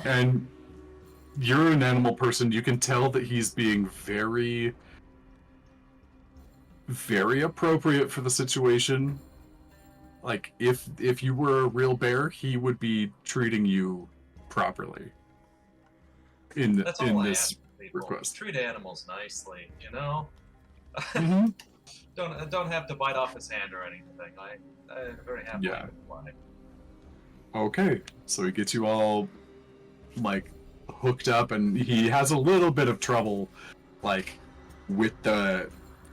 Speaker 1: And you're an animal person, you can tell that he's being very, very appropriate for the situation. Like, if you were a real bear, he would be treating you properly.
Speaker 2: That's all I
Speaker 1: this
Speaker 2: ask people.
Speaker 1: request.
Speaker 2: Treat animals nicely, you know?
Speaker 1: Mm-hmm.
Speaker 2: Don't have to bite off his hand or anything. I'm very happy
Speaker 1: Yeah.
Speaker 2: comply.
Speaker 1: Okay, so he gets you all like hooked up, and he has a little bit of trouble like with the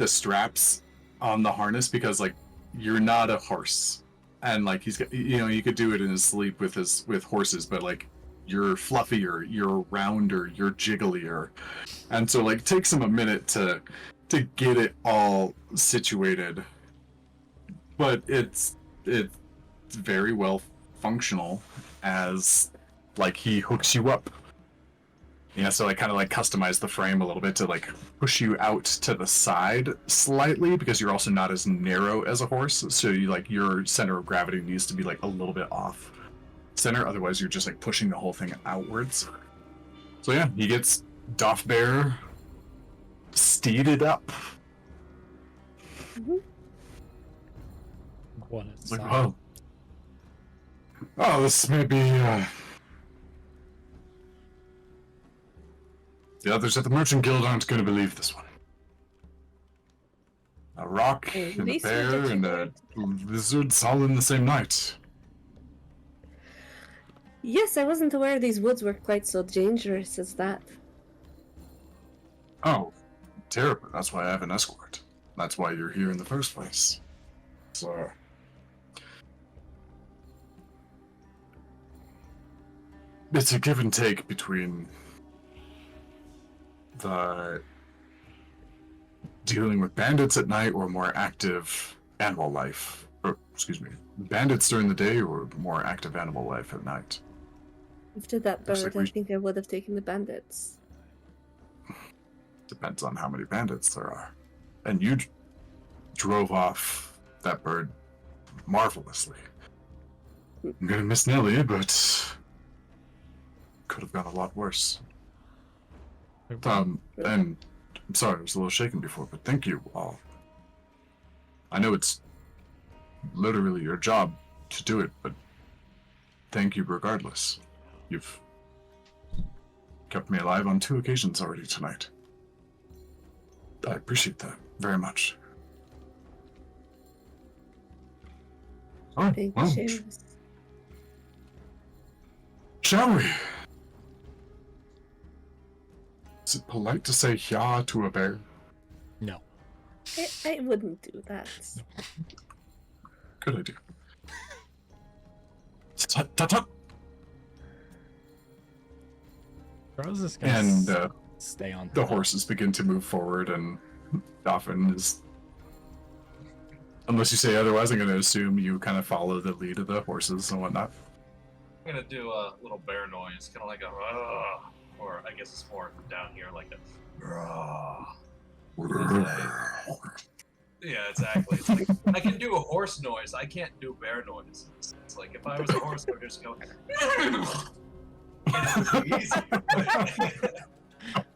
Speaker 1: straps on the harness because like you're not a horse, and like he's got, you know, you could do it in his sleep with horses, but like you're fluffier, you're rounder, you're jigglier, and so like it takes him a minute to get it all situated, but it's very well functional as like he hooks you up. Yeah, so I kind of like customize the frame a little bit to like push you out to the side slightly because you're also not as narrow as a horse. So you like your center of gravity needs to be like a little bit off center, otherwise you're just like pushing the whole thing outwards. So yeah, he gets Doff Bear steeded up.
Speaker 6: One
Speaker 1: It's like,
Speaker 6: aside.
Speaker 1: oh, this may be the others at the Merchant Guild aren't going to believe this one. A rock
Speaker 3: At
Speaker 1: and a
Speaker 3: least we
Speaker 1: bear
Speaker 3: get
Speaker 1: and
Speaker 3: you
Speaker 1: a lizard's all in the same night.
Speaker 3: Yes, I wasn't aware these woods were quite so dangerous as that.
Speaker 1: Oh, terrible. That's why I have an escort. That's why you're here in the first place. So, it's a give and take between the dealing with bandits at night or more active animal life. Or, excuse me, bandits during the day or more active animal life at night.
Speaker 3: After that
Speaker 1: Looks
Speaker 3: bird,
Speaker 1: like we-
Speaker 3: I think I would have taken the bandits.
Speaker 1: Depends on how many bandits there are. And you drove off that bird marvelously. I'm gonna miss Nelly, but could have gone a lot worse. And I'm sorry, I was a little shaken before, but thank you all. I know it's literally your job to do it, but thank you regardless. You've kept me alive on 2 occasions already tonight. I appreciate that very much. Oh,
Speaker 3: Thank
Speaker 1: well,
Speaker 3: you, Seamus.
Speaker 1: shall we? Is it polite to say "ya" to a bear?
Speaker 6: No.
Speaker 3: I wouldn't do that.
Speaker 1: Good idea. Tut tut tut.
Speaker 6: Rose is gonna
Speaker 1: And
Speaker 6: stay on
Speaker 1: the
Speaker 6: top.
Speaker 1: horses begin to move forward, and Dauphin is. Unless you say otherwise, I'm going to assume you kind of follow the lead of the horses and whatnot.
Speaker 2: I'm gonna do a little bear noise, kind of like a or I guess it's more down here like a yeah, exactly. It's like, I can do a horse noise, I can't do bear noise. It's like if I was a horse, I would just go. Easy.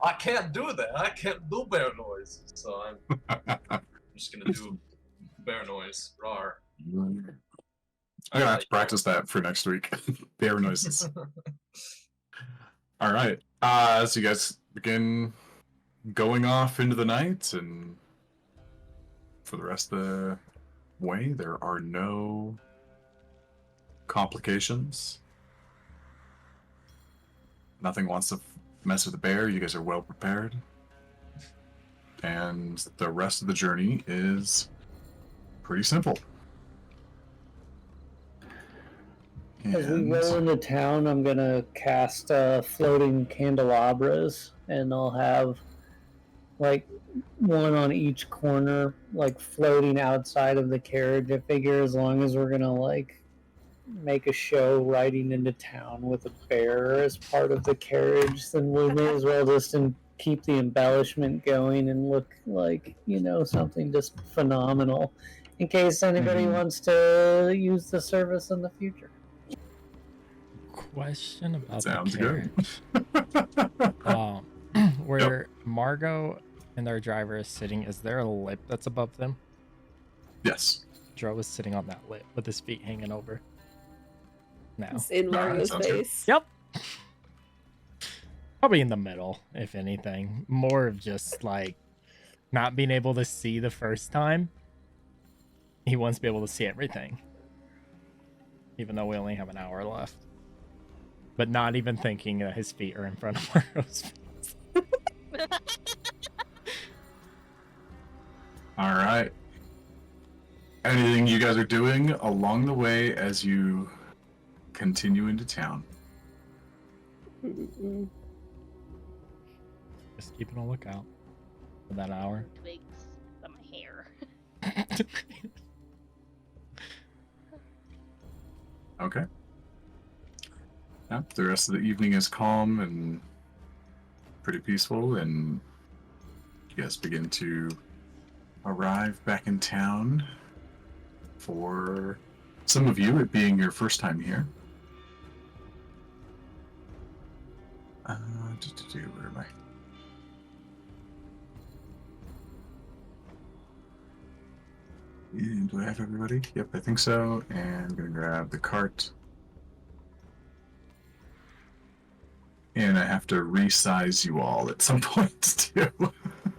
Speaker 2: I can't do that. I can't do bear noise, so I'm just gonna do Bear noise. Rawr.
Speaker 1: I'm gonna have to practice that for next week. Bear noises. All right. So you guys begin going off into the night, and for the rest of the way, there are no complications. Nothing wants to mess with the bear. You guys are well prepared. And the rest of the journey is pretty simple.
Speaker 5: As we
Speaker 1: And-
Speaker 5: roll into town, I'm gonna cast floating candelabras, and I'll have like one on each corner, like floating outside of the carriage. I figure as long as we're gonna like make a show riding into town with a bear as part of the carriage, then we may as well just keep the embellishment going and look like, you know, something just phenomenal in case anybody
Speaker 1: Mhm.
Speaker 5: wants to use the service in the future.
Speaker 6: Question about
Speaker 1: Sounds
Speaker 6: the
Speaker 1: good.
Speaker 6: carriage. Where Margot and their driver is sitting, is there a lip that's above them?
Speaker 1: Yes.
Speaker 6: Dro is sitting on that lip with his feet hanging over. No.
Speaker 3: It's in
Speaker 1: Alright,
Speaker 3: Margot's
Speaker 1: sounds good.
Speaker 3: face.
Speaker 6: Yep. Probably in the middle, if anything. More of just like not being able to see the first time. He wants to be able to see everything. Even though we only have an hour left. But not even thinking that his feet are in front of Margot's face.
Speaker 1: All right. Anything you guys are doing along the way as you continue into town?
Speaker 3: Mm-mm.
Speaker 6: Just keeping a lookout for that hour.
Speaker 7: Twigs on my hair.
Speaker 1: Okay. Yeah, the rest of the evening is calm and pretty peaceful, and you guys begin to arrive back in town. For some of you, it being your first time here. Where am I? And do I have everybody? Yep, I think so. And I'm gonna grab the cart. And I have to resize you all at some point too,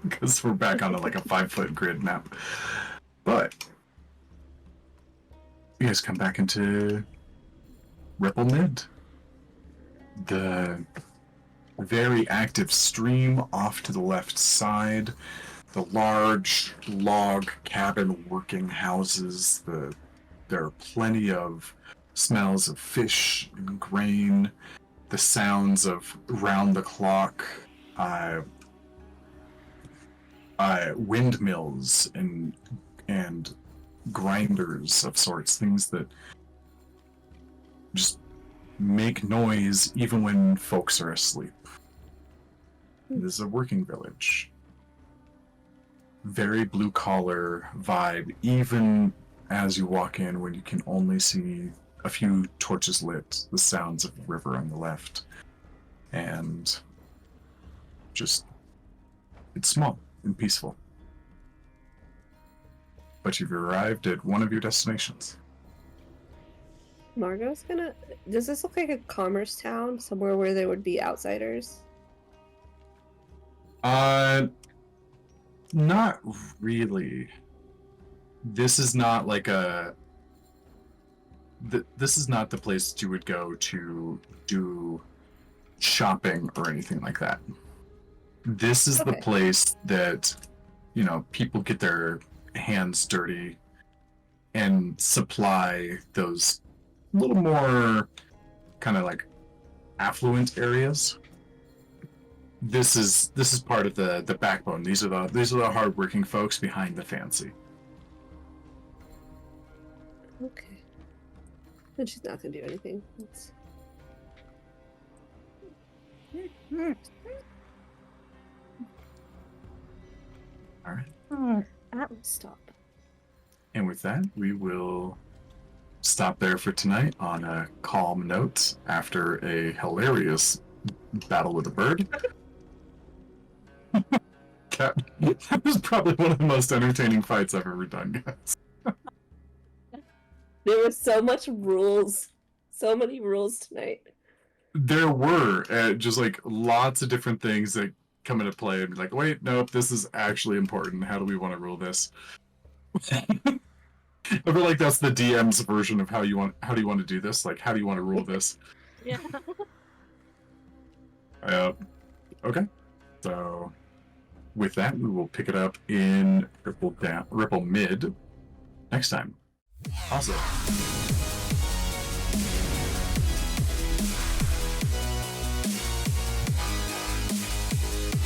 Speaker 1: because we're back on like a 5-foot grid map. But you guys come back into Ripple Mid. The very active stream off to the left side. The large log cabin working houses. There are plenty of smells of fish and grain. The sounds of round the clock windmills and grinders of sorts, things that just make noise even when folks are asleep. This is a working village. Very blue collar vibe, even as you walk in, when you can only see a few torches lit, the sounds of the river on the left, and just, it's small and peaceful. But you've arrived at one of your destinations.
Speaker 3: Margot's gonna. Does this look like a commerce town? Somewhere where there would be outsiders?
Speaker 1: Not really. This is not like this is not the place that you would go to do shopping or anything like that. This is the
Speaker 3: Okay.
Speaker 1: place that, you know, people get their hands dirty and supply those little more kind of like affluent areas. This is part of the backbone. These are the hardworking folks behind the fancy.
Speaker 3: Okay. Then she's not gonna do anything. Let's...
Speaker 1: All right.
Speaker 3: That will stop.
Speaker 1: And with that, we will stop there for tonight on a calm note after a hilarious battle with a bird. That was probably one of the most entertaining fights I've ever done, guys.
Speaker 3: There was so much rules. So many rules tonight.
Speaker 1: There were just like lots of different things that come into play and be like, wait, nope, this is actually important. How do we want to rule this? I feel like that's the DM's version of how do you want to do this? Like, how do you want to rule this?
Speaker 8: Yeah.
Speaker 1: Okay. So with that, we will pick it up in Ripple Mid next time. Awesome.